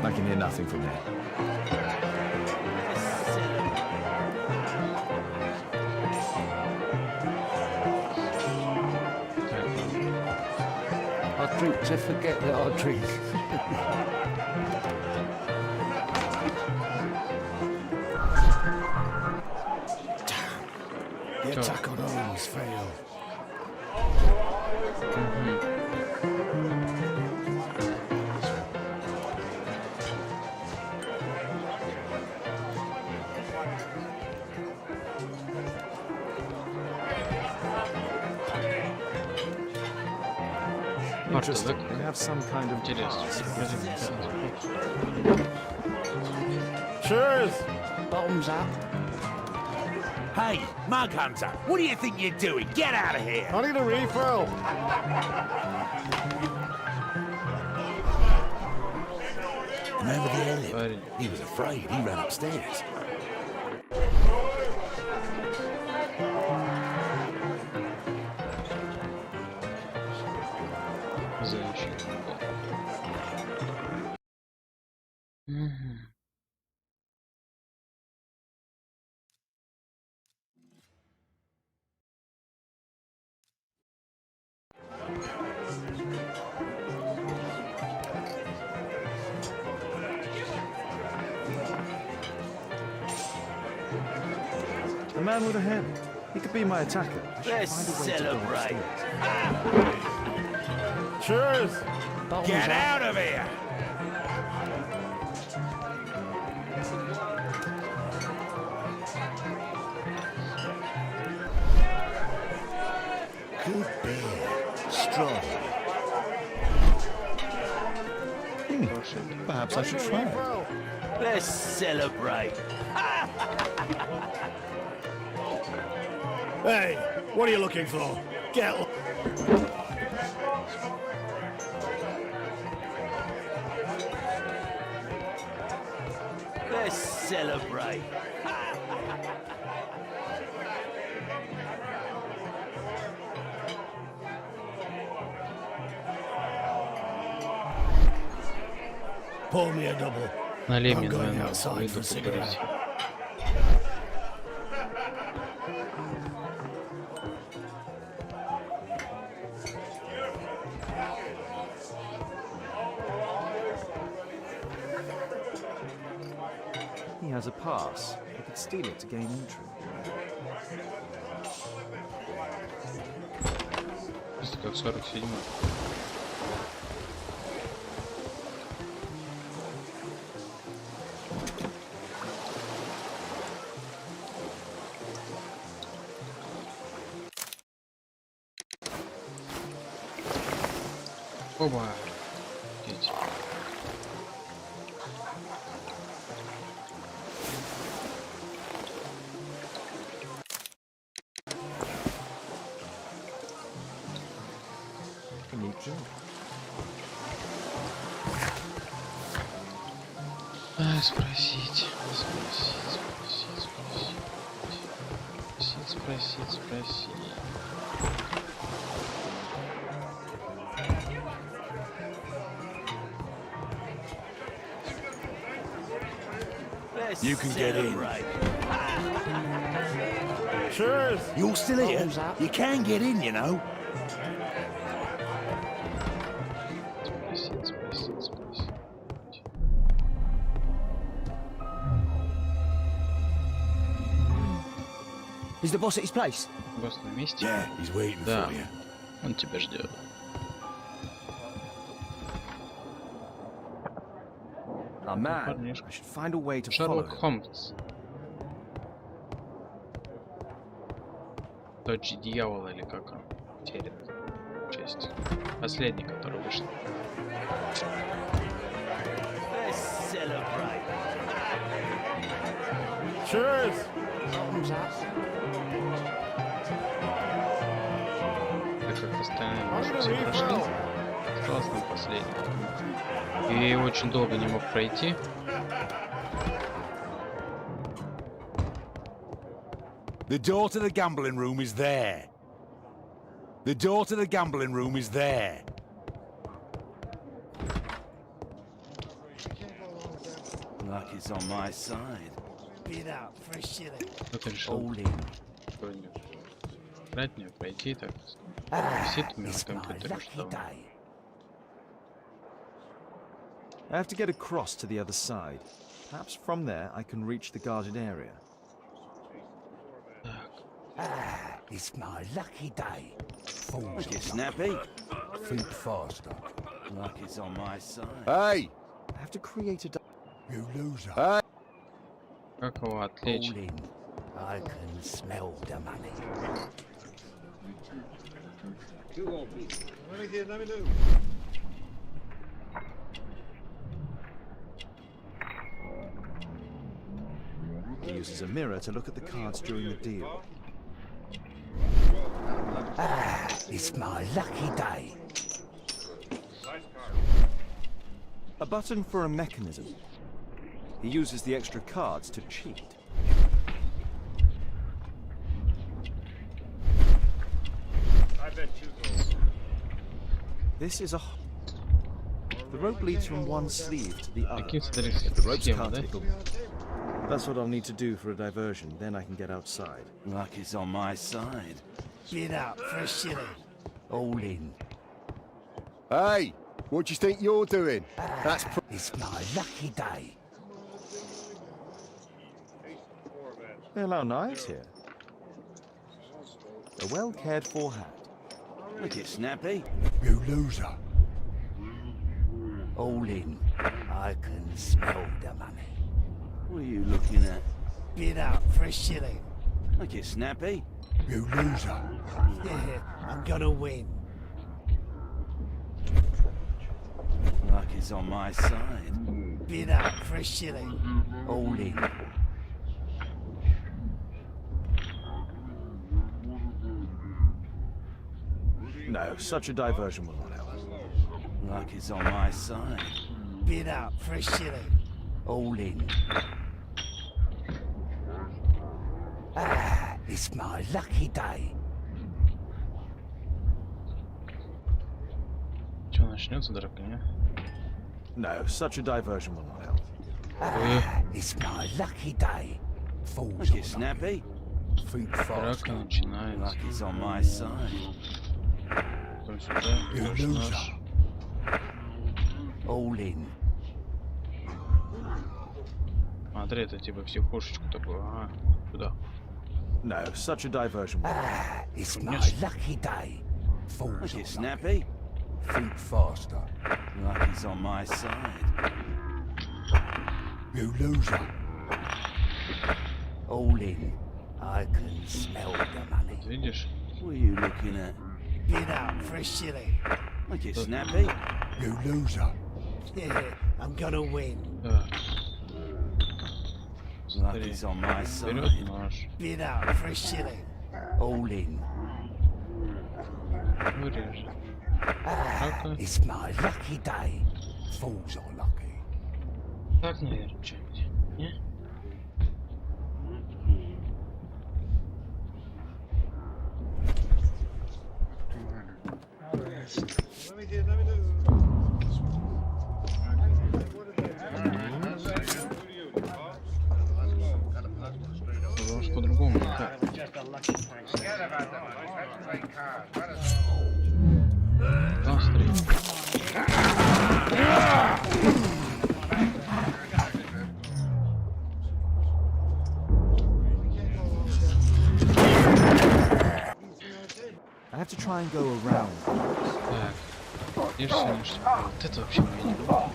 I can hear nothing from here. drink to forget that I drink. Damn. The attack on Holmes failed. Interesting. We have some kind of Cheers! Bottoms up. Hey, Mug Hunter, what do you think you're doing? Get out of here! I need a refill. The man with the airlift. He was afraid. He ran upstairs. The man with a hen. He could be my attacker. Let's celebrate. Cheers! Get out of here! Good beer. Strong. Perhaps I should try it. Let's celebrate. Hey, what are you looking for? Get... Let's celebrate. Pour me a double. Налей мне I'm going двойной, outside выйду for a cigarette. покурить. He has a pass. I could steal it to gain entry. Просто как 47-й. Оба. Дети. Спросить. You can get in. Cheers! You're still here? You can get in, you know. Is the boss at his place? Босс на месте? Yeah, he's waiting Да, for you. он тебя ждет. Oh man, I should find a way to follow Sherlock him. Holmes. Дочь дьявола или как он? Теряет часть. Последний, который вышел. Cheers! Так как остальные уже все прошли, осталось нам последний. И очень долго не мог пройти. The door to the gambling room is there. The door to the gambling room is there. Luck is on my side. Beat out for a shilling. Кто-то решил брать мне пройти, так висит у меня на компьютере, что I have to get across to the other side. Perhaps from there I can reach the guarded area. Ah, it's my lucky day. Fools Look, Snappy. Think faster. Luck is on my side. Hey! I have to create a... You loser. Hey! Как его отвлечь? All in. I can smell the money. He uses a mirror to look at the cards during the deal. Ah, it's my lucky day. A button for a mechanism. He uses the extra cards to cheat. This is a... The rope leads from one sleeve to the other. If the ropes can't tickle... That's what I'll need to do for a diversion, then I can get outside. Luck is on my side. Bid up for a shilling. All in. Hey! What do you think you're doing? That's It's my lucky day. They allow knives here. A well-cared-for hat. Look at Snappy. You loser. All in. I can smell the money. What are you looking at? Bid up for a shilling. Look at Snappy. You loser. Yeah, I'm gonna win. Luck is on my side. Bid up for a shilling. All in. No, such a diversion will not help. Luck is on my side. Bid up for a shilling. All in. Ah, it's my lucky day. Что, начнется драка, не? No, such a diversion will not help. Ah, it's my lucky day. Fools. Look at Snappy. Think fast. Драка начинается. Luck is on my side. Потом сюда, You наш. loser. All in. Смотри, это типа психушечку такую. Ага, туда. No, such a diversion will not help. Ah, it's my lucky day. Fools. Look at Snappy. Think faster. Luck is on my side. You loser. All in. I can smell the money. Видишь? What are you looking at? Bid up for a shilling. Look at Snappy. You loser. Yeah, I'm gonna win. Да. Luck Смотри. is on my Вперед side. наш. Bid up for a shilling. All in. Вырежь. Ah, Okay. it's my lucky day. Fools are lucky. Так, наверное, что-нибудь. Не? Может, по-другому никак. Быстрее. I have to try and go around. Так. Ништяк, ништяк. Вот это вообще меня не было.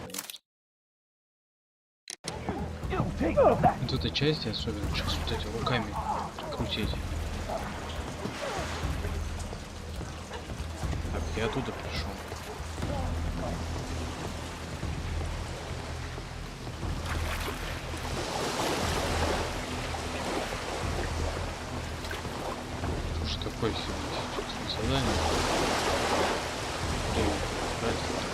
Вот в этой части особенно сейчас вот эти руками крутить. Так, я оттуда пришел. Уж такое себе честное задание. Время потратить.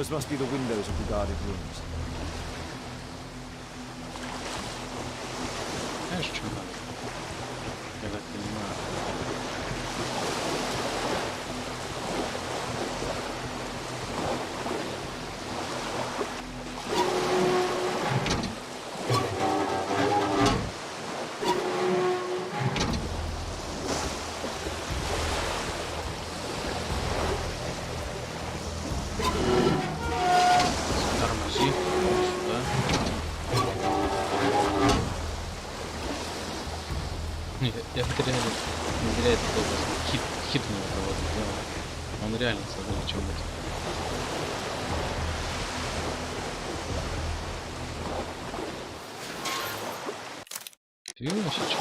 Those must be the windows of the guarded rooms. Знаешь, что надо? Я так понимаю. Я бы реально не зря это было хитного кого-то сделал. Он реально создал чем-то. Ты видел вообще что?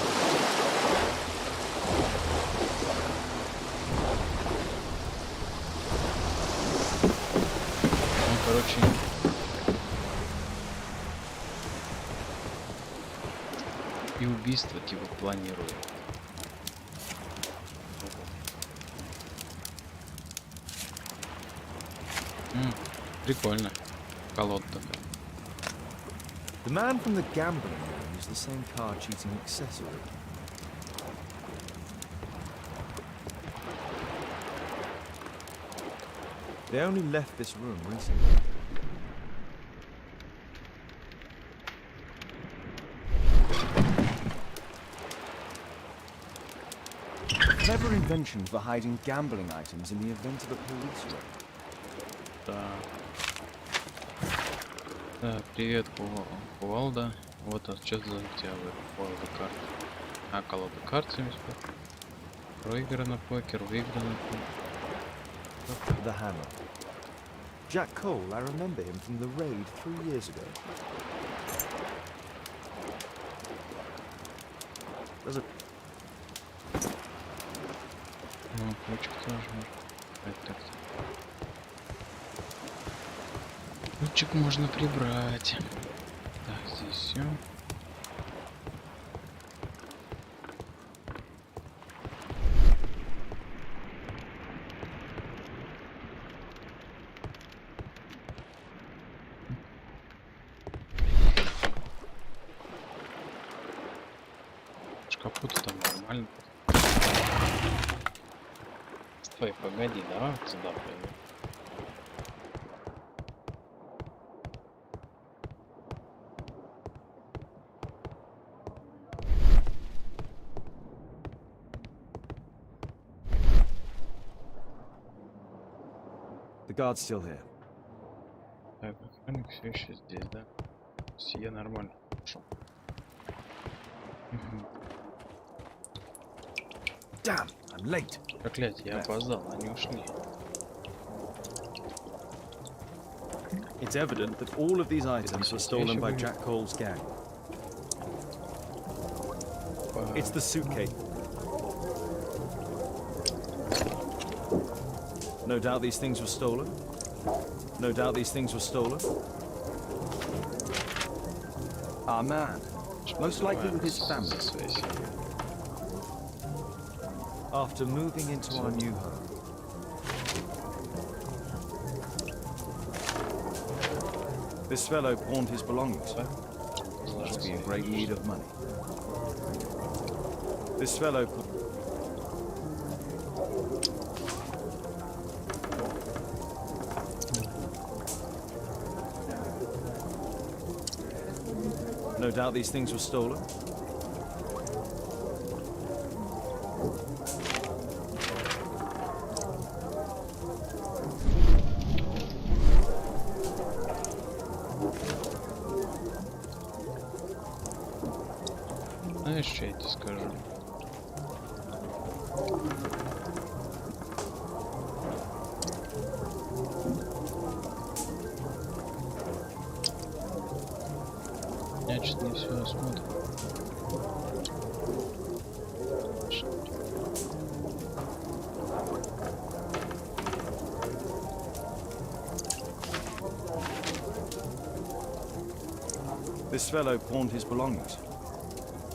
Он, короче... И убийство типа планирует. Прикольно. Колода такая. The man from the gambling room is the same card cheating accessory. They only left this room recently. Clever invention for hiding gambling items in the event of a police raid. Да. Да, привет, Кувалда. Вот отчет за октябрь. Кувалда карт. А, колода карт 75. Проиграно покер, выиграно покер. The hammer. Jack Cole, I remember him from the raid 3 years ago. There's a... Ну, ключик тоже можно. Так. Ключик можно прибрать. Так, здесь все. Шкапу-то там нормально. Стой, погоди, давай вот сюда пойдем. The guard's still here. Так, механик все еще здесь, да? Все нормально. Хорошо. Damn, I'm late. Проклятие, я опоздал, они ушли. It's evident that all of these items were stolen by Jack Cole's gang. It's the suitcase. No doubt these things were stolen. No doubt these things were stolen. Our man, most likely with his family. After moving into our new home. This fellow pawned his belongings. He must be in great need of money. This fellow... No doubt these things were stolen. Знаешь, что я тебе скажу? Я что-то не все осмотрел. This fellow pawned his belongings.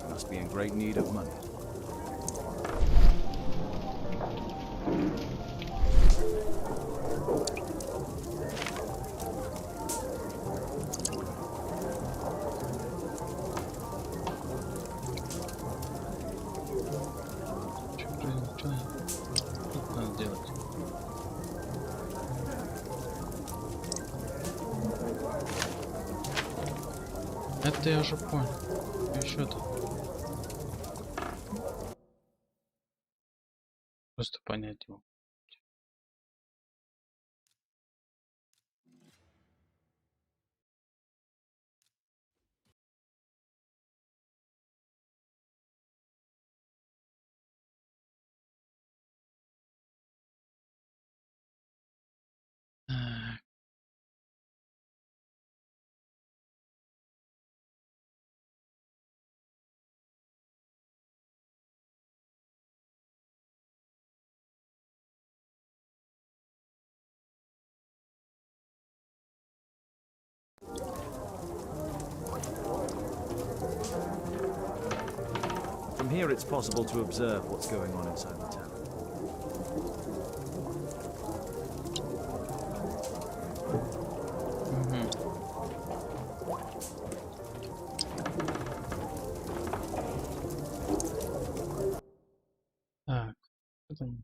He must be in great need of money. Это я уже понял. Еще-то. Просто понять его. From here it's possible to observe what's going on inside the town. Так, что там?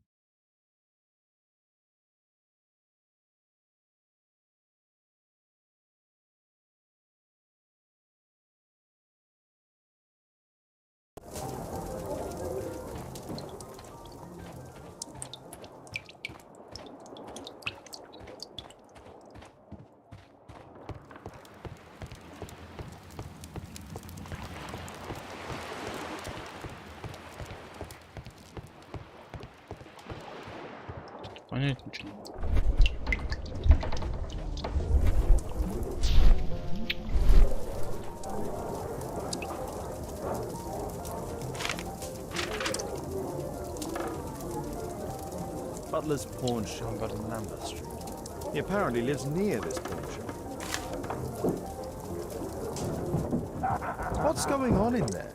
Понять ничего не могу. Butler's pawn shop on Lambeth Street. He apparently lives near this pawn shop. What's going on in there?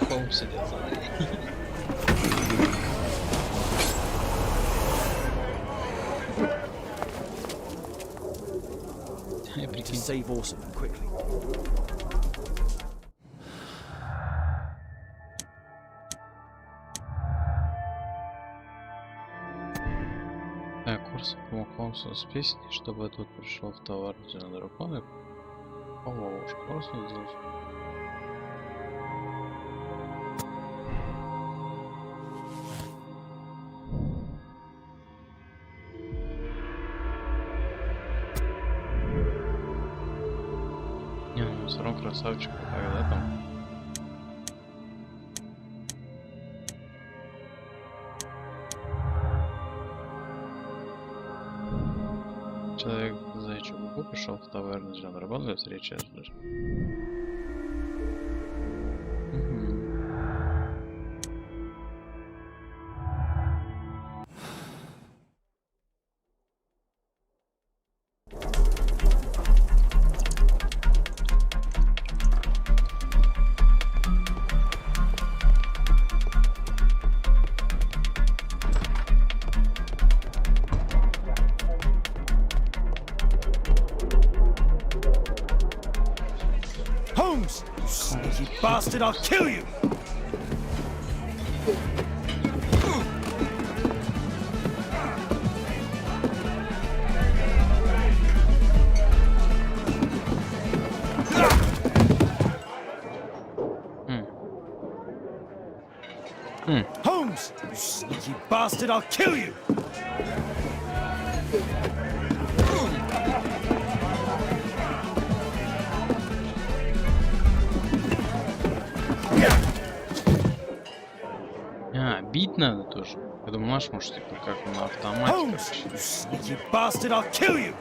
Холмс идет за ней. To save Orson quickly. Так, курс помог Холмсу с песней, чтобы тут пришел в товарную на дракона. По-ловушку просто сделать. Не, ну все равно красавчик, тогда там. Человек в заячью губу пришел в таверну для работы для встречи с людьми. Holmes! You sneaky bastard, I'll kill you! Holmes! You sneaky bastard, I'll kill you! Бить надо тоже. Я думаю, наш может типа как на автомате. Sneaky bastard, I'll kill you!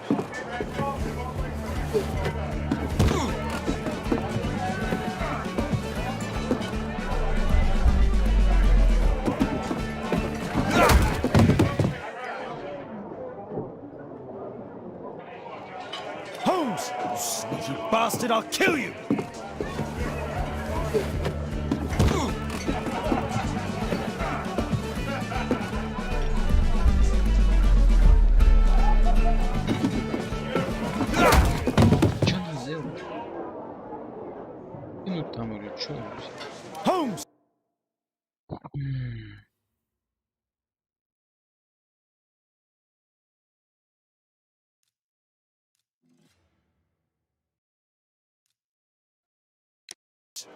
Holmes! You sneaky bastard, I'll kill you! Там или что?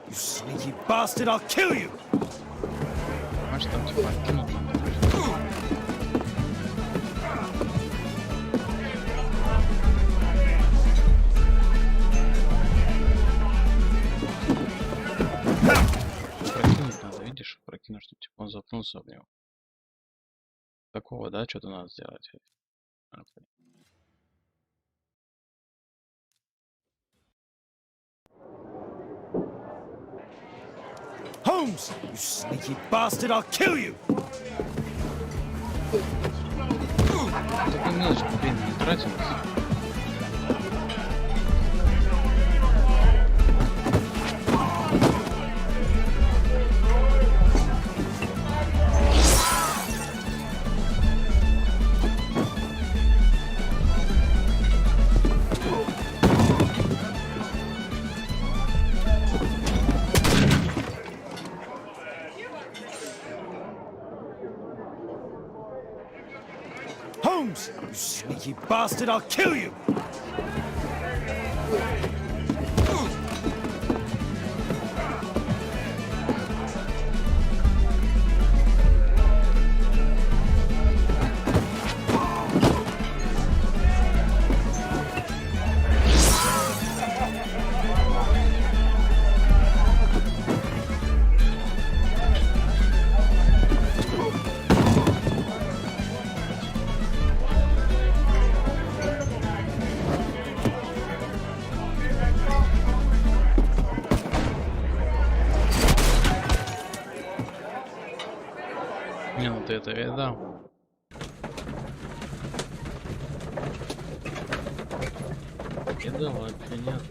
You sneaky bastard, I'll kill you! Может там типа кинуть надо. Прокинуть надо, видишь? Прокинуть, чтобы типа он запнулся в него. Такого, да, что-то надо сделать. Holmes! You sneaky bastard, I'll kill you! Такую мелочь времени не тратим. Holmes! You sneaky bastard, I'll kill you! Не, ну ты это видал. Видал, вообще нет.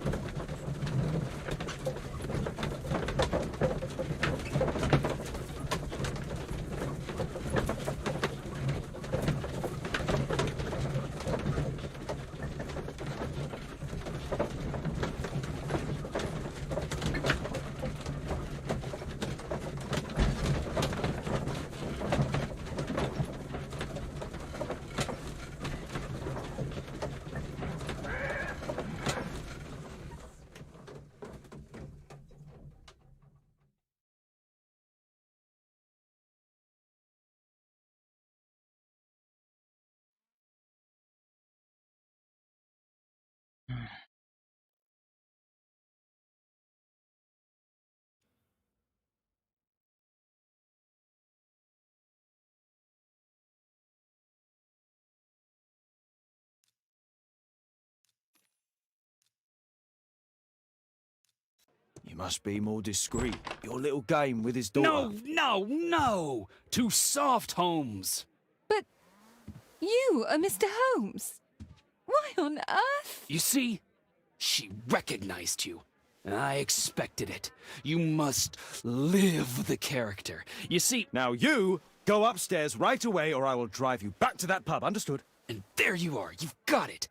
You must be more discreet. Your little game with his daughter. No! Too soft, Holmes! But you are Mr. Holmes. Why on earth? You see, she recognized you. I expected it. You must live the character. You see... Now you go upstairs right away or I will drive you back to that pub, understood? And there you are, you've got it.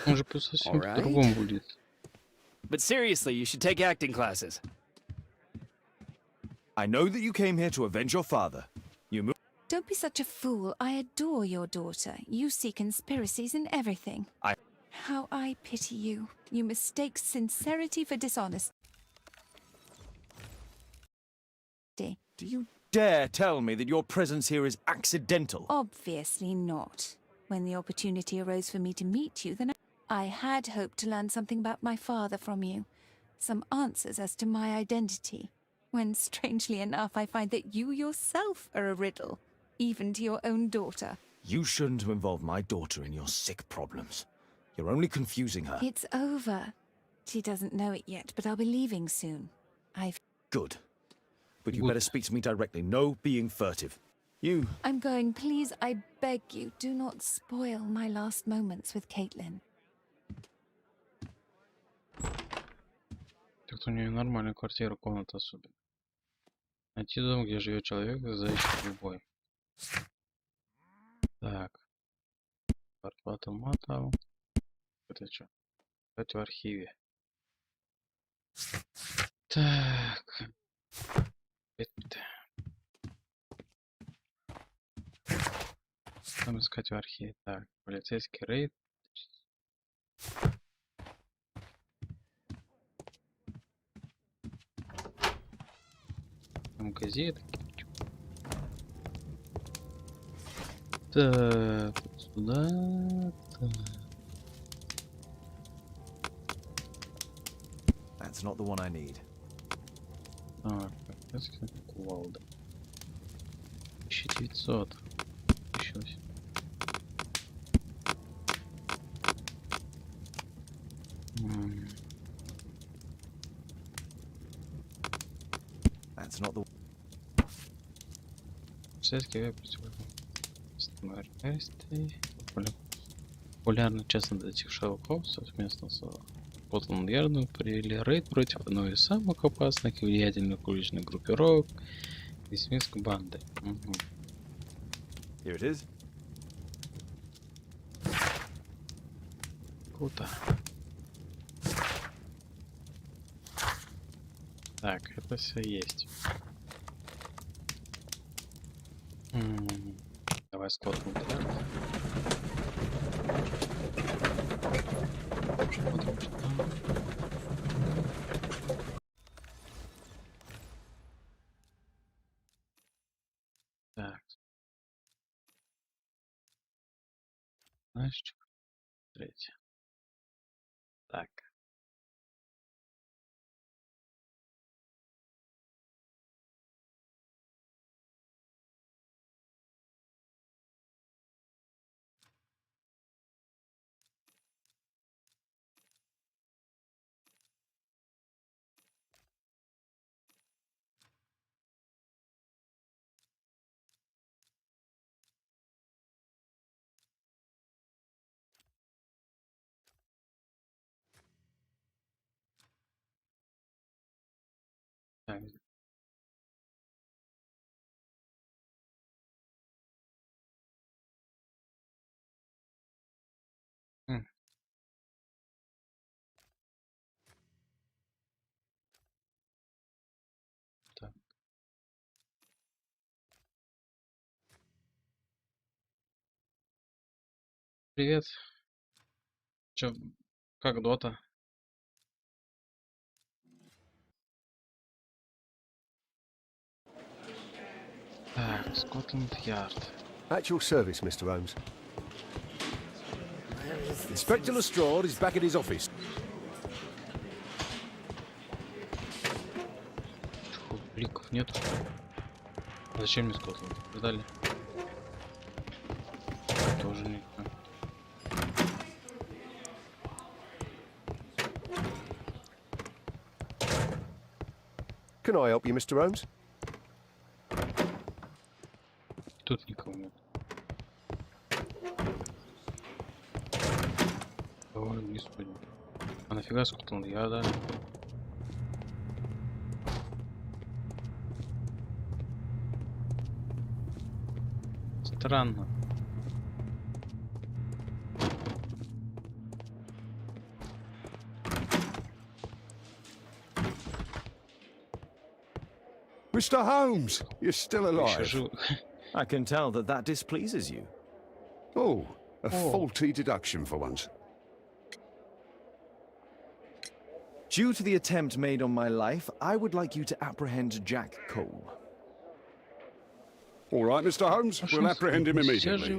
Он же совсем по-другому будет. But seriously, you should take acting classes. I know that you came here to avenge your father. You Don't be such a fool. I adore your daughter. You see conspiracies in everything. How I pity you. You mistake sincerity for dishonesty. Do you dare tell me that your presence here is accidental? Obviously not. When the opportunity arose for me to meet you, then I had hoped to learn something about my father from you. Some answers as to my identity. When, strangely enough, I find that you yourself are a riddle, even to your own daughter. You shouldn't involve my daughter in your sick problems. You're only confusing her. It's over. She doesn't know it yet, but I'll be leaving soon. Good. But you better speak to me directly. No being furtive. I'm going. Please, I beg you, do not spoil my last moments with Caitlin. Так у нее нормальная квартира, комната особенно. Найти дом, где живет человек, зависит любой. Так. Зарплата матал. Это что? Это в архиве. Так. Там искать в архиве. Так, полицейский рейд. Там газеты. Так, сюда. That's not the one I need. Так, кувалда. 1900. Еще. That's not the. Популярный частный детектив Шерлок Холмс совместно с Скотланд-Ярдом провели рейд против одной из самых опасных и влиятельных уличных группировок вестминской банды. Here it is. Круто. Так, это все есть. Давай Скотланд-Ярд. Посмотрим, что там. Так. Знаешь, что? Третье. Так. Так. Так. Привет. Чё, как дота? Так, Скотланд-Ярд. At your service, Mr. Holmes. Inspector Lestrade is back at his office. Чё, бликов нету? Зачем мне Скотланд? Ждали? Тоже нет. Can I help you, Mr. Holmes? Тут никого нет. О, господи. А нафига Скотланд-Ярда? Странно. Mr. Holmes, you're still alive. I can tell that displeases you. Oh, a faulty deduction for once. Due to the attempt made on my life, I would like you to apprehend Jack Cole. All right, Mr. Holmes, we'll apprehend him immediately.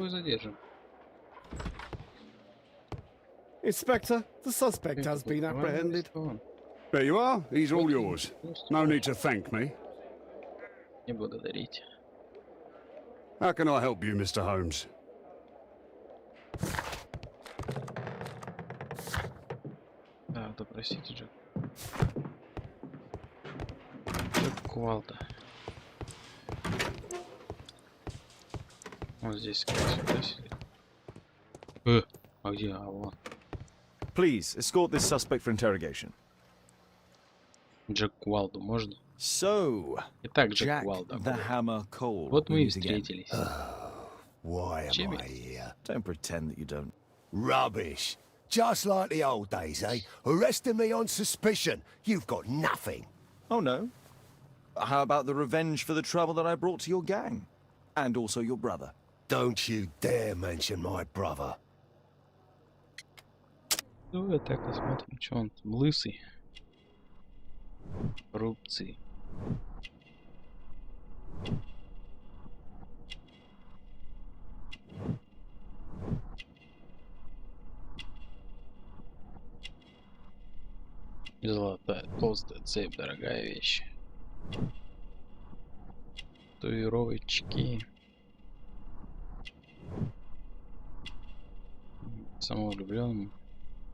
Inspector, the suspect has been apprehended. There you are. He's all yours. No need to thank me. Не благодарите. How can I help you, Mr. Holmes? Да, допросите Джек. Джек Кувалда. Вот здесь, скорее всего, сидит. А где? А, вон. Please, escort this suspect for interrogation. Джек Кувалду можно? So, Итак, Джек Jack Кувалда. the Hammer Cole. Вот мы и meet again. встретились. Why Jimmy. am I here? Don't pretend that you don't. Rubbish. Just like the old days, eh? Arresting me on suspicion. You've got nothing. Oh, no? How about the revenge for the trouble that I brought to your gang? And also your brother? Don't you dare mention my brother. Давай так посмотрим, что он там лысый. Рубцы. Золотая толстая цепь, дорогая вещь. Татуировочки. Самовлюбленным.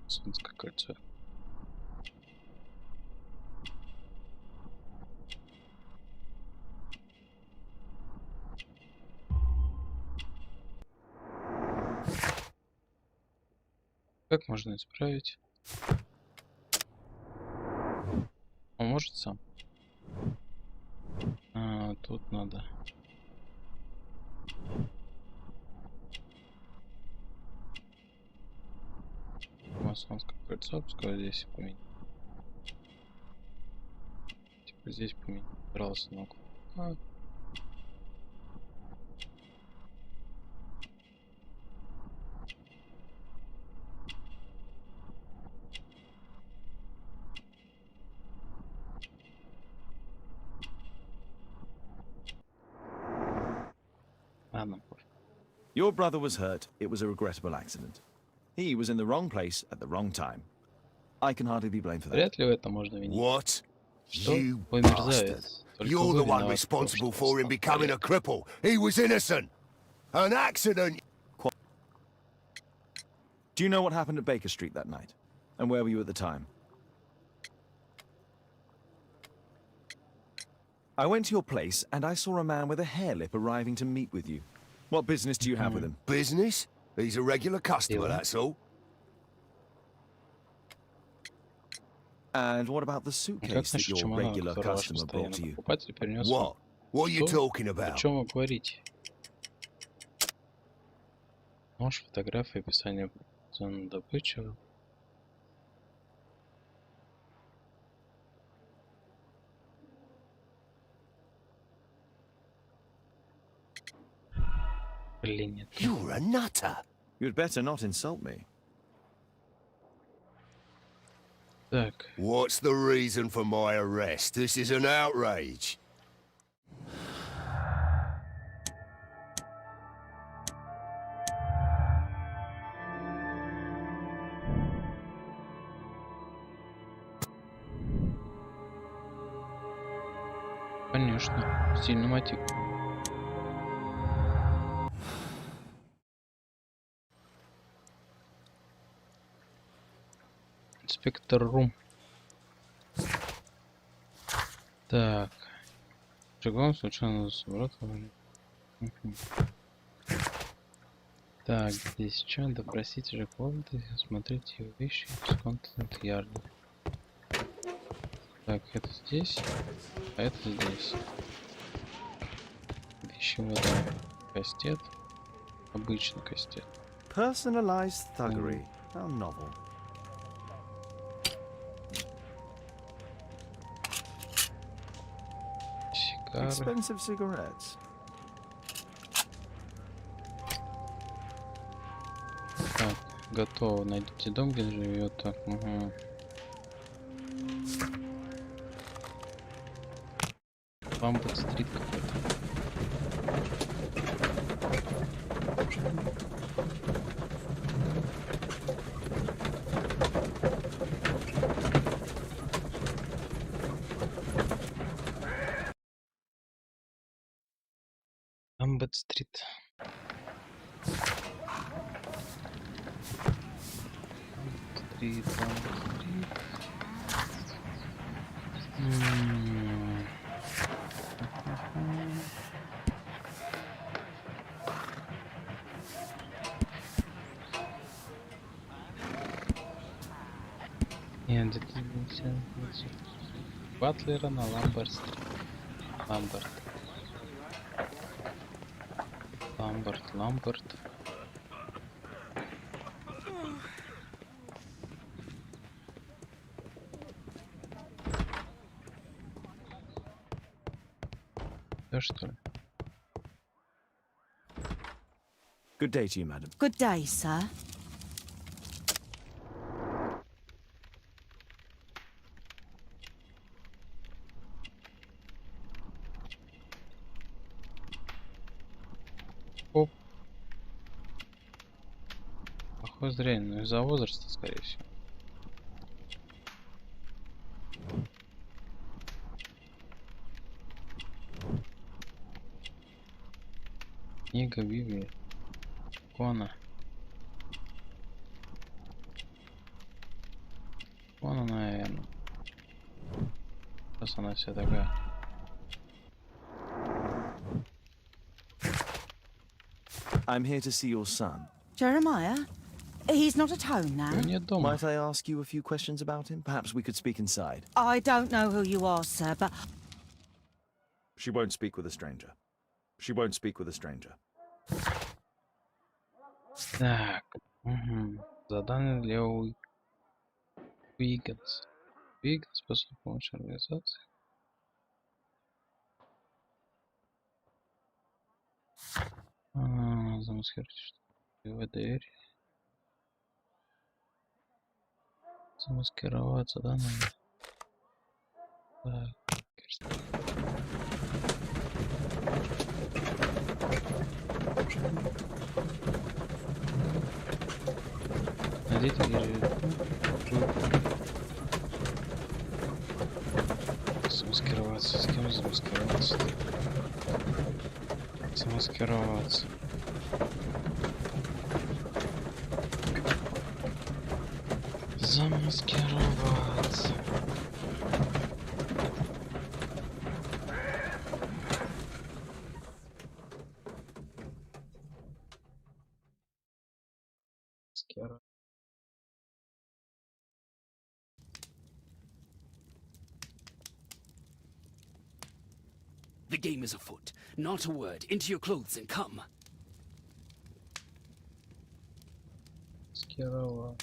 Солнцевое кольцо. Как можно исправить? Он может сам? А, тут надо. Масонское кольцо, пускай здесь поменять. Типа здесь поменять. Брался на кулак. Your brother was hurt. It was a regrettable accident. He was in the wrong place at the wrong time. I can hardly be blamed for that. Вряд ли в это можно винить. What? Что? You Ой, bastard. мерзавец. Только You're вы the one виноваты, responsible что for him стал becoming a калекой. cripple. He was innocent. An accident. Do you know what happened at Baker Street that night? And where were you at the time? I went to your place and I saw a man with a hair lip arriving to meet with you. What business do you have with him? Business? He's a regular customer, that's all. And what about the suitcase that your regular customer brought to you? What? What are you talking about? О чем вы говорите? Нож, фотография, описание зоны добычи. Блин, нет. You're a nutter. You'd better not insult me. Так. What's the reason for my arrest? This is an outrage. Конечно, сильный мотив. Инспектор Рум. Так. Шагом случайно заворотом. Так, здесь что? Допросите же комнаты, смотрите его вещи с контент-ярда. Так, это здесь, а это здесь. Вещи вода. Кастет. Обычный кастет. Personalized thuggery. How novel. Сигары. Expensive cigarettes. Так, готово. Найдите дом, где живет. Так, угу. Ламберт-стрит какой-то. Ламберт-стрит. Ламберт-стрит, Ламберт-стрит. Нет, где-то Батлера на Ламберт-стрит. Ламберт. Ламберт. Да что ли? Good day to you, madam. Good day, sir. Оп. Плохое зрение, но из-за возраста, скорее всего. Книга Библии. Икона. Вон она, наверное. Сейчас она вся такая. I'm here to see your son. Jeremiah? He's not at home now. Might I ask you a few questions about him? Perhaps we could speak inside. I don't know who you are, sir, but... She won't speak with a stranger. She won't speak with a stranger. Так. Угу. Задание для Уиггинс. Уиггинс способ помочь организации. Замаскировать что-то в дверь. Замаскироваться, да, надо? Так. Найдите замаскироваться. С кем замаскироваться? Замаскироваться. Замаскироваться. The game is afoot. Not a word. Into your clothes and come. Скировал.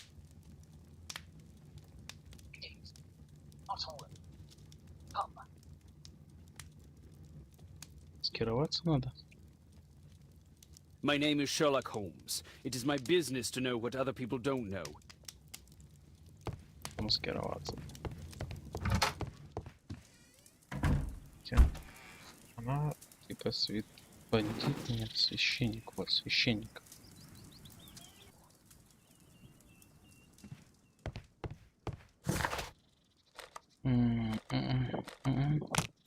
Скироваться надо. My name is Sherlock Holmes. It is my business to know what other people don't know. Маскироваться. Она типа бандит, нет, священник, вот священник.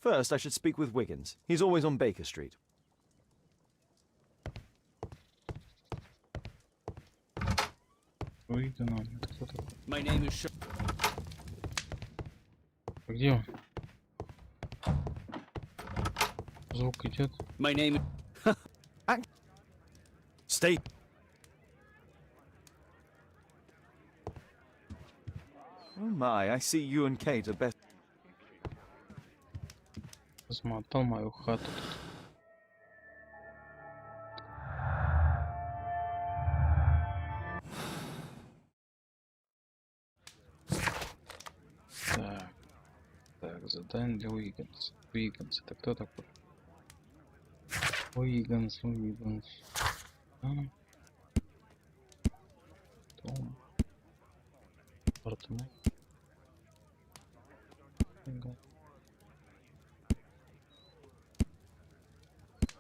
First, I should speak with Wiggins. He's always on Baker Street. My name is Где он? Звук идет. My name is... Stay. Oh my, I see you and Kate are best. Смотал мою хату. Так, задание для Уиггинса. Уиггинс, это кто такой? Уиггинс. Том. Апартамент.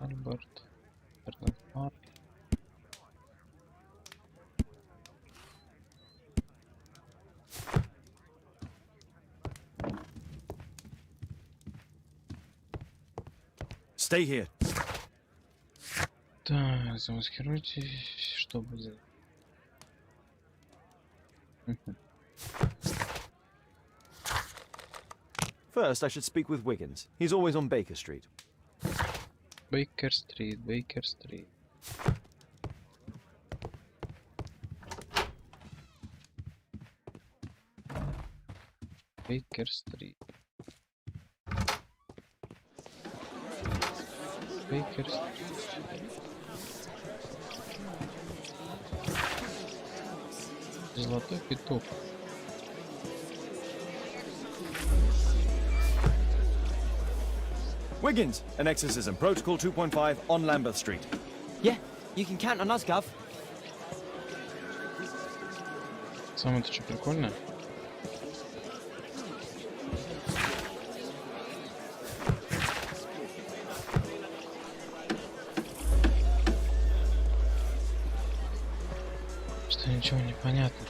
Альберт. Бернард. Stay here. Так, замаскируйтесь, что будет. First, I should speak with Wiggins. He's always on Baker Street. Baker Street, Baker Street. Baker Street. Baker Street. Золотой петух. Wiggins, an exorcism. Protocol 2.5 on Lambeth Street. Yeah, you can count on us, Gov. Самое-то что прикольное. Что ничего не понятно.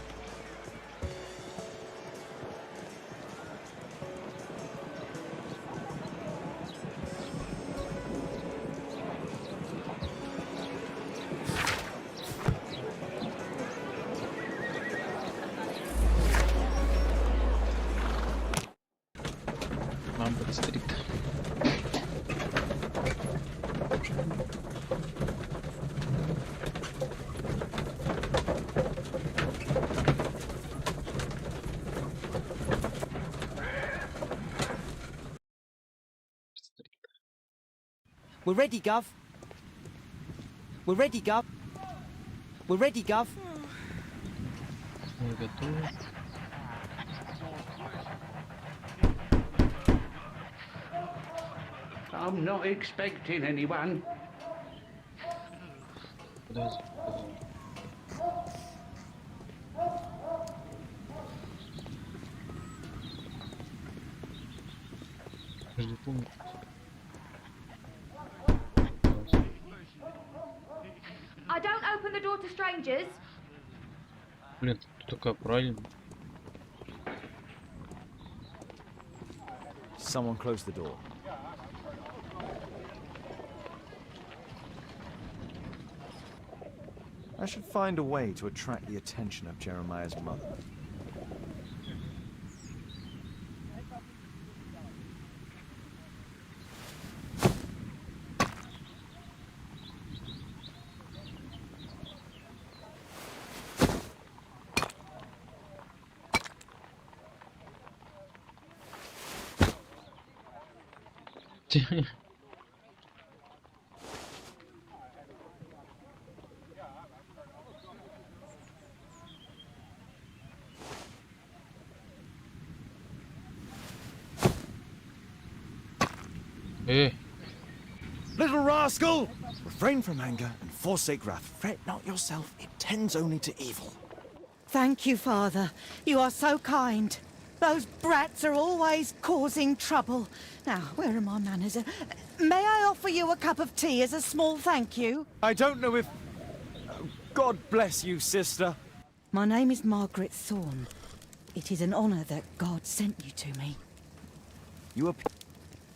Стрит. We're ready, Gov. We're ready, Gov. We're ready, Gov. Мы готовы. I'm not expecting anyone. Подожди. Подожди, помню. I don't open the door to strangers. Блин, ты такая правильная. Someone close the door. I should find a way to attract the attention of Jeremiah's mother. Little rascal! Refrain from anger and forsake wrath. Fret not yourself, it tends only to evil. Thank you, Father. You are so kind. Those brats are always causing trouble. Now, where are my manners? May I offer you a cup of tea as a small thank you? I don't know if... God bless you, sister. My name is Margaret Thorne. It is an honor that God sent you to me. You appear...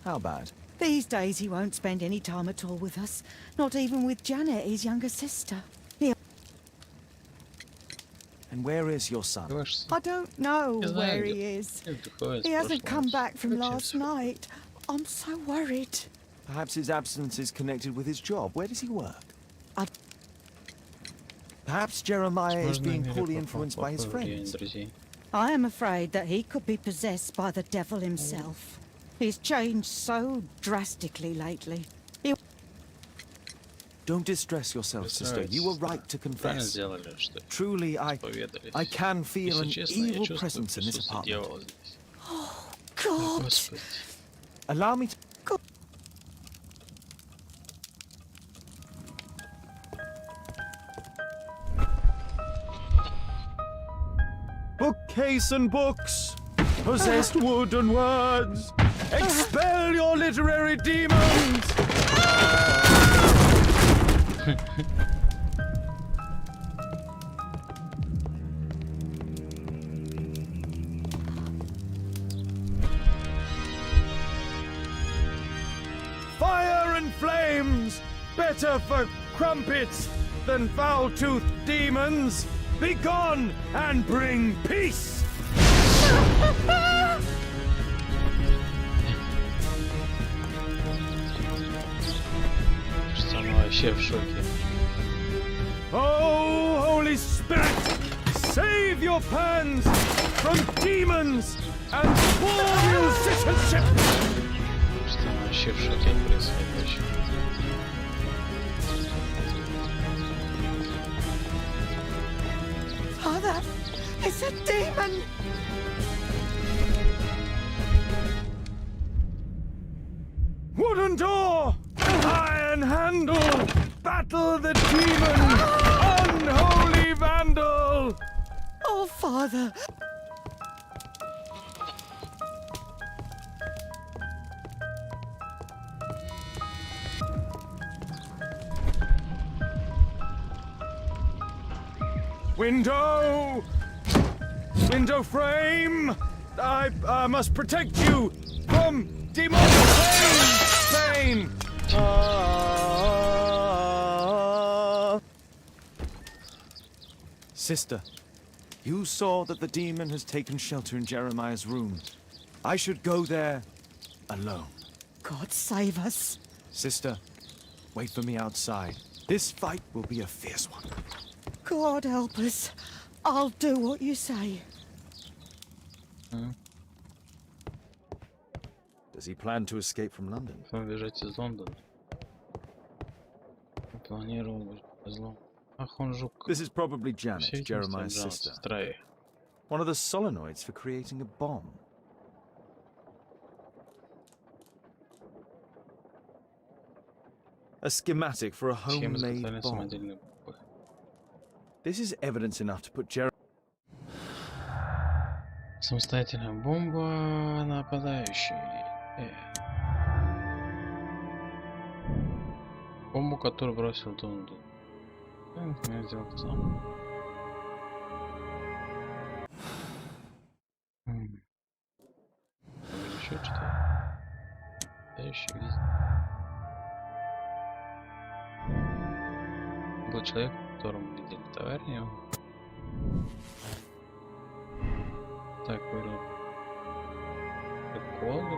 How bad? These days he won't spend any time at all with us. Not even with Janet, his younger sister. And where is your son? I don't know where he is. He hasn't come back from last night. I'm so worried. Perhaps his absence is connected with his job. Where does he work? Perhaps Jeremiah is being poorly influenced by his friends. I am afraid that he could be possessed by the devil himself. He's changed so drastically lately. Don't distress yourself, sister. You were right to confess. Truly, I can feel an evil presence in this apartment. Oh, God! Allow me to... Bookcase and books, possessed wood and words, expel your literary demons! Fire and flames, better for crumpets than foul-toothed demons. Be gone and bring peace! Oh, Holy Spirit, save your pans from demons and poor musicianship! Father, it's a demon! Wooden door! Iron handle! Battle the demon! Unholy vandal! Oh, Father! Window! Window frame! I must protect you from demonic pain! Sister, you saw that the demon has taken shelter in Jeremiah's room. I should go there alone. God save us. Sister, wait for me outside. This fight will be a fierce one. God help us. I'll do what you say. Does he plan to escape from London? Бежать из Лондона. Планировал быть козлом. Ах, он жук. This is probably Janet, Jeremiah's sister. One of the solenoids for creating a bomb. A schematic for a homemade bomb. This is evidence enough to put Jeremiah. Самостоятельная бомба нападающий. Бомбу, которую бросил Дунду. Я сделал сам. Еще что-то. Нападающий везде. Был человек, которому видели товарища. Так, вроде. Приколы.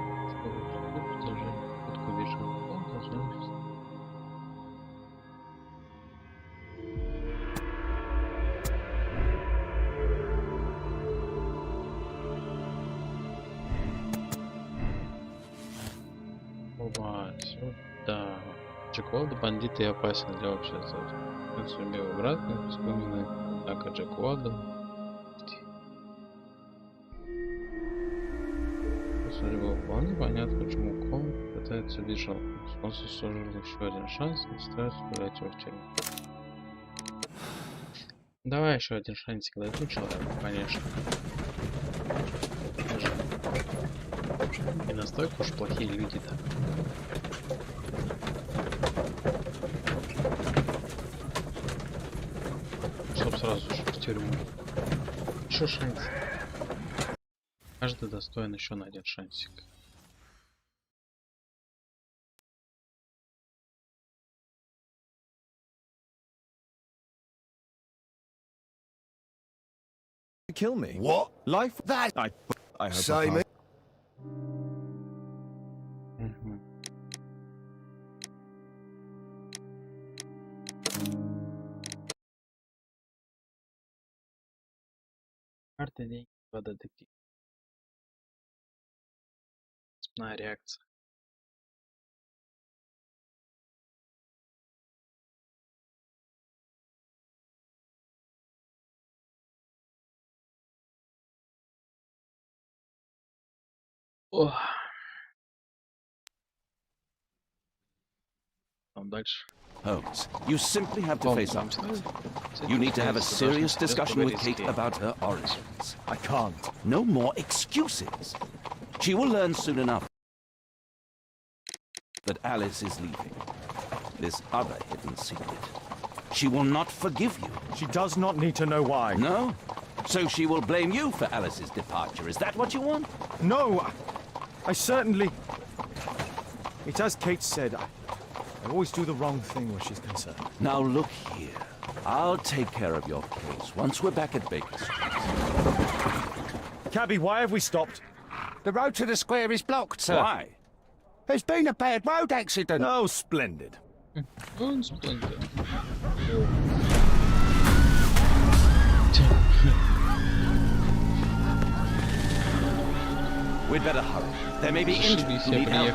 Такой вижу. Сюда. Джек Уолда, бандит и опасен для общества. Он сумел обратно, вспоминает, однако Джек Уолда. Судя было вполне понятно, почему Кол пытается убить Шерлока. Он заслужил еще один шанс, не стоит справлять его в тюрьму. Давай еще один шансик дадим человеку, конечно. Не настолько уж плохие люди-то. Чтоб сразу же в тюрьму. Еще шанс. Каждый достоин еще на один шансик. Kill me. What? Life? That? I hope Say me. Каждый день по детективу. Цепная реакция. Ох. Там дальше. Holmes, you simply have to face up to it. You need to have a serious discussion with Kate about her origins. I can't. No more excuses. She will learn soon enough that Alice is leaving. This other hidden secret. She will not forgive you. She does not need to know why. No? So she will blame you for Alice's departure. Is that what you want? No, I certainly... It's as Kate said, I always do the wrong thing where she's concerned. Now look here. I'll take care of your case once we're back at Baker Street. Cabby, why have we stopped? The road to the square is blocked, sir. Why? There's been a bad road accident. Oh, splendid. Splendid. We'd better hurry. There may be injuries who need help.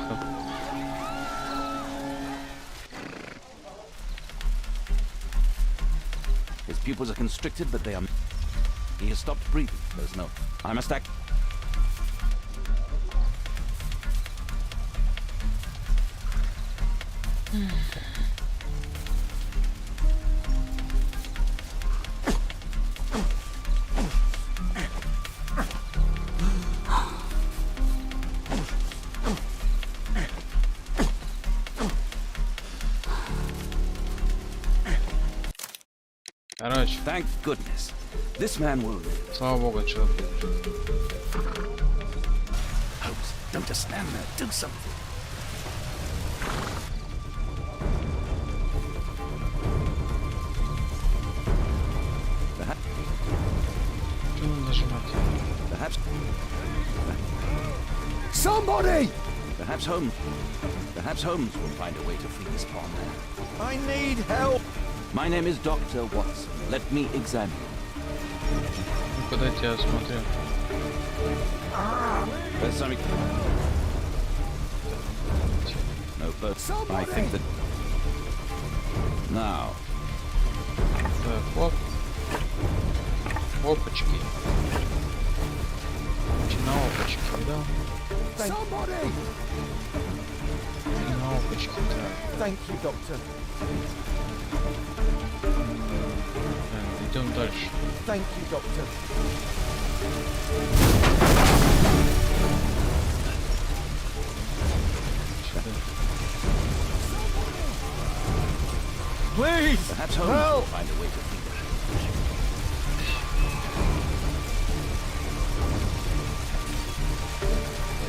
His pupils are constricted, but they are... He has stopped breathing. There's no... I must act... Короче. Thank goodness. This man will live. Слава богу, человек. Holmes, don't just stand there. Do something. Perhaps. Somebody! Perhaps Holmes will find a way to free this pawn there. I need help. My name is Dr. Watson. Let me examine you. Куда тебя смотрю? There's something. No, but I think that. Now. Так, оп. Опачки. На опачки, да? Somebody! На опачки, так. Thank you, doctor. Идем дальше. Thank you, doctor. Please! Perhaps Holmes will find a way to free them.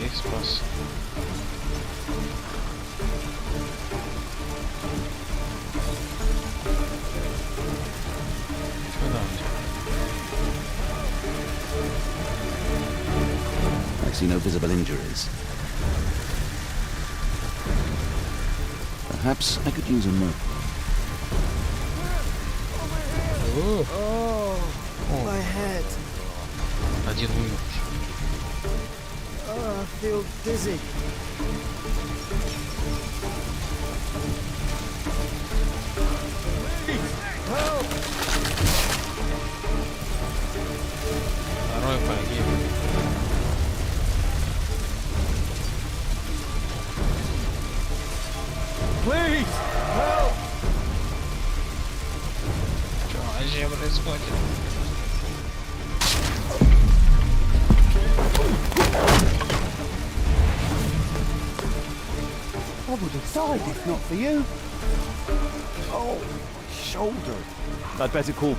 Я их спас. I see no visible injuries. Perhaps I could use a mop. Oh, my head. Один умер. Oh, I feel dizzy. Help! Второй погиб. Please, help! Что вообще происходит? I would have died if not for you. Oh, shoulder. I'd better call.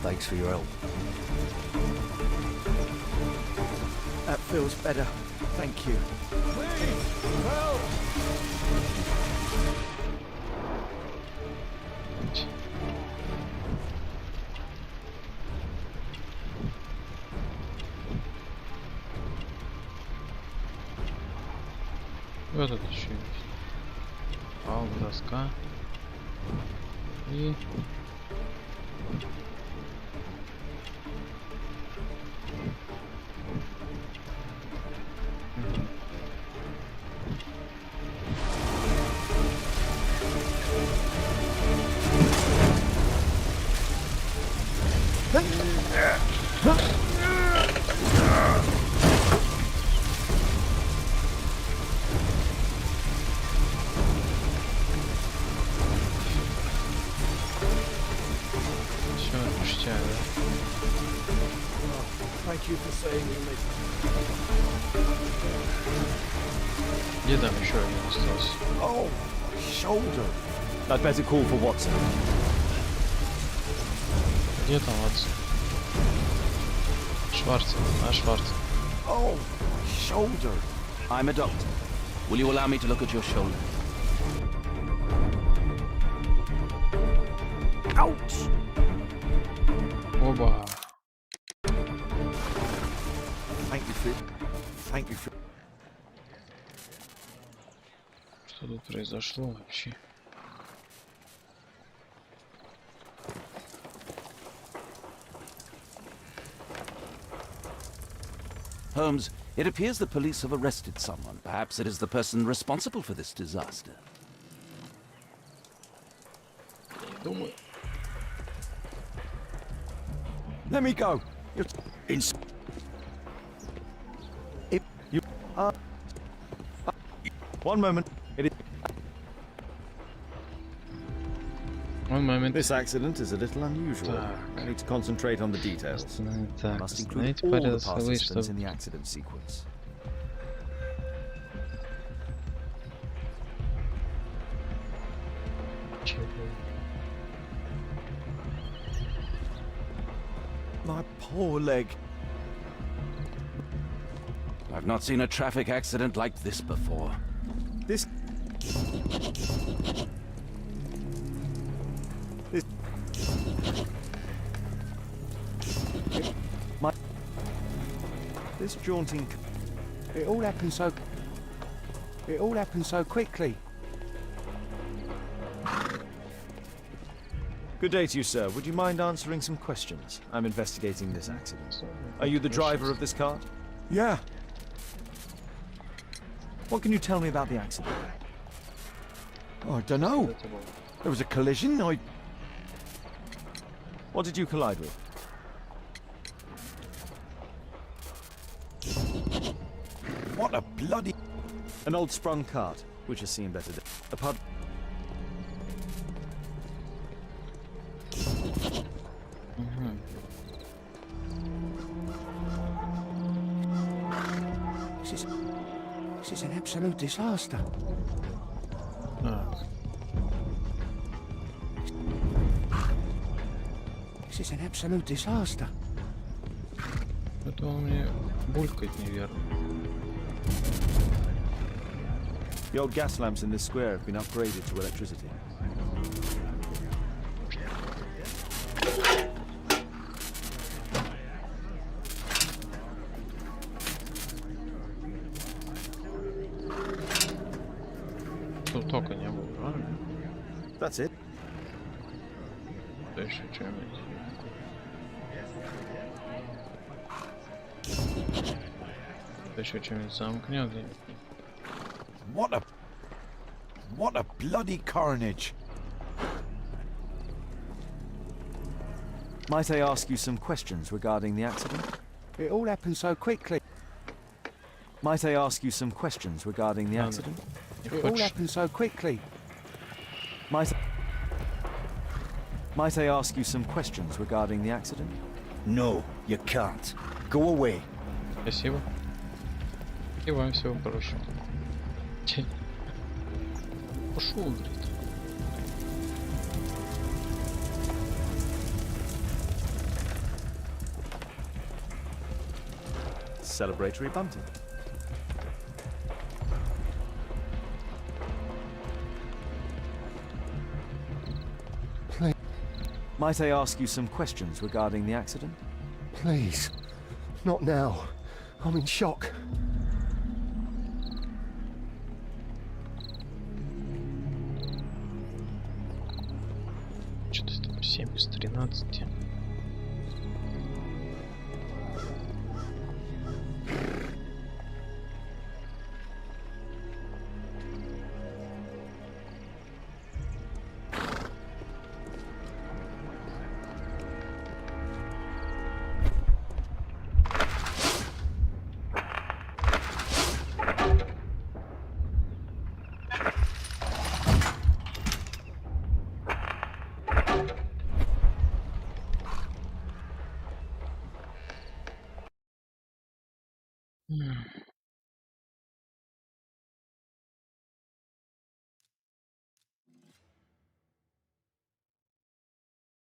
Thanks for your help. That feels better. Thank you. Please, help! Вот это еще есть. Пал, доска. И... Все, ништяк, да? Thank you for saving me. Где там еще один остался? Oh, shoulder. I'd better call for Watson. Где там Ватсон? Шварцен, а Шварцен. Oh, shoulder. I'm a doctor. Will you allow me to look at your shoulder? Ouch! Оба. Thank you for... Что тут произошло вообще? Holmes, it appears the police have arrested someone. Perhaps it is the person responsible for this disaster. Думаю. Let me go. You're if you are... One moment. It is... One moment. This accident is a little unusual. I need to concentrate on the details. Must include all the participants in the accident sequence. My poor leg. I've not seen a traffic accident like this before. This... This jaunting... It all happened so... It all happened so quickly. Good day to you, sir. Would you mind answering some questions? I'm investigating this accident. Are you the driver of this cart? Yeah. What can you tell me about the accident? Oh, I don't know. There was a collision. What did you collide with? What a bloody... An old sprung cart, which has seen better days. A pub... This is an absolute disaster. This is an absolute disaster. Это он мне булькает неверно. The old gas lamps in this square have been upgraded to electricity. Тут тока не было, правильно? That's it. Да еще что-нибудь. Да еще что-нибудь замкнет. What a bloody carnage. Might I ask you some questions regarding the accident? It all happened so quickly. Might I ask you some questions regarding the accident? It all happened so quickly. Might I ask you some questions regarding the accident? No, you can't. Go away. Спасибо. И вам всего хорошего. Пошел, блядь. Celebratory bunting. Please. Might I ask you some questions regarding the accident? Please. Not now. I'm in shock. Что-то там 7 из 13.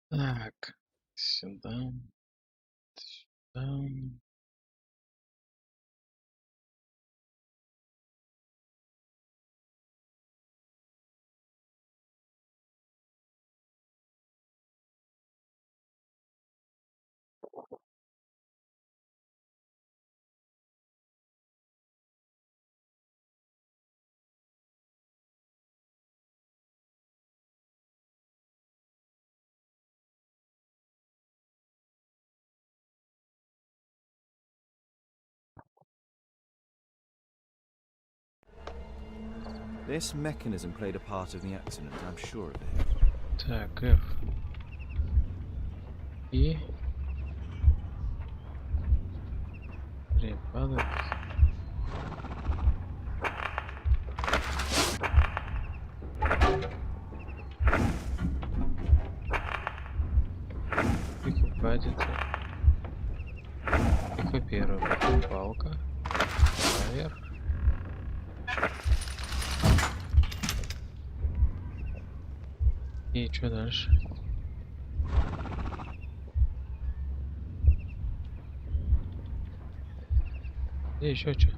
Так, сюда, сюда. This mechanism played a part of the accident, I'm sure of it. Так, F. И... Припадок. Припадится. Пико первая, потом палка. Наверх. И что дальше? И еще что?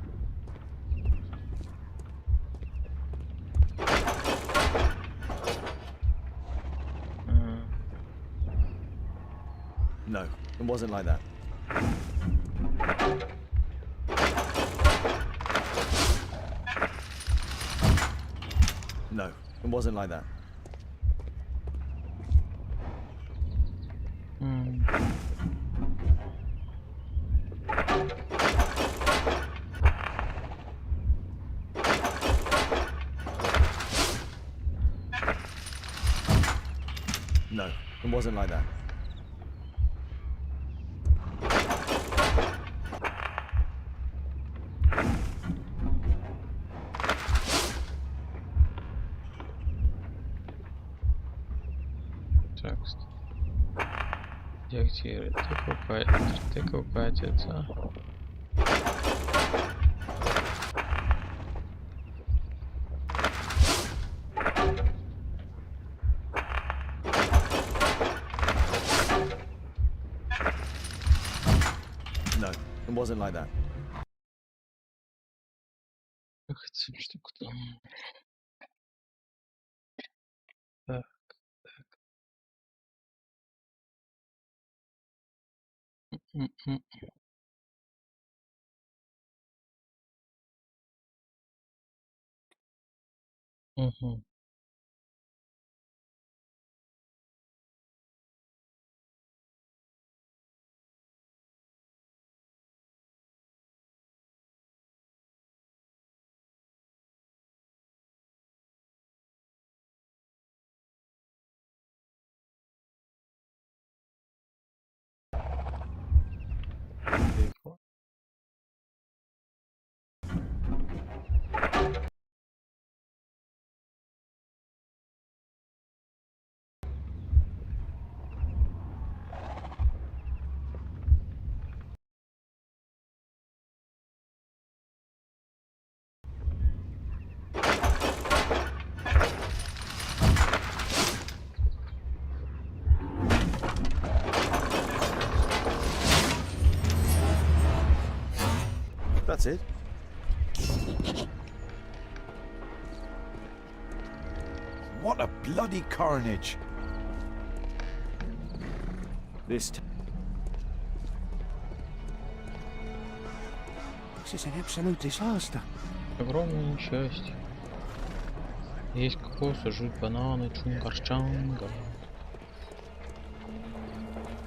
No, it wasn't like that. No, it wasn't like that. No, it wasn't like that. Текст. Деактивировать. Тык укатится. No, it wasn't like that. Как эта штука там? Так, так. Угу. That's it. What a bloody carnage! This is an absolute disaster. Огромное несчастье. Есть кокосы, жуть бананы, чунгар-чангар.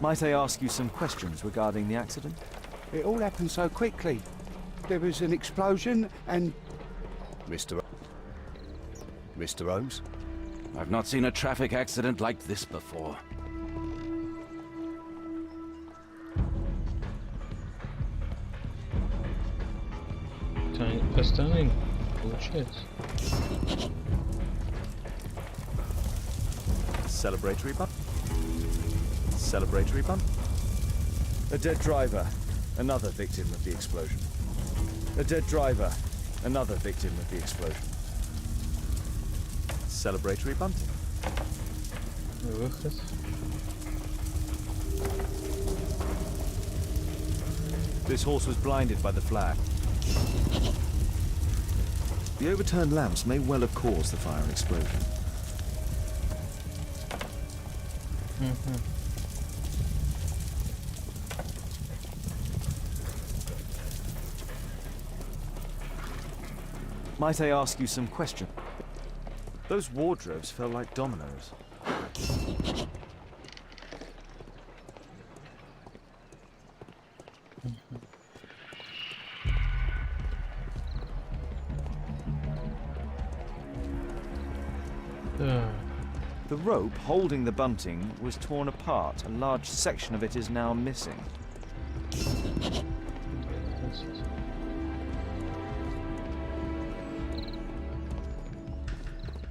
Might I ask you some questions regarding the accident? It all happened so quickly. There was an explosion and... Mr. Holmes? I've not seen a traffic accident like this before. Остальные получается. Celebratory bump. Celebratory bump. A dead driver. Another victim of the explosion. A dead driver. Another victim of the explosion. Celebratory bunting. Выход. This horse was blinded by the flag. The overturned lamps may well have caused the fire and explosion. Might I ask you some questions? Those wardrobes felt like dominoes. The rope holding the bunting was torn apart. A large section of it is now missing.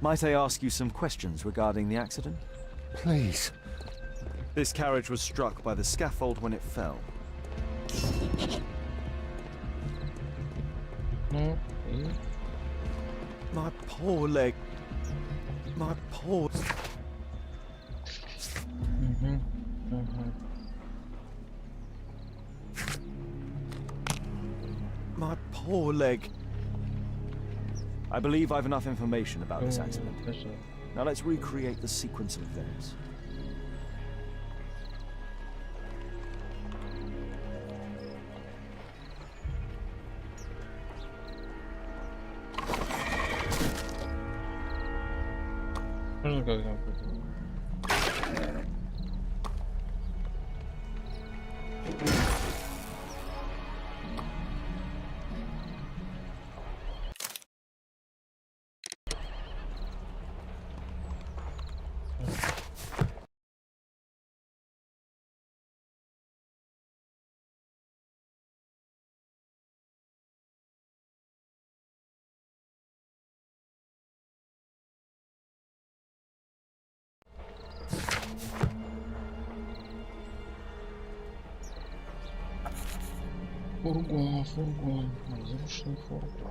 Might I ask you some questions regarding the accident? Please. This carriage was struck by the scaffold when it fell. No. My poor leg. My poor... My poor leg. I believe I've enough information about this accident. Now let's recreate the sequence of events. Фургон, разрушенный фургон.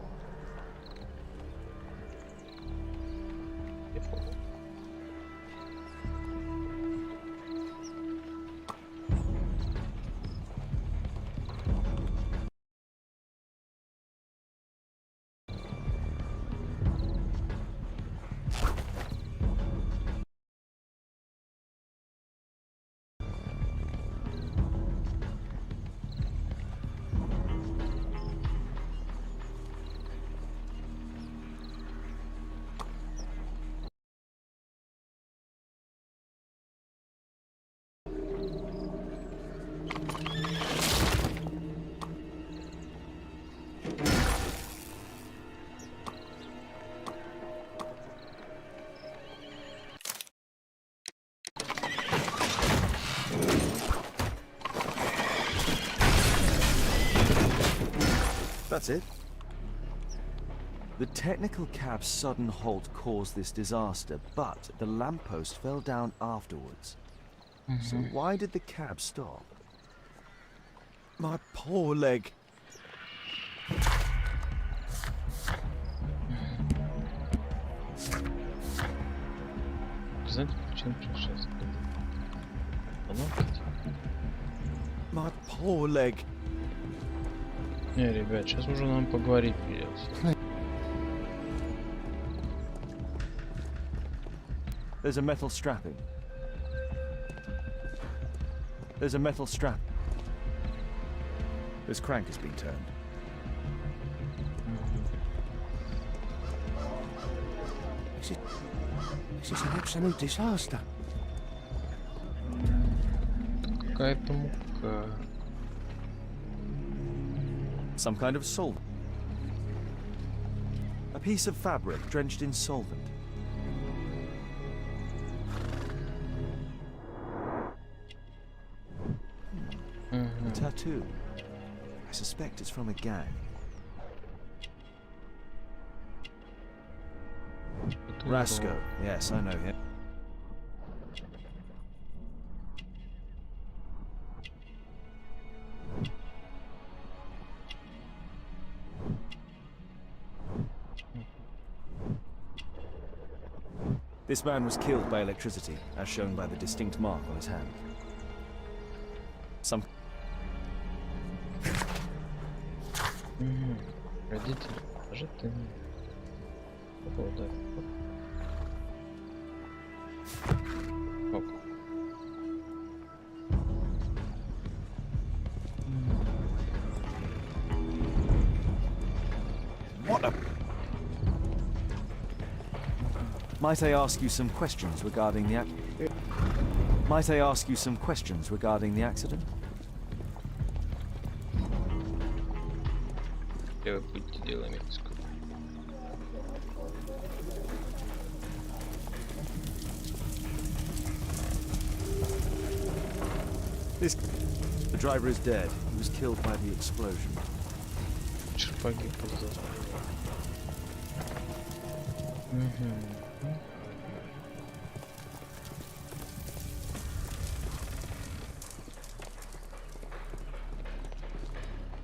That's it. The technical cab's sudden halt caused this disaster, but the lamppost fell down afterwards. So why did the cab stop? My poor leg. My poor leg. Не, ребят, сейчас уже нам поговорить придется. There's a metal strapping. There's a metal strap. This crank has been turned. This is an absolute disaster. Какая-то мука. Some kind of solvent. A piece of fabric drenched in solvent. A tattoo. I suspect it's from a gang. Rasco. Yes, I know him. This man was killed by electricity, as shown by the distinct mark on his hand. Some... Родители, покажи ты мне. What a... Might I ask you some questions regarding the Might I ask you some questions regarding the accident? The driver is dead. He was killed by the explosion.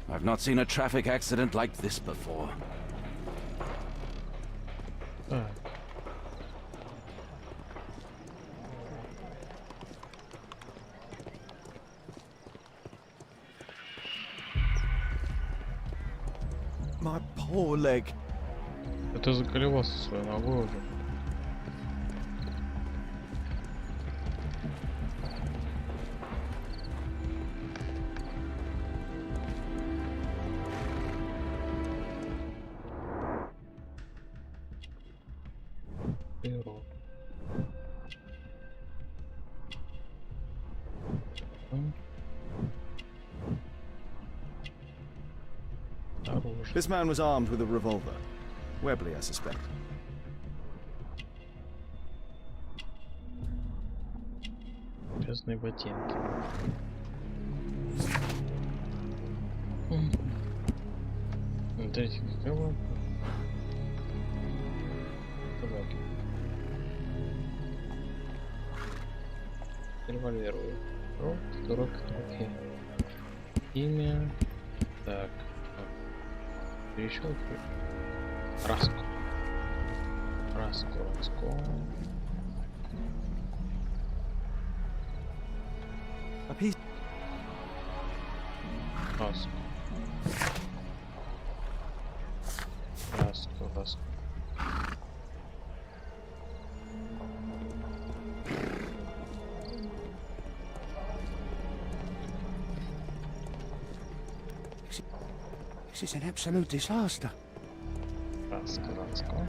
I've not seen a traffic accident like this before. My poor leg. Это заколебался свою ногу уже. This man was armed with a revolver. Webley, I suspect. Грязные ботинки. Смотрите, какова. Собаки. Револьвер. Руки. Имя. Так. Еще Раско. A piece. Раско. This is an absolute disaster. Раско.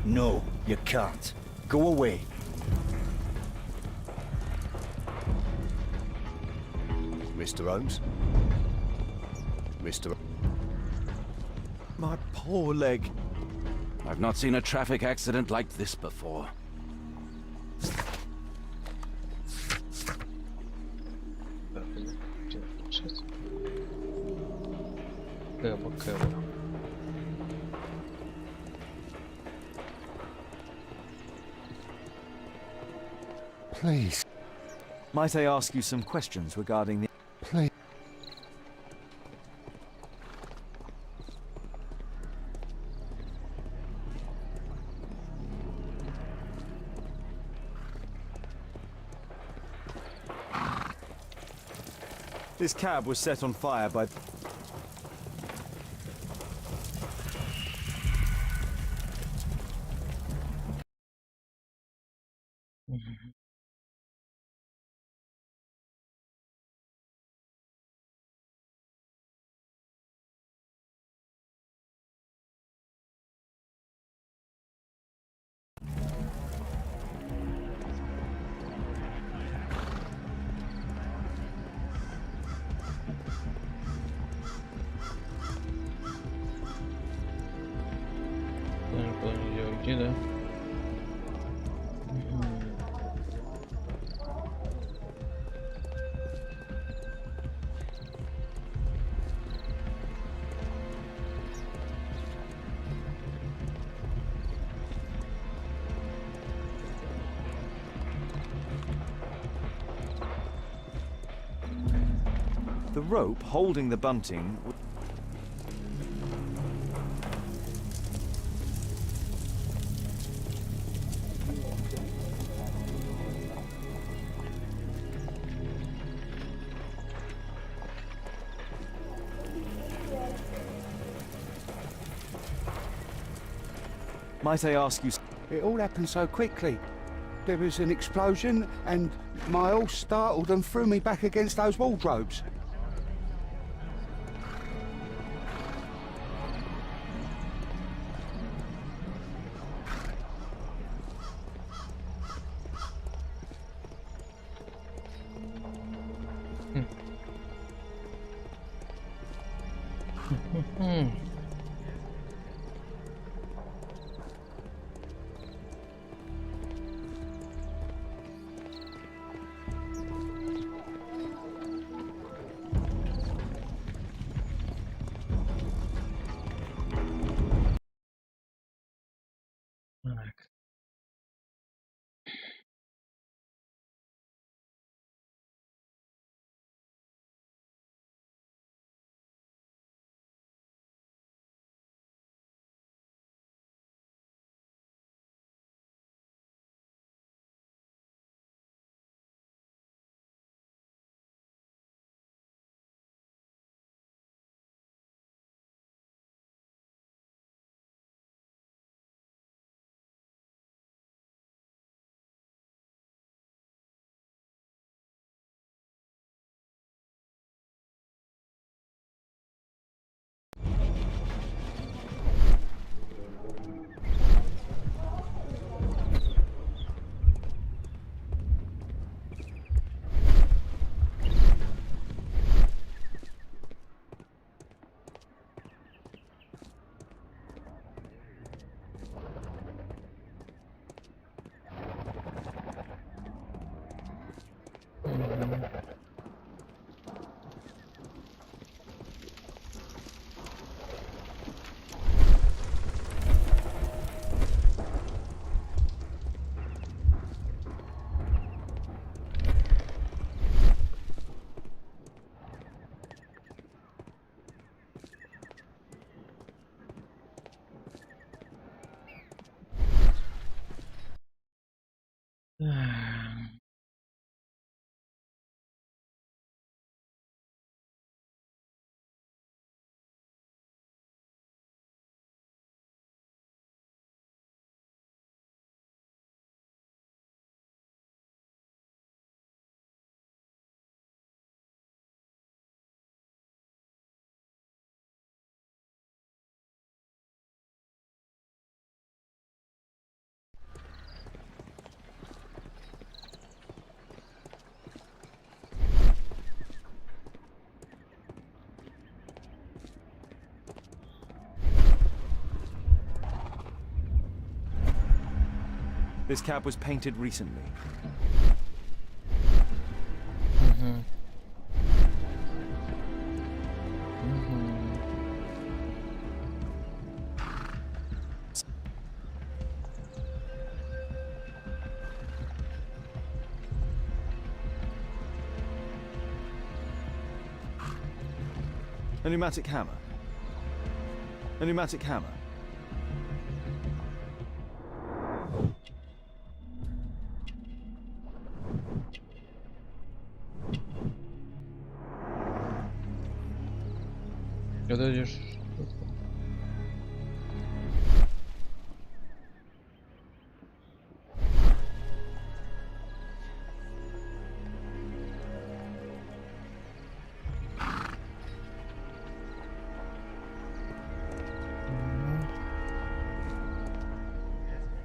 No, you can't. Go away. Mr. Holmes? Mr. My poor leg. I've not seen a traffic accident like this before. Please. Might I ask you some questions regarding the... Please. This cab was set on fire by... Да. The rope holding the bunting... Might I ask you... It all happened so quickly. There was an explosion, and my horse startled and threw me back against those wardrobes. This cab was painted recently. A pneumatic hammer. A pneumatic hammer. Когда идешь?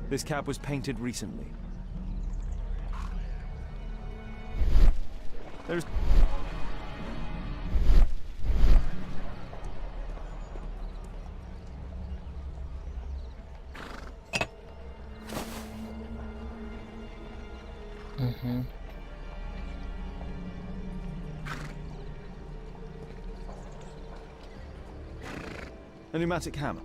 This cab was painted recently. There's a pneumatic hammer.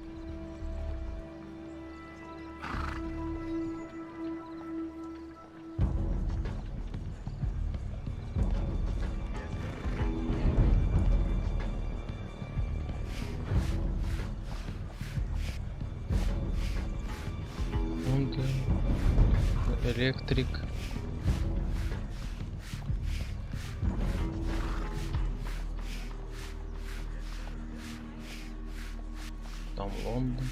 Электрик. Там Лондон.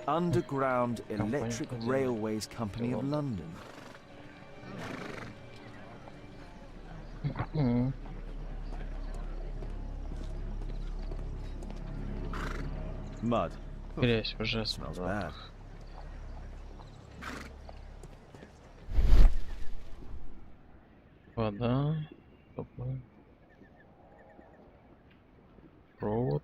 Underground Electric Railways Company of London. Mud. Грязь ужасно. Smells bad. Вода. Провод.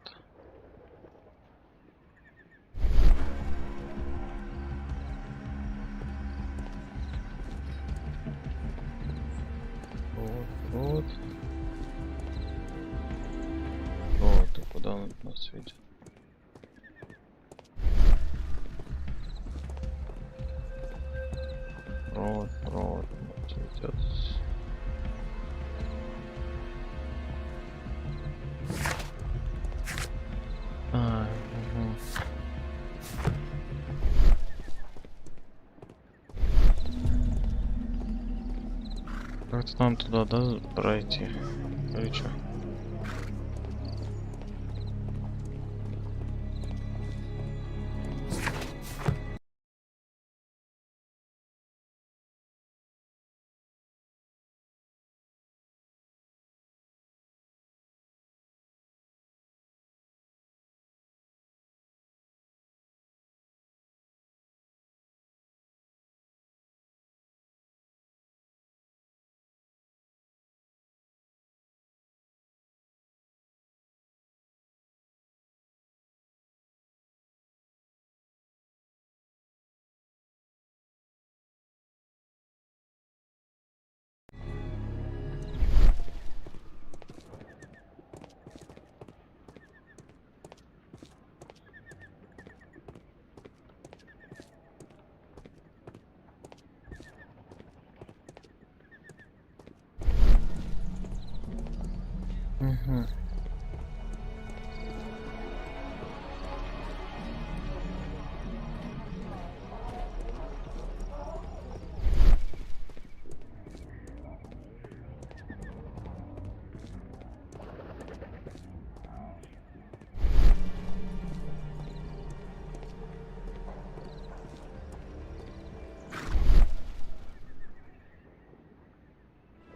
Вот. Вот, и куда он нас ведет? Провод нас ведет. Как-то нам туда, да, пройти? Или что? Угу.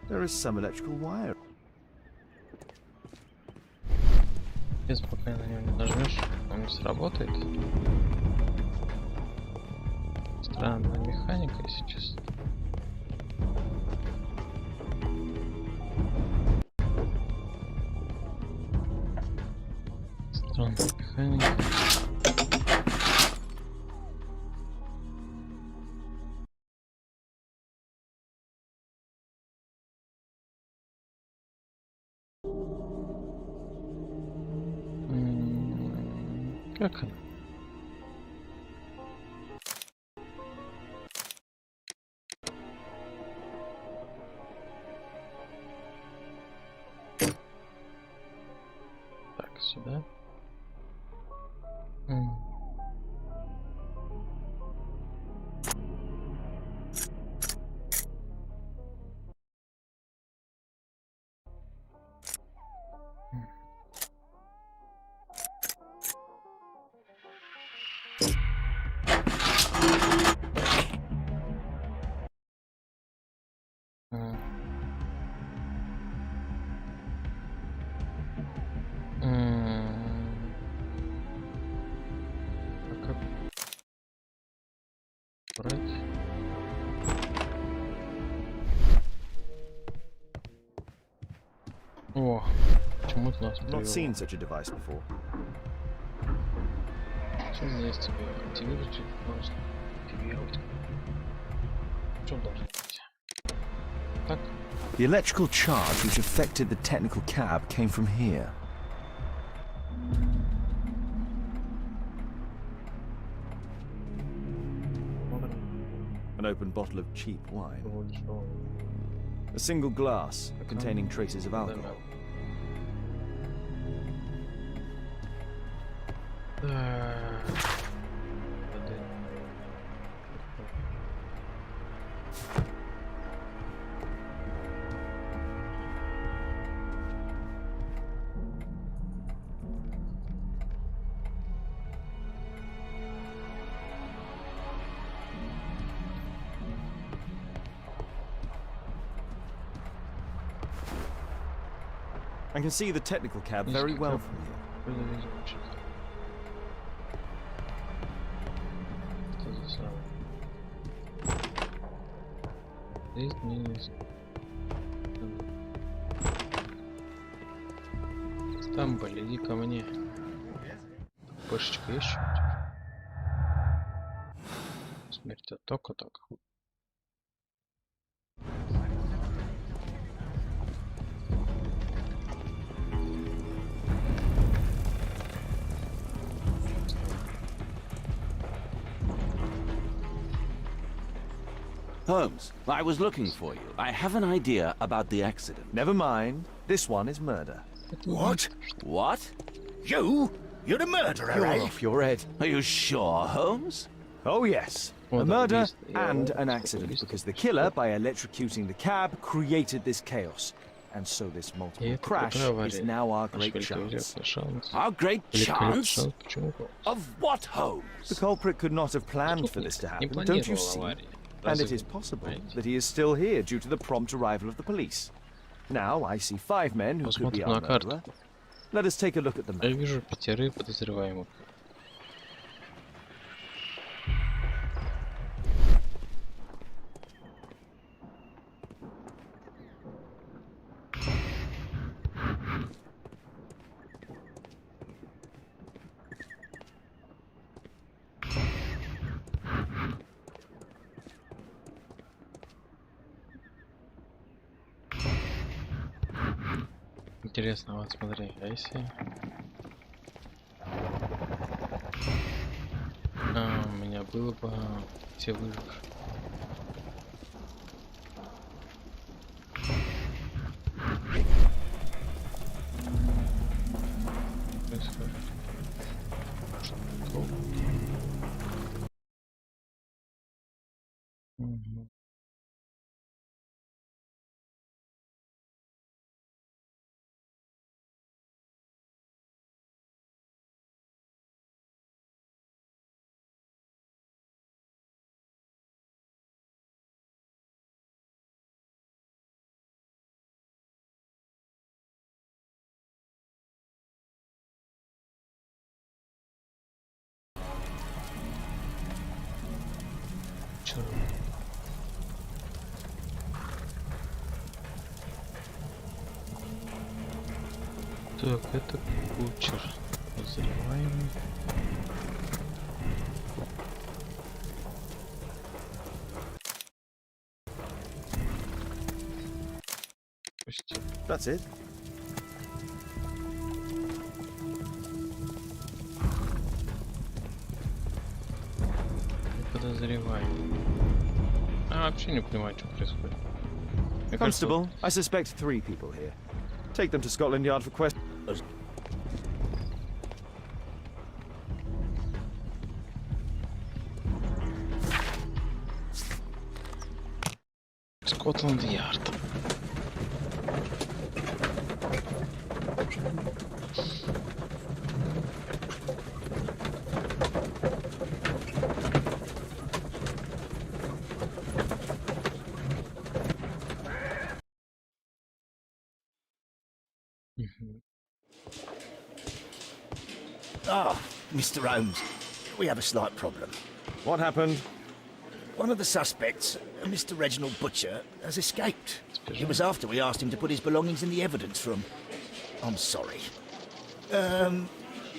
There is some electrical wire. Если пока на него не нажмешь, он не сработает. Странная механика, если честно. Странная механика. Как она? Так, сюда. О, почему-то нас Not seen such a device before. Что здесь тебе активировать? Можно активировать. Что должно быть? Так. The electrical charge which affected the technical cab came from here. An open bottle of cheap wine. A single glass containing traces of alcohol. I can see the technical cab very well from here. Стамболь, иди ко мне. Кошечка есть что-нибудь? Смерть от тока. Holmes, I was looking for you. I have an idea about the accident. Never mind. This one is murder. What? What? You're the murderer, You're eh? off your head. Are you sure, Holmes? Oh, yes. A murder and an accident, because the killer, by electrocuting the cab, created this chaos. And so this multiple crash is now our great chance. Our great chance? Of what, Holmes? The culprit could not have planned for this to happen, don't you see? And it is possible that he is still here due to the prompt arrival of the police. Now I see 5 men who could be our murderer. Let us take a look at the map. Я вижу 5 подозреваемых. Интересно, вот смотри, а если... у меня было бы все выжившие. Так, это кучер. Подозреваемый. That's it. Подозреваемый. Вообще не понимаю, что происходит. Constable, I suspect 3 people here. Take them to Scotland Yard for questions. Scotland Yard. Ah, Mr. Holmes, we have a slight problem. What happened? One of the suspects, Mr. Reginald Butcher, has escaped. It was after we asked him to put his belongings in the evidence room. I'm sorry.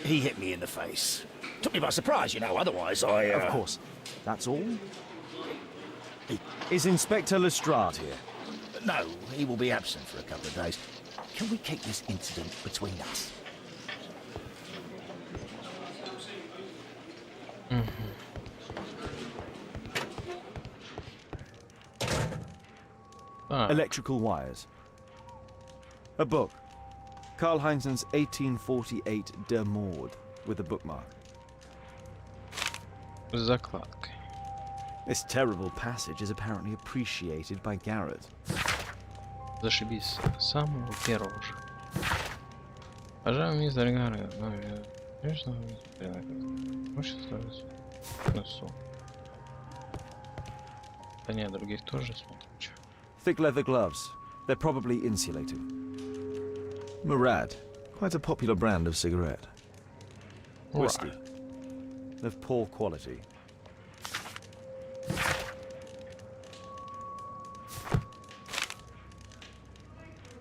He hit me in the face. Took me by surprise, you know, otherwise I... Of course. That's all? Is Inspector Lestrade here? No, he will be absent for a couple of days. Can we keep this incident between us? Electrical wires. A book. Karl Heinzen's 1848 Der Mord, with a bookmark. Закладкой. This terrible passage is apparently appreciated by Garrett. Зашибись. Самого первого же. Пожалуй, мистер Гаррет. Конечно, носу. Да нет, других тоже смотрим. Thick leather gloves. They're probably insulated. Murad. Quite a popular brand of cigarette. Whiskey. Of poor quality.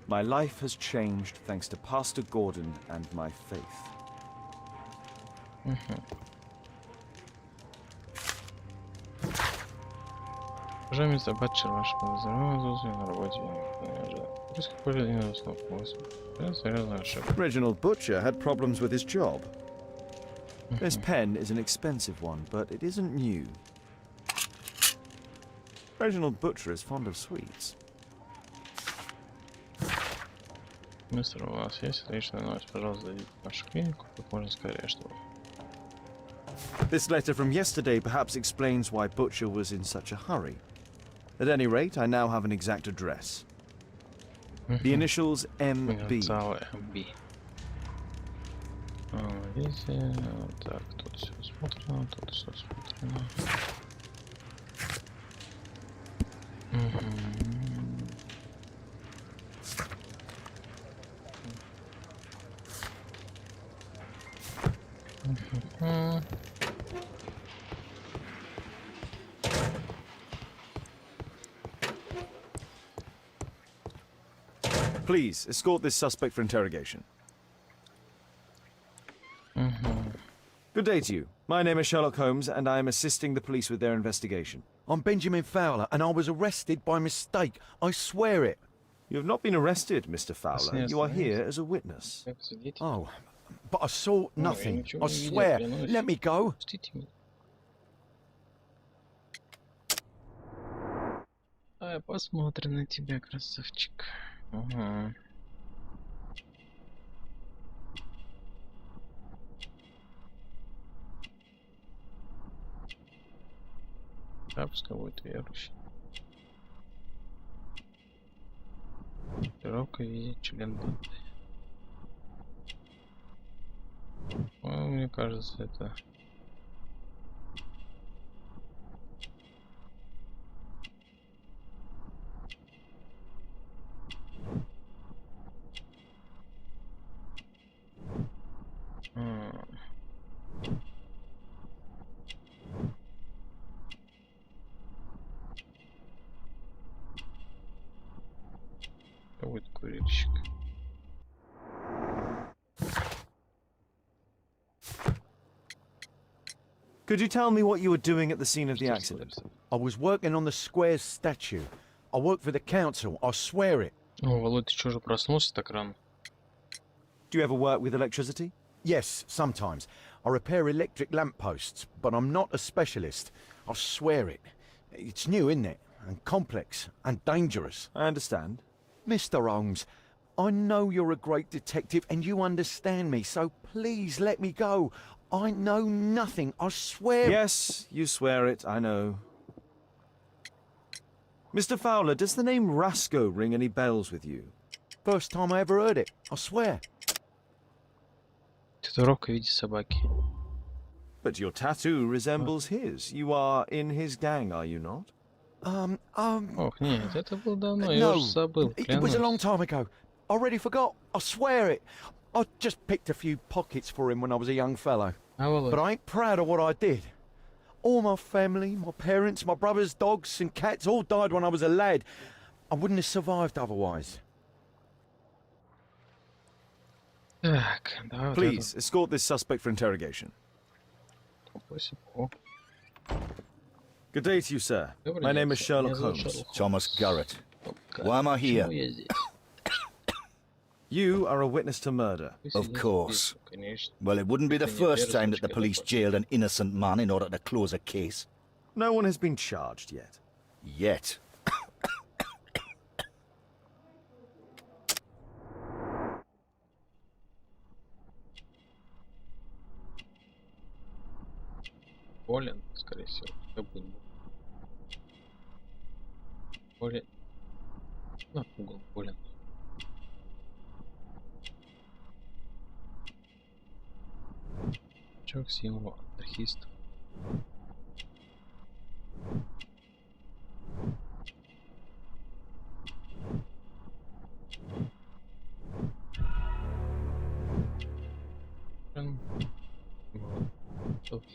My life has changed thanks to Pastor Gordon and my faith. Уважаемый мистер Батчер, ваше подозреваемое на работе. Reginald Butcher had problems with his job. This pen is an expensive one, but it isn't new. Reginald Butcher is fond of sweets. Мистер, у вас есть личная новость? Пожалуйста, зайдите в нашу клинику как можно скорее, чтобы... This letter from yesterday perhaps explains why Butcher was in such a hurry. At any rate, I now have an exact address. The initials MB. MB. Видите, так, тут все смотрено, тут все смотрено. Please, escort this suspect for interrogation. Good day to you. My name is Sherlock Holmes, and I am assisting the police with their investigation. I'm Benjamin Fowler, and I was arrested by mistake. I swear it. You have not been arrested, Mr. Fowler. You are here as a witness. Oh, but I saw nothing. I swear. Let me go. Посмотрим на тебя, красавчик. Ага. Да, пускай будет верующий. Широкая видит член банды. Мне кажется, это... Будет курильщик. Could you tell me what you were doing at the scene of the accident? I was working on the square's statue. I work for the council, I swear it. О, Володь, ты чё же проснулся так рано? Do you ever work with electricity? Yes, sometimes. I repair electric lampposts, but I'm not a specialist. I swear it. It's new, isn't it? And complex and dangerous. I understand. Mr. Holmes, I know you're a great detective and you understand me, so please let me go. I know nothing, I swear. Yes, you swear it, I know. Mr. Fowler, does the name Rasco ring any bells with you? First time I ever heard it, I swear. Татуировка в виде собаки. But your tattoo resembles his. You are in his gang, are you not? Ох, нет, это было давно, я No, уже забыл, it was a long клянусь. time ago. I already forgot, I swear it. I just picked a few pockets for him when I was a young fellow. But I ain't proud of what I did. All my family, my parents, my brothers, dogs and cats all died when I was a lad. I wouldn't have survived otherwise. Так, давай вот Please, escort this suspect for interrogation. О, Good day to you, sir. My name is Sherlock Holmes. Thomas Garrett. Why am I here? почему я здесь? You are a witness to murder. Of course. Конечно. Well, it wouldn't be the first time that the police jailed an innocent man in order to close a case. No one has been charged yet. Yet. Болен, скорее всего. Я буду. Болен. На угол, болен. Чувак символ анархист.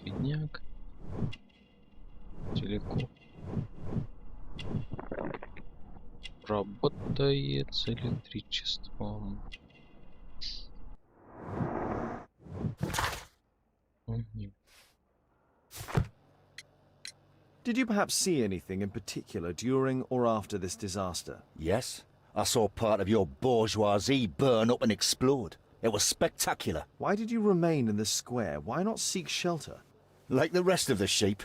Бедняк. Телекоп. Работает с электричеством. Did you perhaps see anything in particular during or after this disaster? Yes. I saw part of your bourgeoisie burn up and explode. It was spectacular. Why did you remain in the square? Why not seek shelter? Like the rest of the sheep.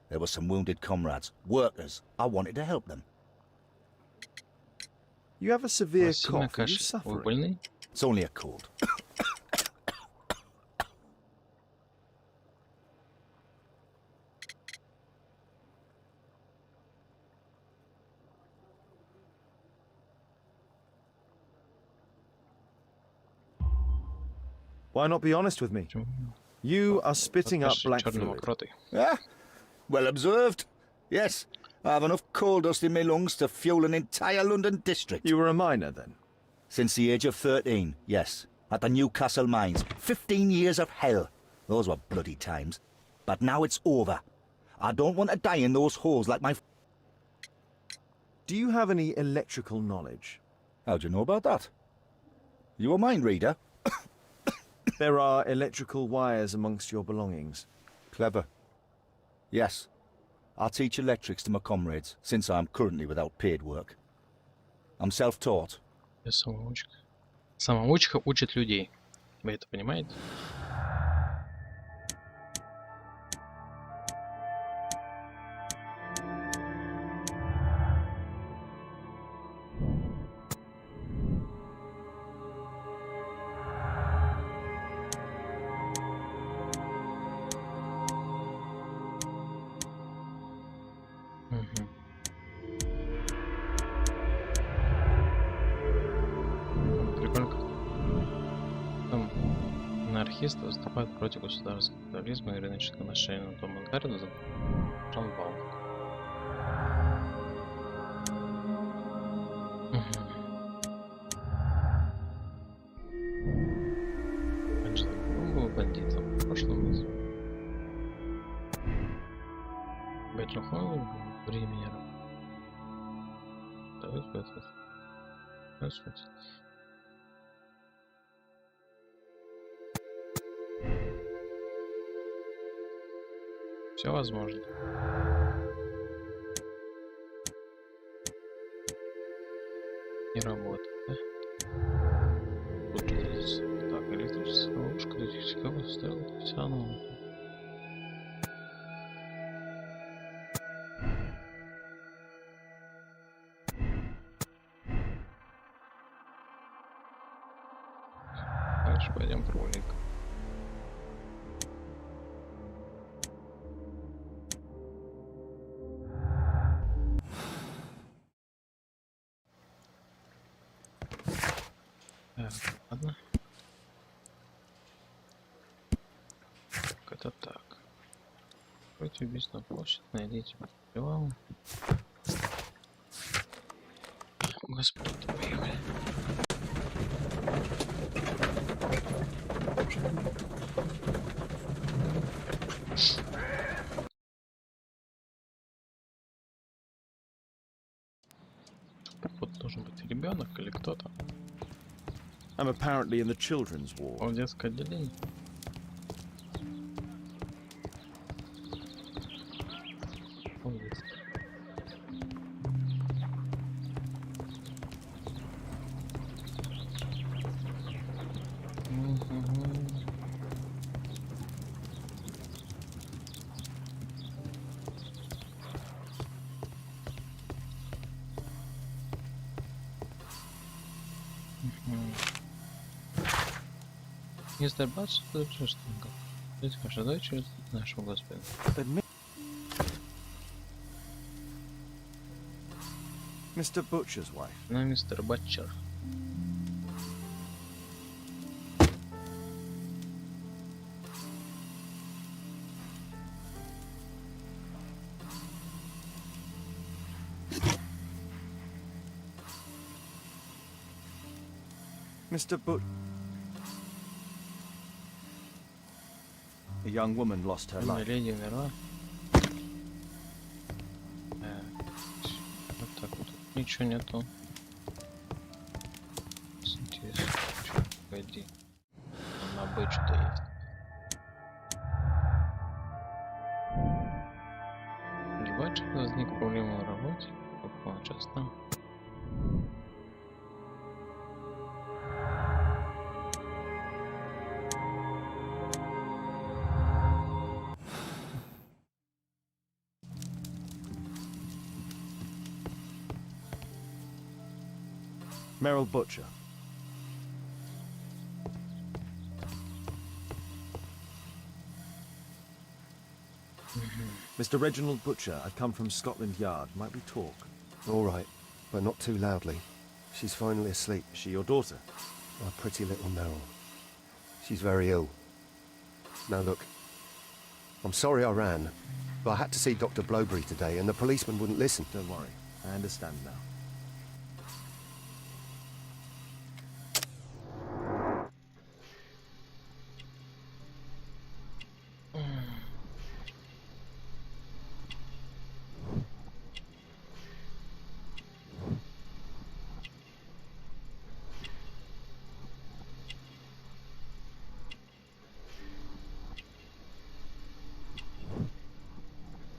There were some wounded comrades, workers. I wanted to help them. You have a severe cough. Are you suffering? It's only a cold. Why not be honest with me? You are spitting up black fluid. Ah, well observed. Yes, I have enough coal dust in my lungs to fuel an entire London district. You were a miner then? Since the age of 13, yes. At the Newcastle mines. 15 years of hell. Those were bloody times. But now it's over. I don't want to die in those holes like my... Do you have any electrical knowledge? How do you know about that? You a mind reader? There are electrical wires amongst your belongings. Clever. Yes. I teach electrics to my comrades, since I'm currently without paid work. I'm self-taught. Я самоучка. Самоучка учит людей. Вы это понимаете? Анархисты выступают против государственного капитализма и рыночных отношений, но Том Гаррет Шанбаум. Он был бандитом в прошлом разу. Бэтлхолл времени. Давайте это. Господи. Все возможно. Не работает, да? Вот здесь. Так, электрическая ловушка, электрическая выстрел, профессионал. Дальше пойдем кролик. Так, ладно. Так, это так. Против убийства площадь, найдите материал. Господи, поехали. Вот должен быть ребенок или кто-то. I'm apparently in the children's ward. Он детское отделение. Он есть. Мистер Батс, это что? Здесь ваша дочь, нашего господина. Mr. Butcher's wife. Ну, мистер Батчер. Mr. But... A young woman lost her life. Леди умерла. Вот так вот. Ничего нету. Интересно. Погоди. На Б что-то есть. Ебать, возник проблема в работе. Попал часто. Merrill Butcher. Mr. Reginald Butcher, I've come from Scotland Yard. Might we talk? All right, but not too loudly. She's finally asleep. Is she your daughter? My pretty little Merrill. She's very ill. Now look, I'm sorry I ran, but I had to see Dr. Blowberry today and the policeman wouldn't listen. Don't worry, I understand now.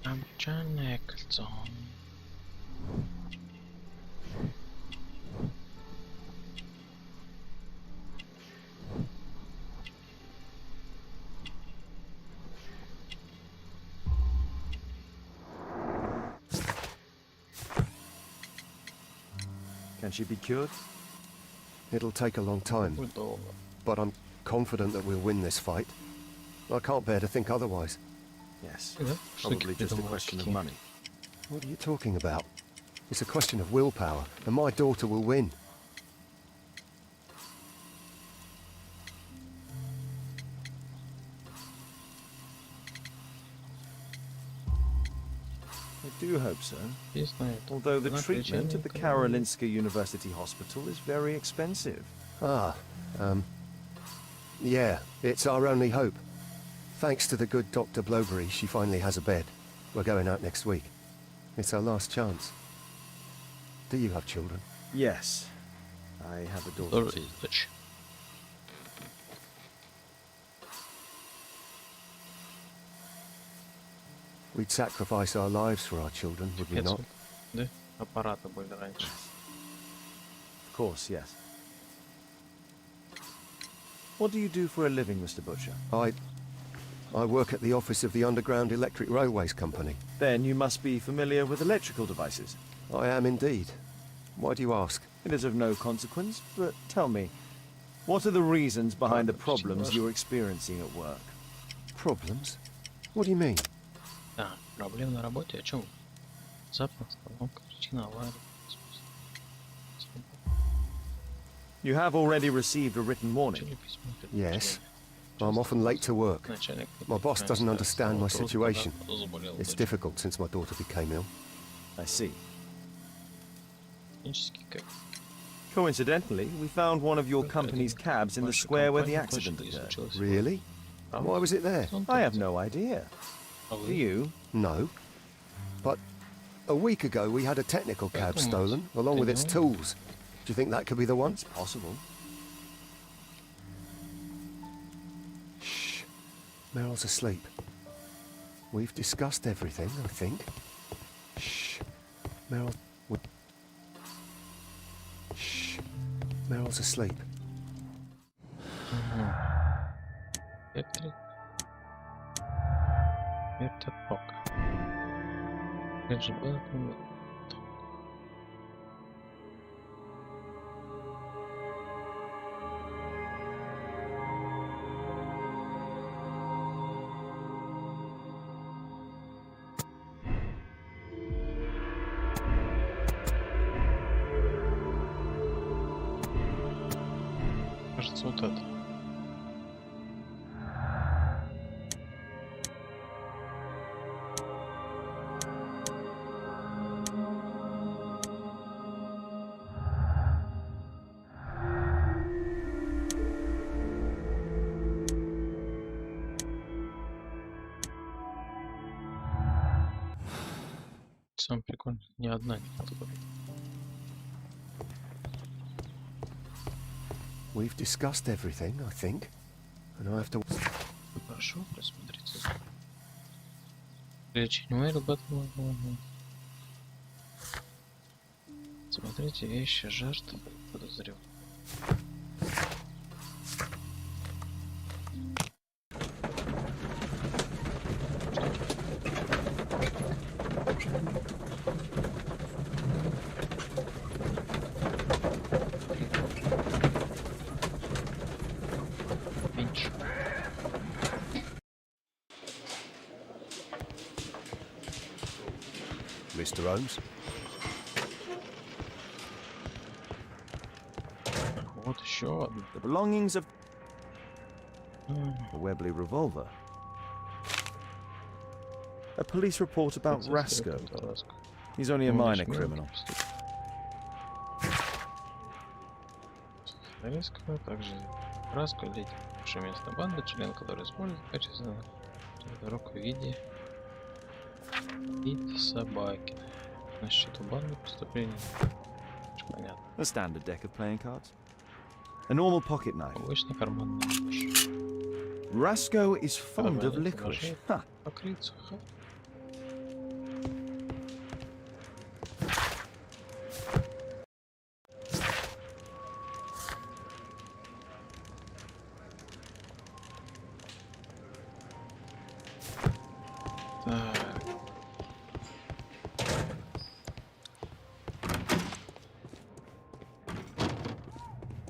Обручальное кольцо. Can she be cured? It'll take a long time, but I'm confident that we'll win this fight. I can't bear to think otherwise. Yes, probably just a question of money. What are you talking about? It's a question of willpower, and my daughter will win. I do hope so. Although the treatment at the Karolinska University Hospital is very expensive. Yeah, it's our only hope. Thanks to the good Dr. Blowberry, she finally has a bed. We're going out next week. It's our last chance. Do you have children? Yes. I have a daughter too. We'd sacrifice our lives for our children, would we not? Да, аппараты были раньше. Of course, yes. What do you do for a living, Mr. Butcher? I work at the office of the Underground Electric Railways Company. Then you must be familiar with electrical devices. I am indeed. Why do you ask? It is of no consequence, but tell me, what are the reasons behind the problems you're experiencing at work? Problems? What do you mean? Да, проблемы на работе, о чем? Запах, поломка, причина аварии. You have already received a written warning. Yes. I'm often late to work. My boss doesn't understand my situation. It's difficult since my daughter became ill. I see. Coincidentally, we found one of your company's cabs in the square where the accident occurred. Really? Why was it there? I have no idea. Do you? No. But a week ago we had a technical cab stolen, along with its tools. Do you think that could be the one? It's possible. Shh. Meryl's asleep. We've discussed everything, I think. Shh. Meryl... Shh. Meryl's asleep. Это пока. Это же было. Кажется, вот это. Самое прикольное, ни одна не подходит. We've discussed everything, I think, and I have to... Хорошо, просмотрите. Лечение Мэри Бэтмена. Смотрите вещи жертв подозреваемых. Mr. Holmes? Вот еще одна. The belongings of a Webley revolver. A police report about Rasko. He's only a minor criminal. Резко, также Раско, летит бывшее место банды, член, который использует качественно дорог в виде собаки. На счету банды преступлений. Понятно. A standard deck of playing cards. A normal pocket knife. Обычный карманный нож. Rasko is fond of licorice. Huh. Покрыться, ха.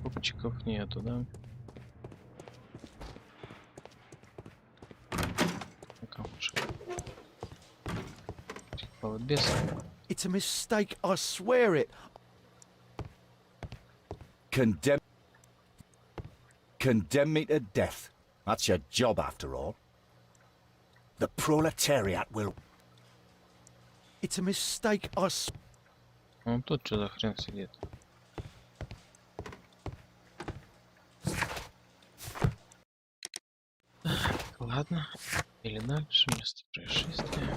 Купчиков нету, да? It's a mistake, I swear it. Condemn me to death. That's your job, after all. The proletariat will... It's a mistake, I swear. Он тут что за хрен сидит? Ладно, или дальше место происшествия.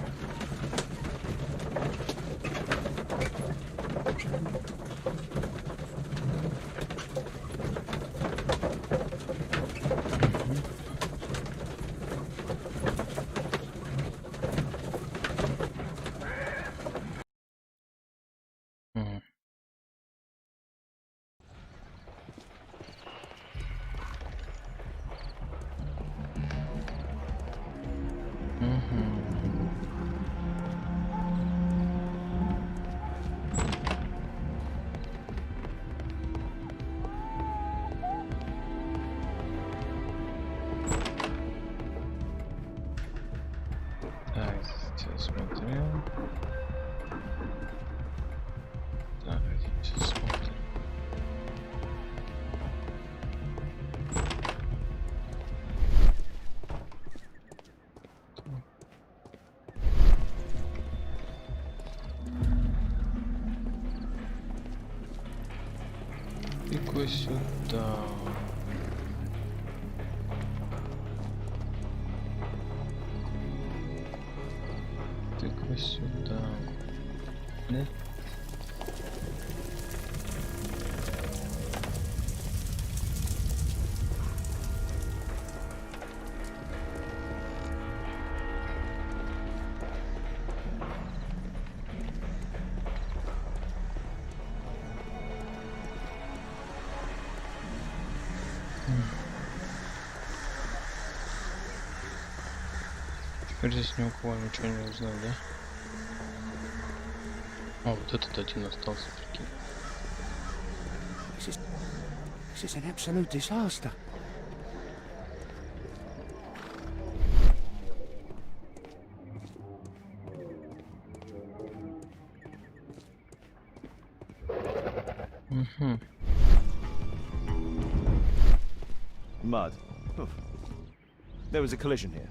Тыква сюда. Тыква сюда. Да? Теперь здесь ни у кого ничего не узнать, да? О, вот этот один остался, прикинь. This is an absolute disaster. Mud. Oof. There was a collision here.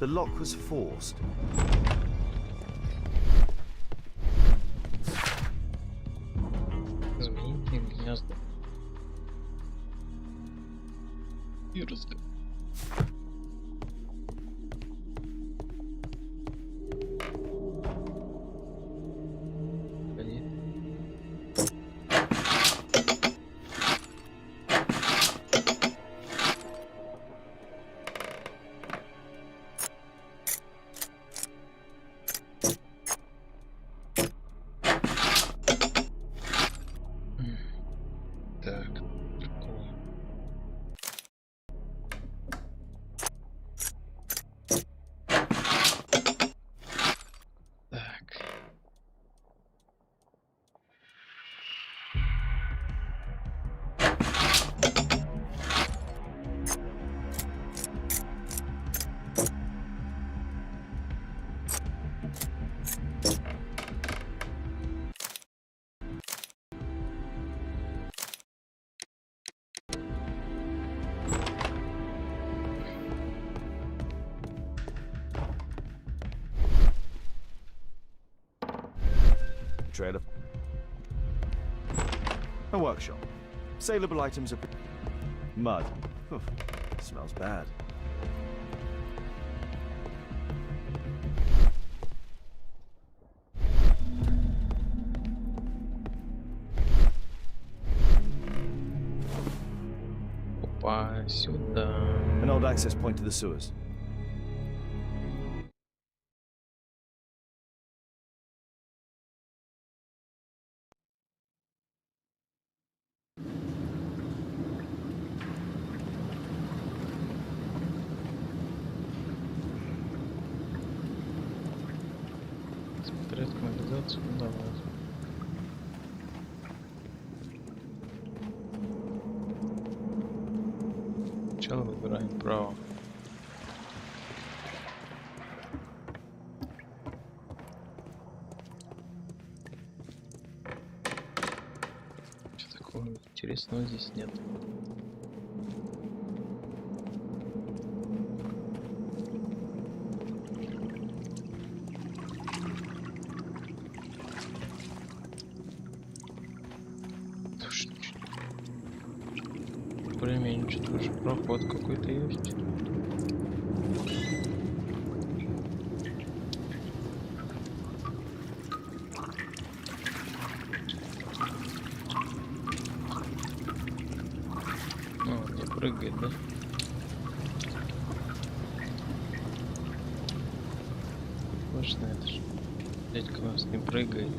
The lock was forced. Змеиное гнездо. Юрска. Так, прикол. Так. Trailer. A workshop. Saleable items are... Mud. Oof. Smells bad. Опа, сюда. An old access point to the sewers. Смотреть канализацию, ну давай. Сначала выбираем право. Что такого интересного здесь нет. Более-менее что-то уже проход какой-то есть. Ну, не прыгает, да? Точно, это же дядька у нас не прыгает.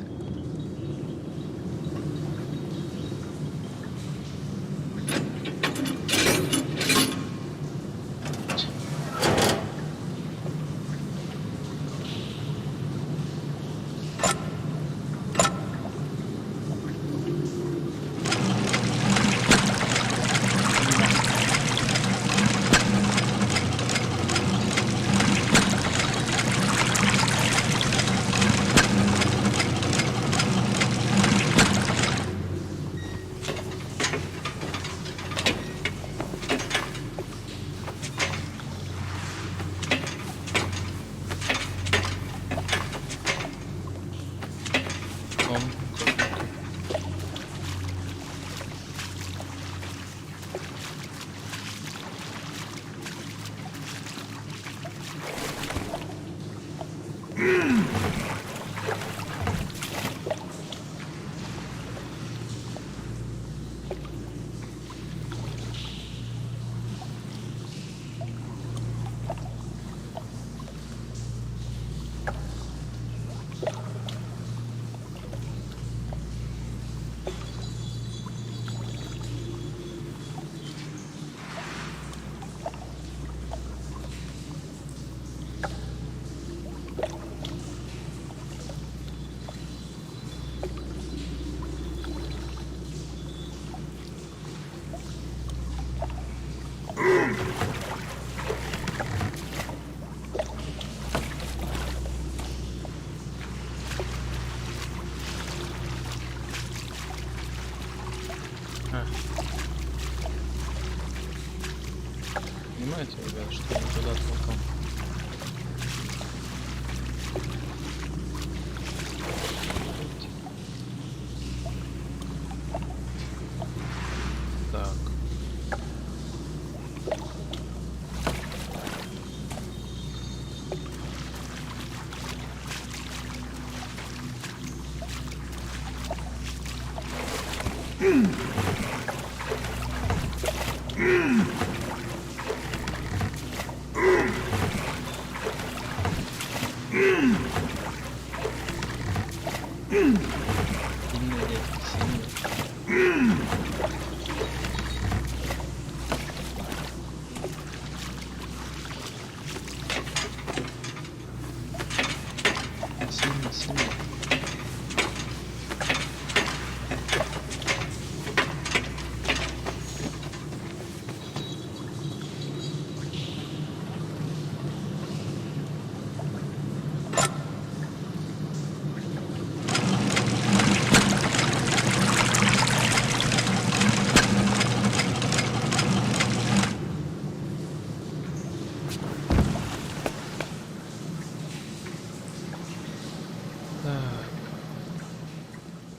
Понимаете, ребята, что я туда толком? Так.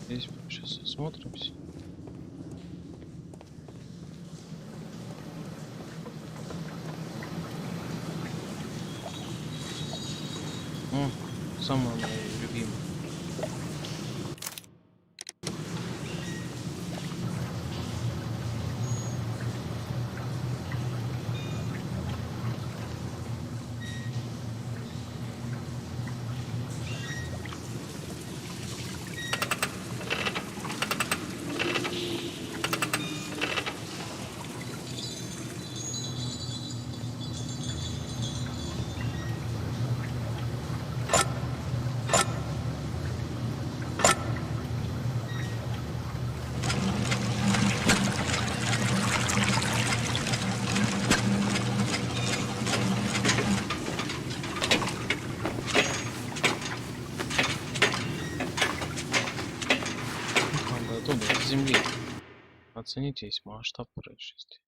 Здесь сейчас осмотримся. О, самое мое любимое. Земли. Оцените весь масштаб происшествия.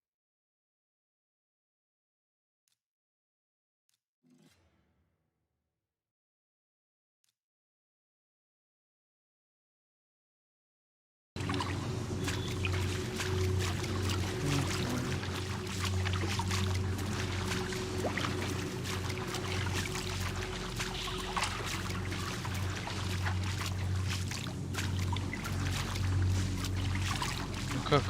Как?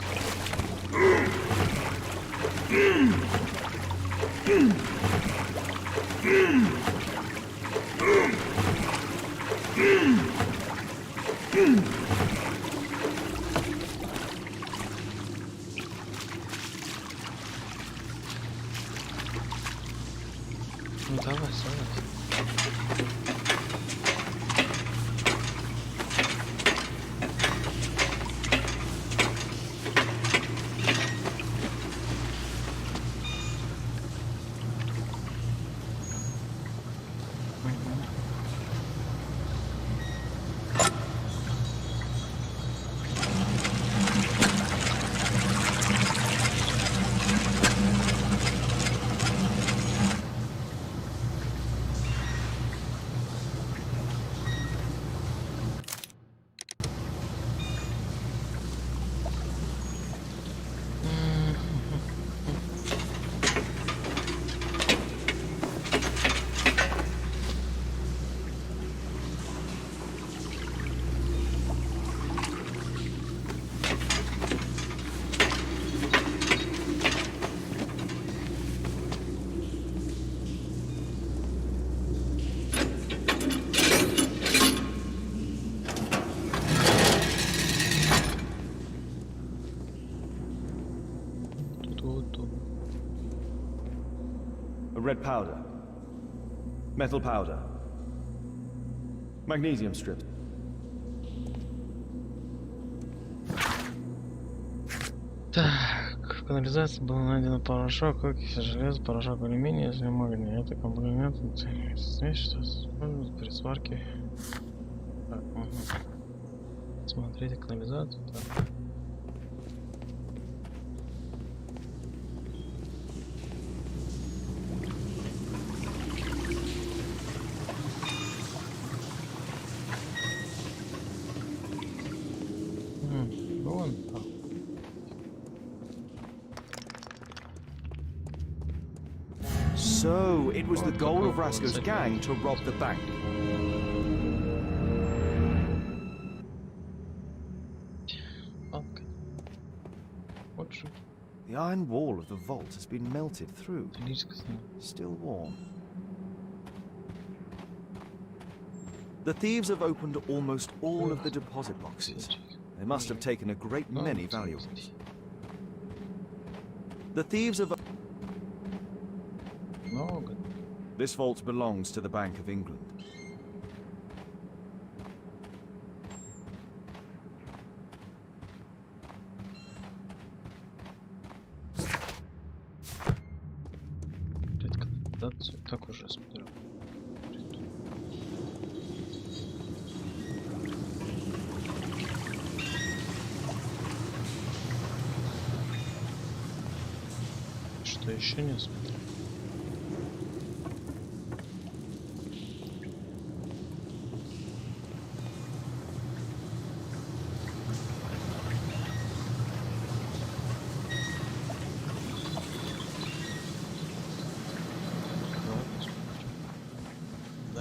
Ну давай, салат. Red powder, metal powder, magnesium strips. Так, в канализации был найден порошок, окись железа, порошок алюминия, если магния. Это комплимент, смесь, что используют при сварке. Так, угу. Смотрите канализацию. Так. Вон там. So, it was the goal of Rasko's gang to rob the bank. Okay. What should... The iron wall of the vault has been melted through. Still warm. The thieves have opened almost all of the deposit boxes. They must have taken a great many valuables. The thieves have... This vault belongs to the Bank of England. Так уже смотрю. Что еще не смотрю?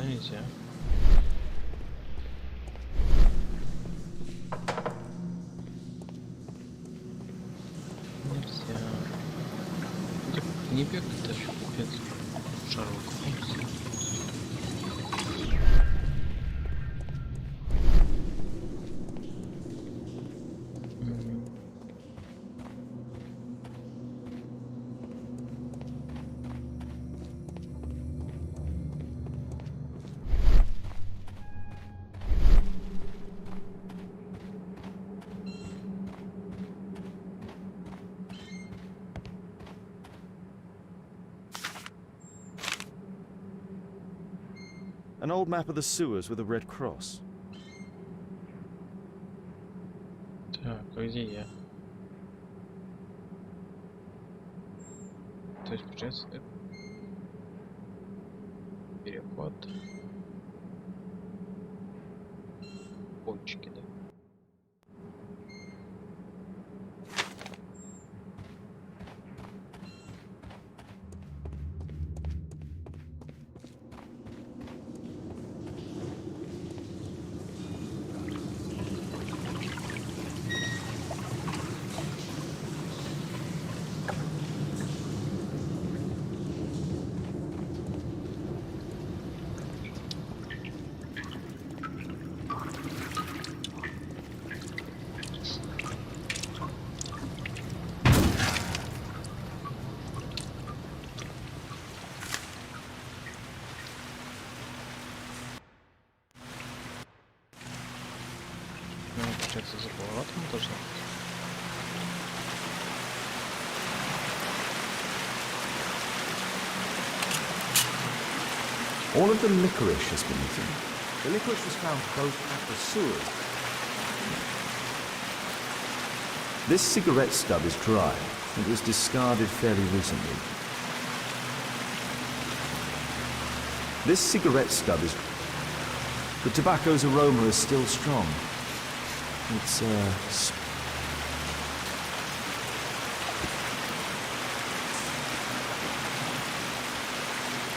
Нельзя. Нельзя. Не бегай даже, капец. Шерлок Холмс. An old map of the sewers with a red cross. Так, где я? То есть, получается, это... переход. Пончики, да? Получается, за поворотом должно быть. All of the licorice has been eaten. The licorice was found both at the sewers. This cigarette stub is dry. It was discarded fairly recently. This cigarette stub is... The tobacco's aroma is still strong. It's,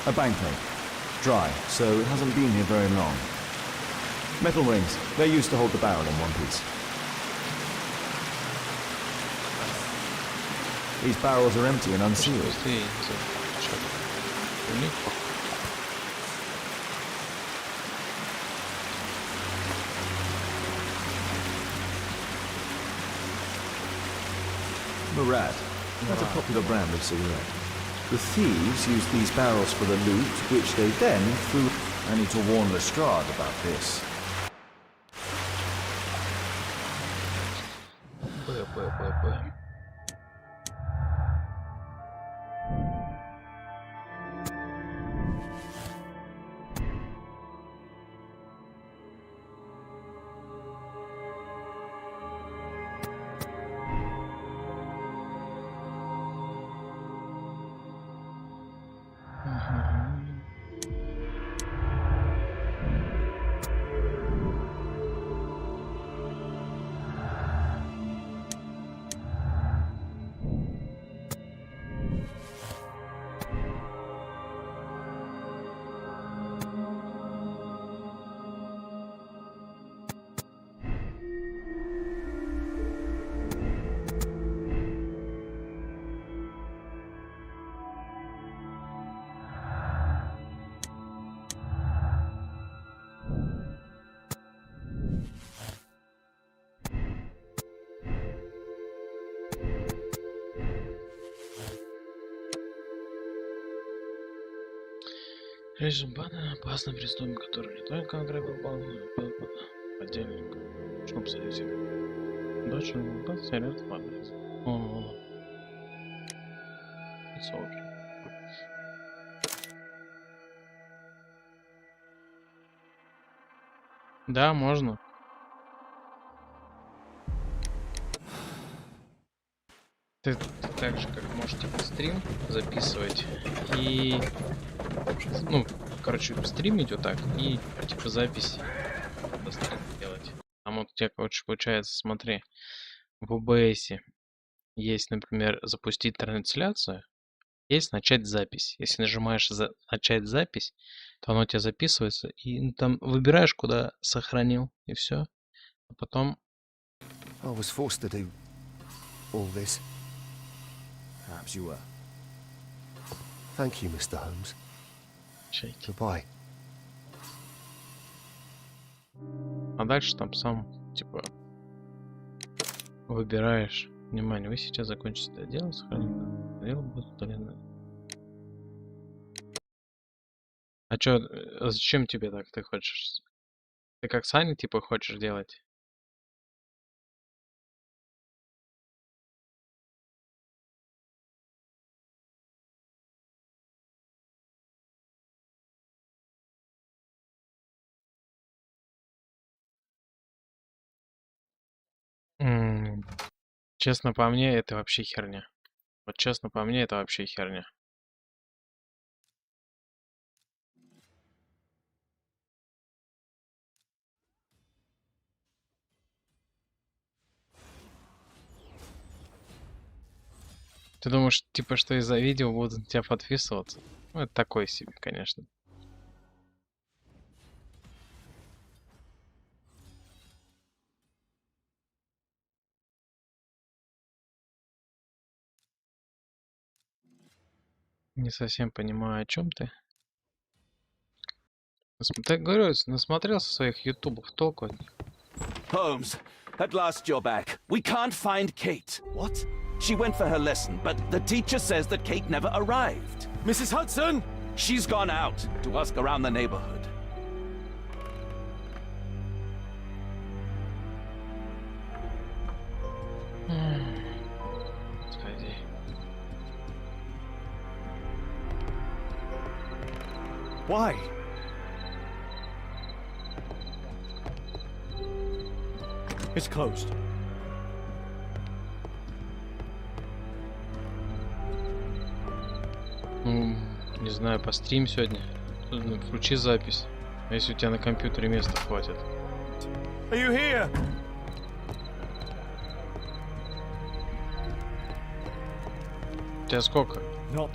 a banknote. Dry, so it hasn't been here very long. Metal rings. They're used to hold the barrel in one piece. These barrels are empty and unsealed. Murad. That's a popular brand of cigarette. The thieves used these barrels for the loot, which they then threw... I need to warn Lestrade about this. Режим бана опасно преступник, который не только ограбил банк, но и убил подельника. Что посмотрите? Дочь бан серьез падает. О, it's okay. Да, можно. Ты так же, как можешь типа стрим записывать и, ну, короче, стрим идет так и типа запись делать. Там вот у тебя, короче, получается, смотри, в OBS есть, например, запустить трансляцию, есть начать запись. Если нажимаешь начать запись, то оно у тебя записывается и там выбираешь, куда сохранил, и все. А потом. I was forced to do all this. Perhaps you were. Thank you, Mr. Holmes. Goodbye. А дальше там сам, типа, выбираешь. Внимание, вы сейчас закончите это дело, сохранено. Дело будет удалено. А чё, зачем тебе так ты хочешь? Ты как Саня, типа, хочешь делать? Честно по мне, это вообще херня. Вот честно по мне, это вообще херня. Ты думаешь, типа, что из-за видео будут на тебя подписываться? Ну, это такой себе, конечно. Не совсем понимаю, о чем ты. Так говорю, насмотрелся своих ютубов, толку от них. Holmes, at last you're back. We can't find Kate. What? She went for her lesson, but the teacher says that Kate never arrived. Mrs. Hudson? She's gone out to ask around the neighborhood. Why? It's closed. Не знаю, пострим сегодня. Включи запись. Если у тебя на компьютере места хватит. Are you here? У тебя сколько? No.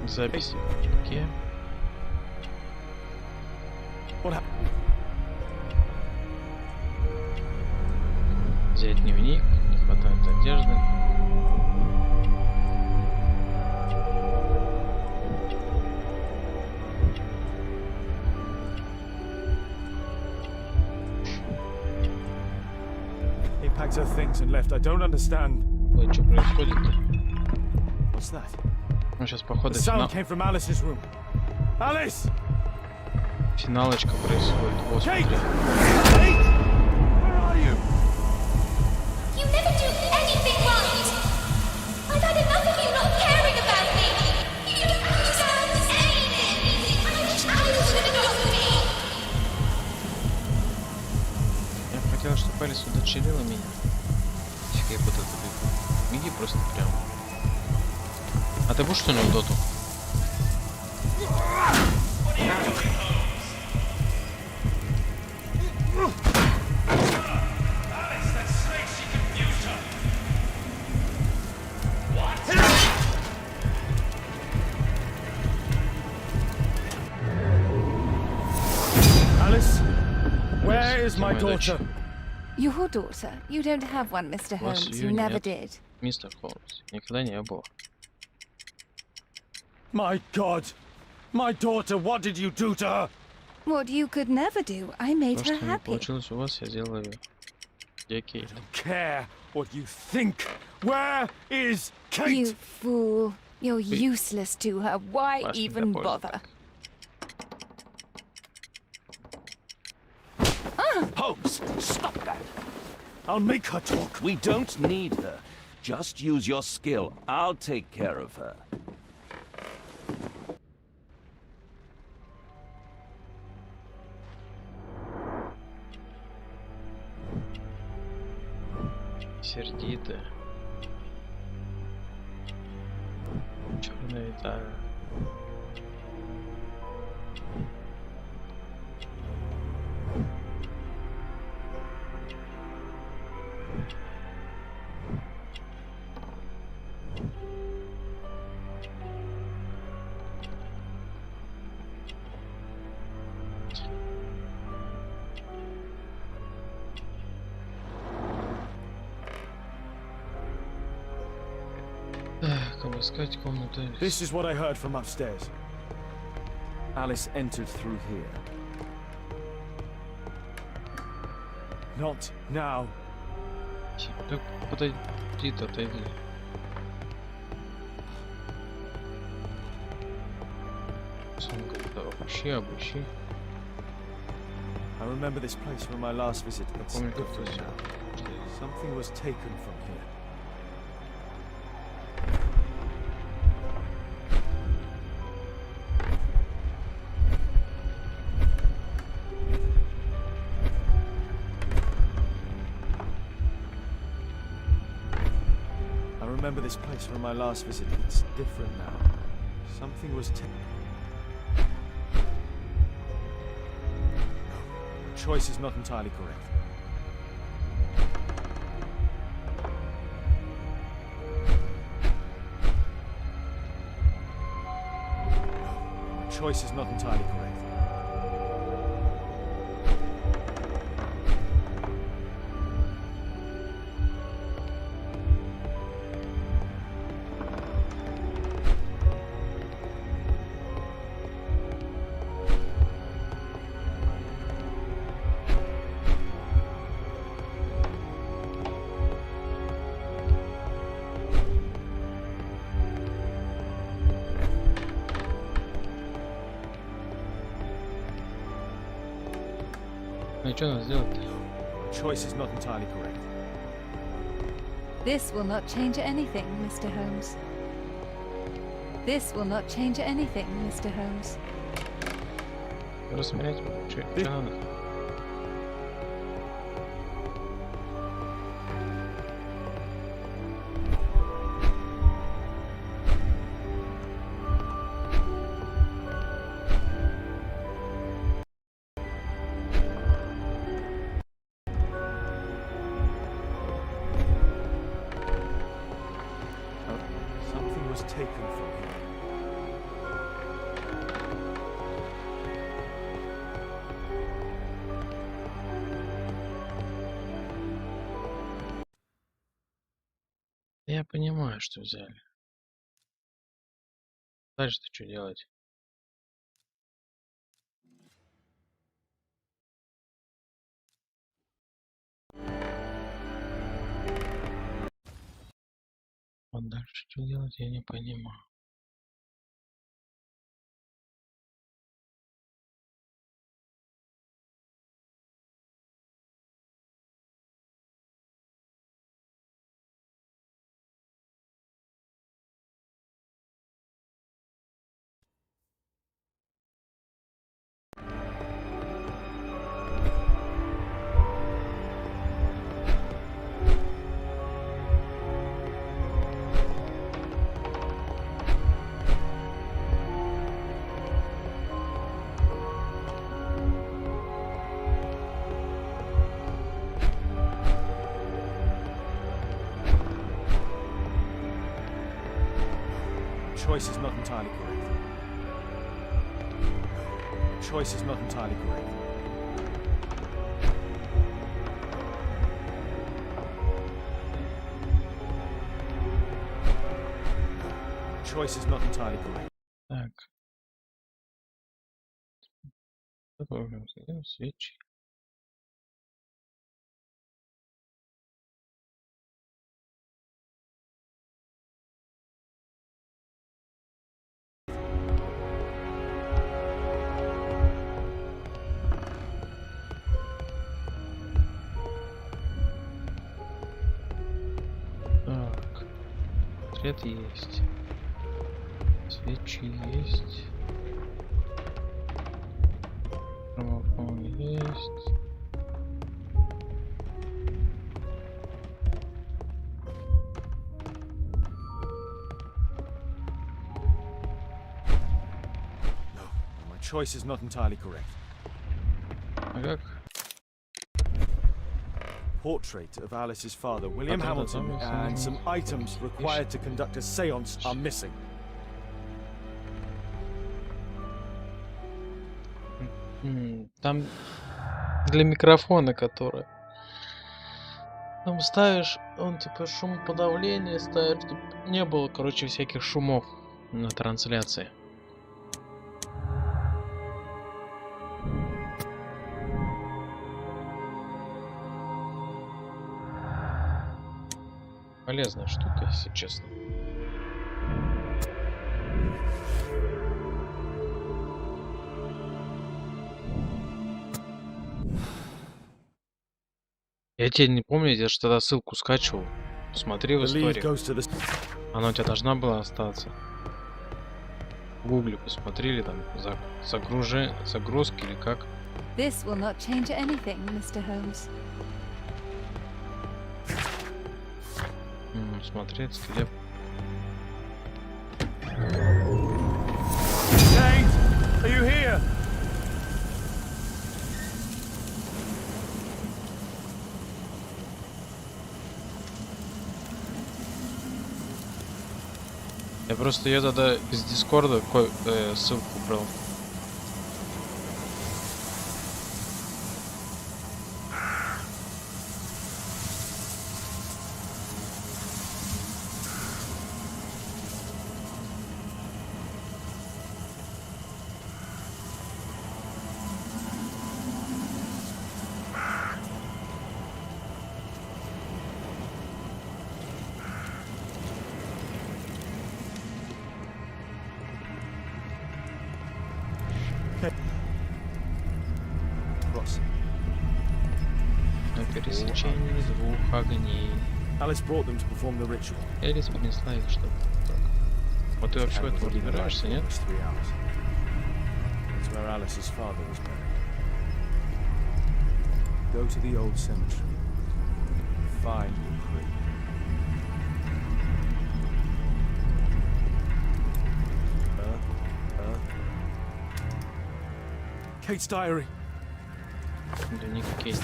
Запись. Окей. Взять дневник. Не хватает одежды. He packed her things and left. I don't understand. Ой, что происходит-то? What's that? Ну, сейчас, походу, The sound came from Alice's room. Alice! Финалочка происходит. Вот, Kate! смотри. Kate! Where are you? You never do anything right! I've had enough of you not caring about me! You don't understand anything! I wish Alice would adopt me! Я бы хотел, чтобы Алис удочерила меня. Фига, я буду это бегу. Беги просто прямо. А ты будешь что-нибудь в доту? Alice, where is my daughter? Your daughter? You don't have one, Mr. Holmes. You never did. Мистер Холмс, никогда не было. My God! My daughter, what did you do to her? What you could never do. I made То, her что не happy. получилось у вас, я сделал ее. Где Кейт? Care what you think. Where is Kate? You fool. You're useless to her. Why Вас не even допоздно bother? Holmes, stop that! I'll make her talk. We don't need her. Just use your skill. I'll take care of her. Сердитая. Черная Италия. Как обыскать комнату? This is what I heard from upstairs. Alice entered through here. Not now. Так подойди-то, отойди. Обыщи. I remember this place from my last visit. It's Помню, как different всё. now. Something was taken from here. I remember this place from my last visit. It's different now. Something was taken. Choice is not entirely correct. Choice is not entirely correct. Ну и что надо сделать-то? Choice is not entirely correct. This will not change anything, Mr. Holmes. This will not change anything, Mr. Holmes. Рассмотреть, что надо? Something was taken from here. Я понимаю, что взяли. Дальше-то что делать? А дальше что делать, я не понимаю. choice is not entirely correct. Choice is not entirely correct. Choice is not entirely correct. Так. Свечи. Так. Портрет есть. Свечи есть. Граммофон есть. My choice is not entirely correct. А как? Portrait of Alice's father, William Hamilton, and some items required to conduct a séance are missing. Там для микрофона, который там ставишь, он типа шумоподавление ставит, чтобы не было, короче, всяких шумов на трансляции. Полезная штука, если честно. Я тебе не помню, я же тогда ссылку скачивал. Посмотри в истории. Она у тебя должна была остаться. В гугле посмотрели там загрузки или как. This will not change anything, Mr. Holmes. Смотреть скелет. James, are you here? Я просто ее тогда из Дискорда ссылку брал. На пересечении двух огней. Alice brought them to perform the ritual. Элис принесла их, чтобы так. Вот ты вообще в этом разбираешься, нет? That's where Alice's father was buried. Go to the old cemetery. Find the creek. Kate's diary. Дневник Кейт.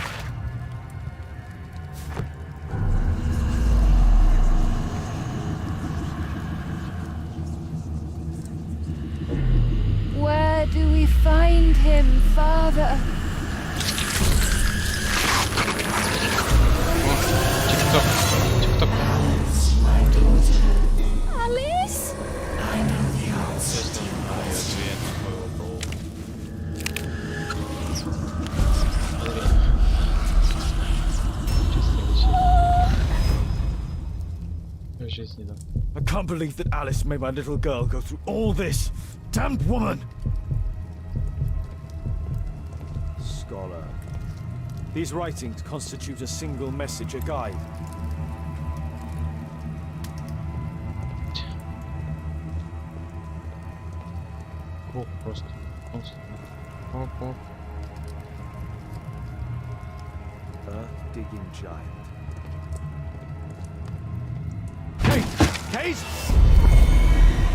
Where do we find him, Father? Тик-ток. Alice? I know the answer to I can't believe that Alice made my little girl go through all this. Damned woman! Scholar. These writings constitute a single message, a guide. Ох, просто. Оп-оп. Earth-digging giant.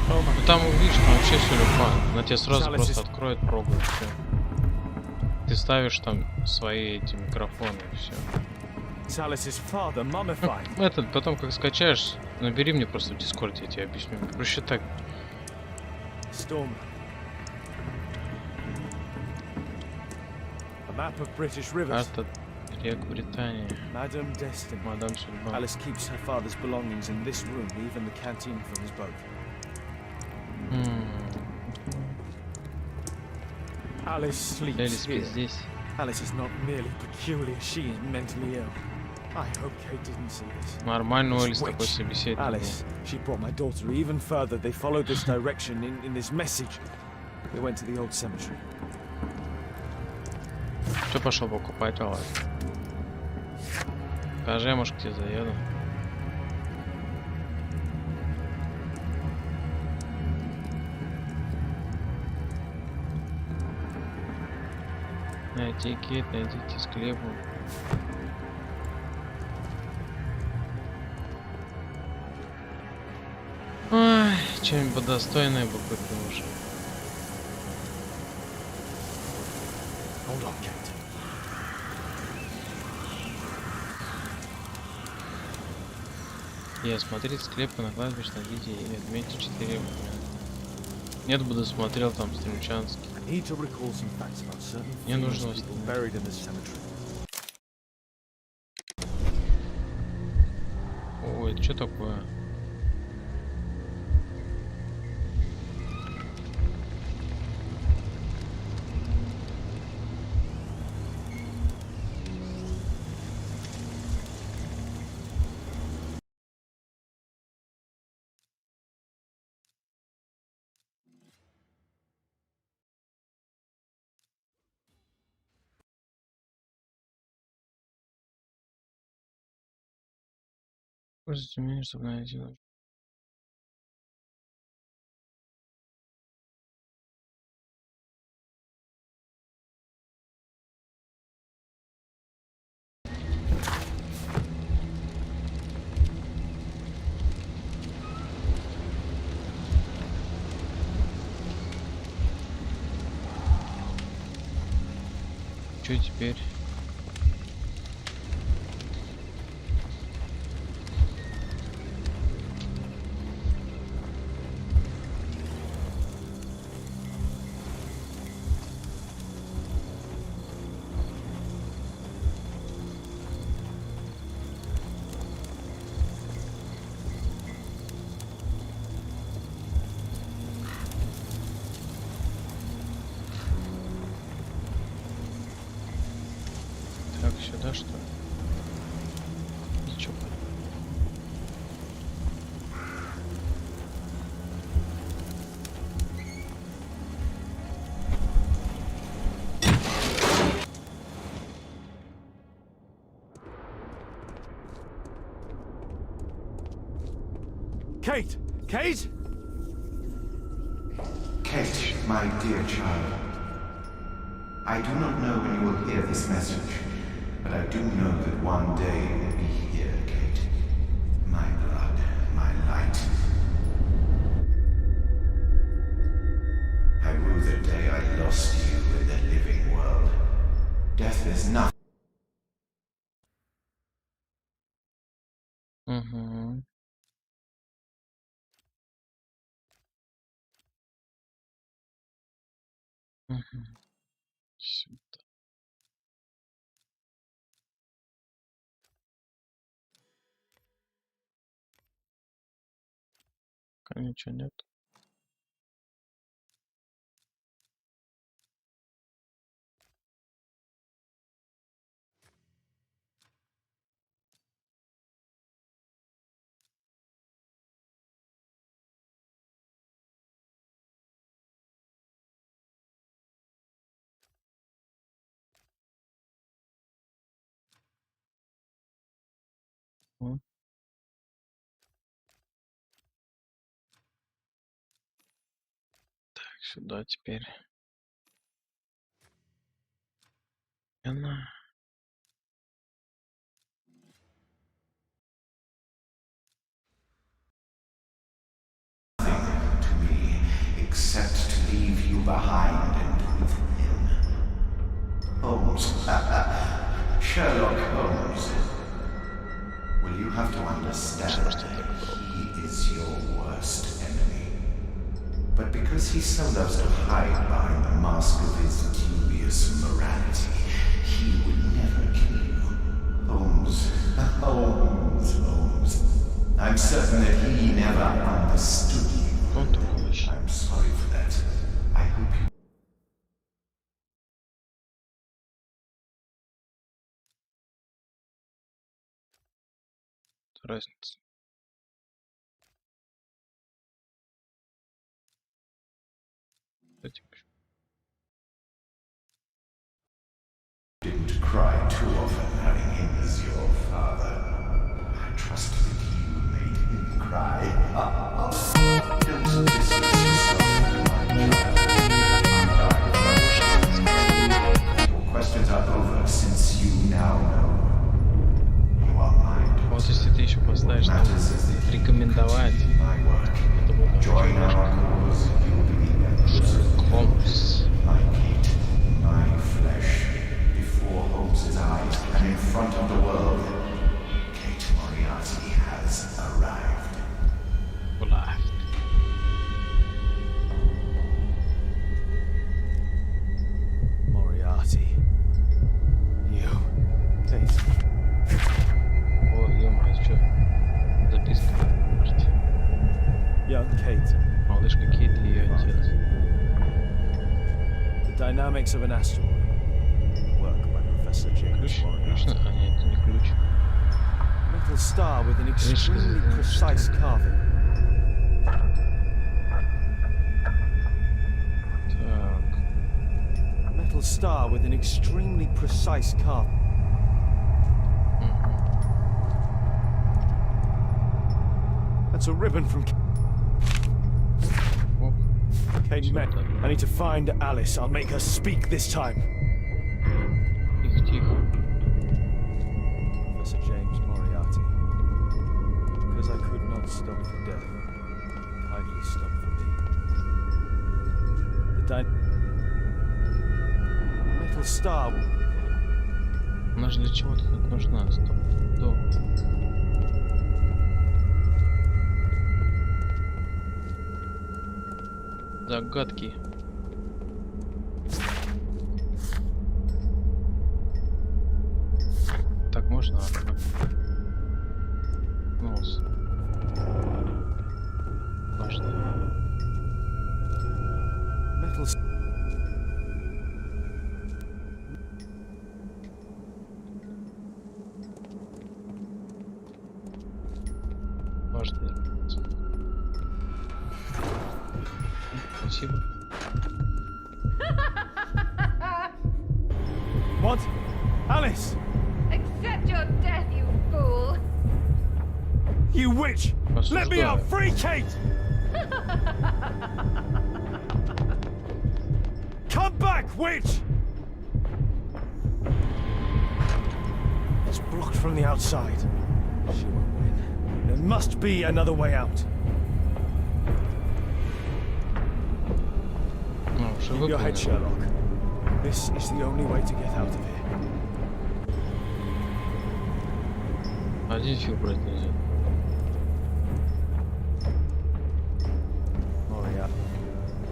Ну там видишь, там вообще все легко. Она тебе сразу просто откроет прогу и все. Ты ставишь там свои эти микрофоны и все. Этот, потом как скачаешь, набери мне просто в Дискорде, я тебе объясню. Проще так. storm. A map of British rivers. Madame Destiny. Alice keeps her father's belongings in this room, even the canteen from his boat. Alice sleeps here. Alice is not merely peculiar, she is mentally ill. I hope Kate didn't see this. Alice, she brought my daughter even further. They followed this direction in this message. They went to the old cemetery. Что пошел покупать, Алла? Скажи, может, к тебе заеду. Найти Кейт, найдите склепу. Ой, что-нибудь достойное бы купил уже. Hold on, Kate. Я смотреть склепы на кладбище, найдите и отметьте 4 упоминания. Нет, буду смотрел там Стремчанский. Мне нужно Ой, это что такое? Пользуйтесь умением, чтобы найти. Что теперь? Так, сюда что ли? И чё? Kate! Kate! Kate, my dear child. I do not know when you will hear this message, but I do know that one day you will be here, Kate. My blood, my light. I rue the day I lost you in the living world. Death is nothing. Сюда. Пока ничего нет. Так, сюда теперь. Она. To me, except to leave you behind and with him. Holmes. Sherlock Holmes. Will you have to understand, he is your worst enemy. But because because he so loves to hide behind the mask of his dubious morality, he would never kill you. Holmes, Holmes. I'm certain that he never understood you. I'm sorry for that. I hope you... Разница. Didn't cry too often having him as your father. I trust that you made him cry. Don't dismiss yourself, my child. Your questions are over since you now know. You are mine. Вот если ты еще поставишь там рекомендовать, это будет Sherlock Holmes. My flesh, before Holmes's eyes and in front of the world, Kate Moriarty has arrived. Moriarty. You. Kate. О, ё-моё, что? Записка. Young Kate. Малышка Кейт и ее отец. The Dynamics of an Asteroid. Work by Professor James Ключ? А нет, это не ключ. Metal star with an extremely precise carving. Так. Metal star with an extremely precise carving. That's a ribbon from Kate Met. I need to find Alice. I'll make her speak this time. Тихо. Professor James Moriarty. Because I could not stop for death. Kindly stop for me. The Metal Star. Она же для чего-то тут нужна. Стоп. Стоп. Загадки. Так можно? Нос. Важно. Важно. Спасибо. What? Alice! Accept your death, you fool! You witch! Let me out! Free Kate! Come back, witch! It's blocked from the outside. She won't win. There must be another way out. Keep your head, Sherlock. This is the only way to get out of here. Один фиг брать нельзя.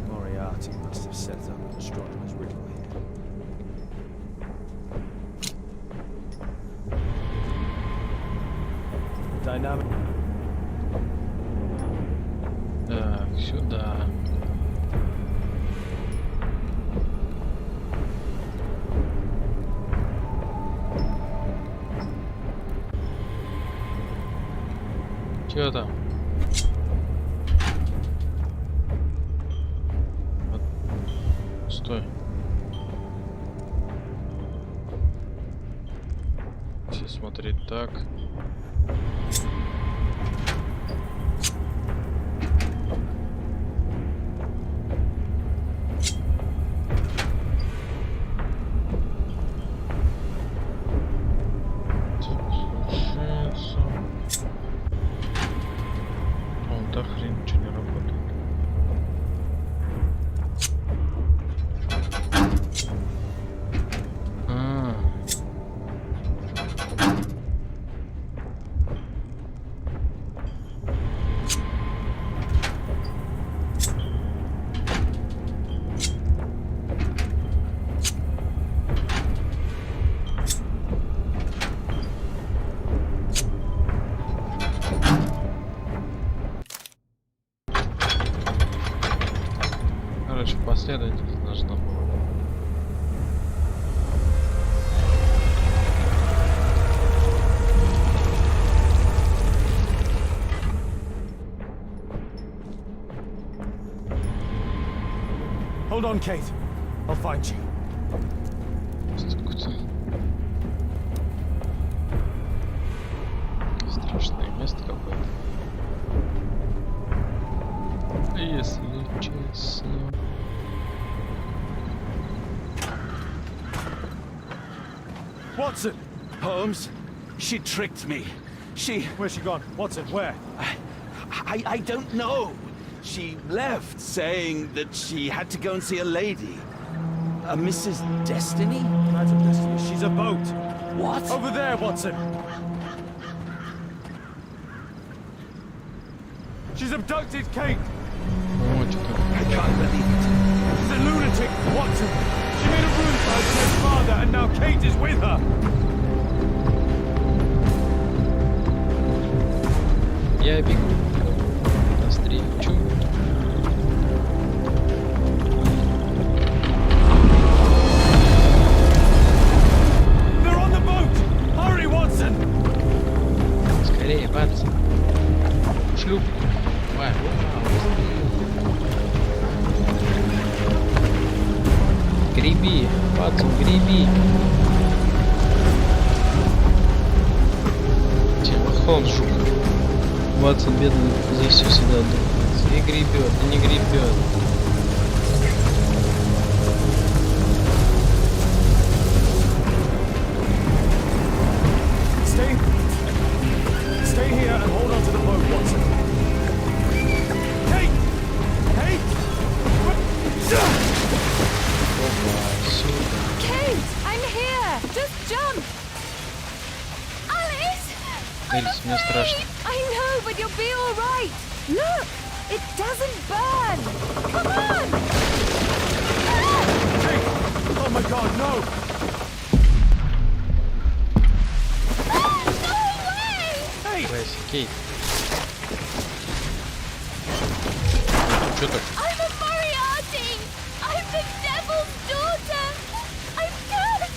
Moriarty must have set up an astronomer's riddle here. Dynamic. Так, сюда. Чё там? Стой. Если смотреть так. Короче, последовательность должна была. Hold on, Kate. I'll find you. Страшное место какое-то. Если честно. Watson! Holmes, she tricked me. Where's she gone? Watson, where? I don't know. She left saying that she had to go and see a lady. A Mrs. Destiny? Madam Destiny, she's a boat. What? Over there, Watson. She's abducted Kate. I can't believe it. She's a lunatic, Watson. She made a room for her dead father, and now Kate is with her. Я бегу навстречу. They're on the boat. Hurry, Watson. Скорее, Ватсон. Шлюп. Давай. Греби, Ватсон, греби. Шерлок Холмс жук. Ватсон бедный за все сюда думается. И гребет, и не гребет. Stay here and hold on to the boat, Watson. Kate! Kate! Kate, I'm here. Just jump. Alice! Элис, мне страшно. I know, but you'll be all right. Look, it doesn't burn. Come on. Kate! Oh my God, no! Вася, Кейт. Что так? I'm a Moriarty! I'm the devil's daughter! I'm cursed!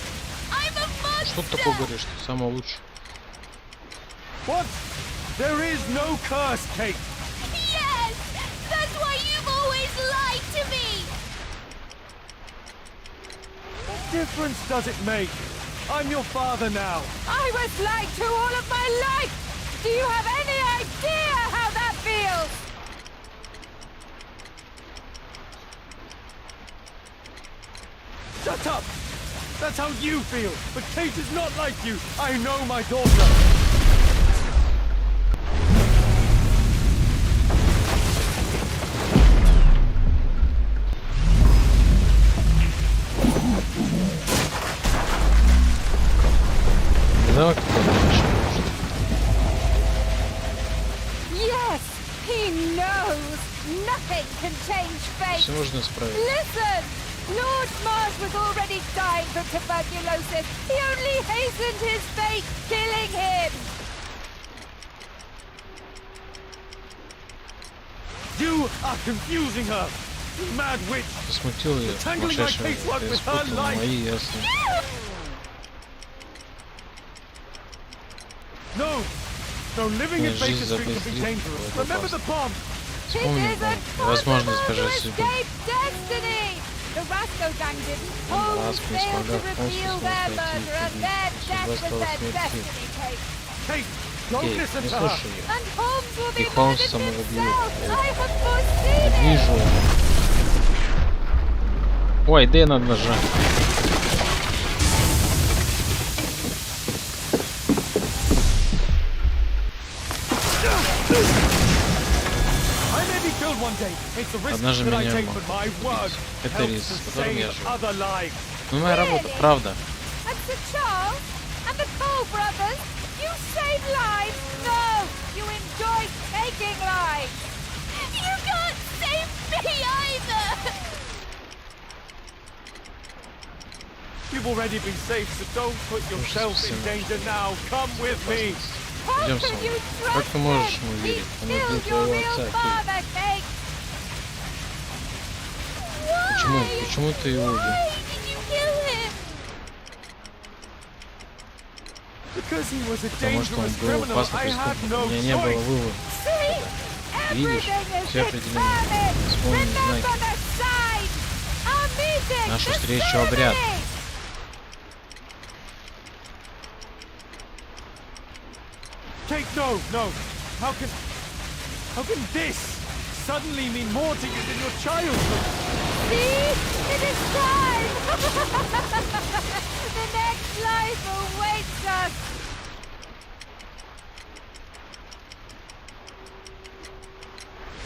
I'm a monster! Что ты такое говоришь? Ты самая лучшая. What? There is no curse, Kate. Yes! That's why you've always lied to me! What difference does it make? I'm your father now. I was lied to all of my life. Do you have any idea how that feels? Shut up! That's how you feel. But Kate is not like you. I know my daughter. Да, кто дальше? Yes, he knows. Nothing can change fate. Все можно исправить. Listen! Lord Mars was already dying from tuberculosis. He only hastened his fate, killing him. You are confusing her. Mad witch. Посмутил ее. Сумасшедшая. Ты спутала мои ясны. No! No, living in Baker Street can be dangerous. Remember the bomb! Вспомни возможность избежать судьбы. The Rasco gang didn't. Holmes failed to reveal their murder, and their death was their destiny, Kate. Kate, don't listen to her. And Holmes will be И Холмс murdered самоубил. himself. I have foreseen it. Вижу. Ой, Д надо нажать. Однажды меня убить. Это риск, с которым я живу. Ну, моя работа, правда. And Sir Charles and the Cole brothers, you save lives. No, you enjoy taking lives. You can't save me either! You've already been saved, so don't put yourself in danger now. Come with me. Идем со мной. Как ты можешь ему верить? Он убил твоего отца, Кейт. Почему ты его убил? Потому что он был опасный преступник. У меня не было вывода. Видишь, все определено. Вспомни знаки. Нашу встречу обряд. No. How can this suddenly mean more to you than your childhood? See? It is time! The next life awaits us!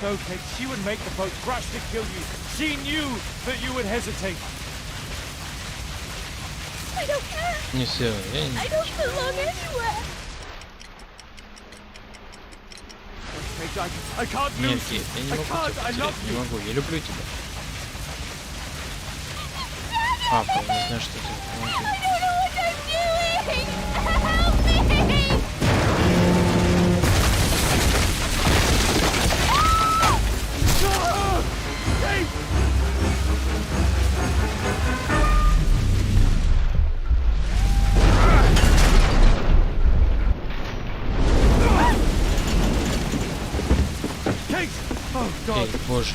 No, Kate, she would make the boat rush to kill you. She knew that you would hesitate. I don't care. Не все, я не... I don't belong anywhere. I can't Нет, lose you. Кейт, я не могу тебя потерять, не могу, я люблю тебя. Папа, я не знаю, что делать, помоги. Эй, боже.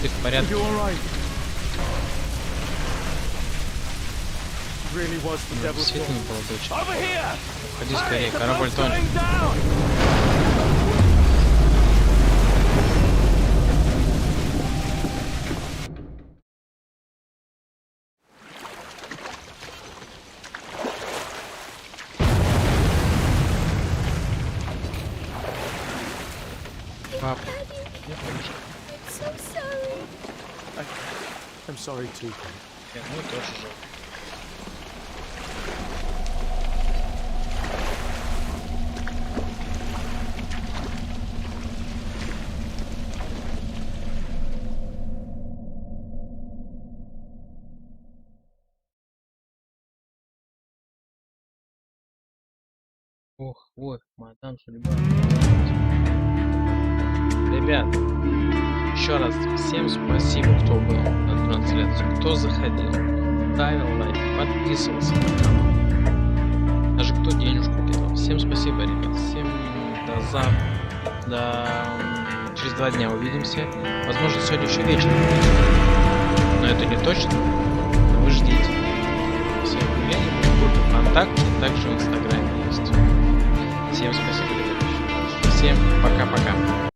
Ты в порядке? Действительно была дочь. Уходи скорее, корабль тонет. Папа, я тоже. I'm sorry too. Ну тоже жалко. Ох, вот, мадам судьба. Ребят, еще раз всем спасибо, кто был на трансляцию, кто заходил, ставил лайк, подписывался на канал, даже кто денежку кидал. Всем спасибо, ребят, всем до завтра, через 2 дня увидимся, возможно сегодня еще вечером, но это не точно, но вы ждите. Все объявления в группе ВКонтакте, также в Инстаграме есть. Всем спасибо, ребят. Всем пока-пока.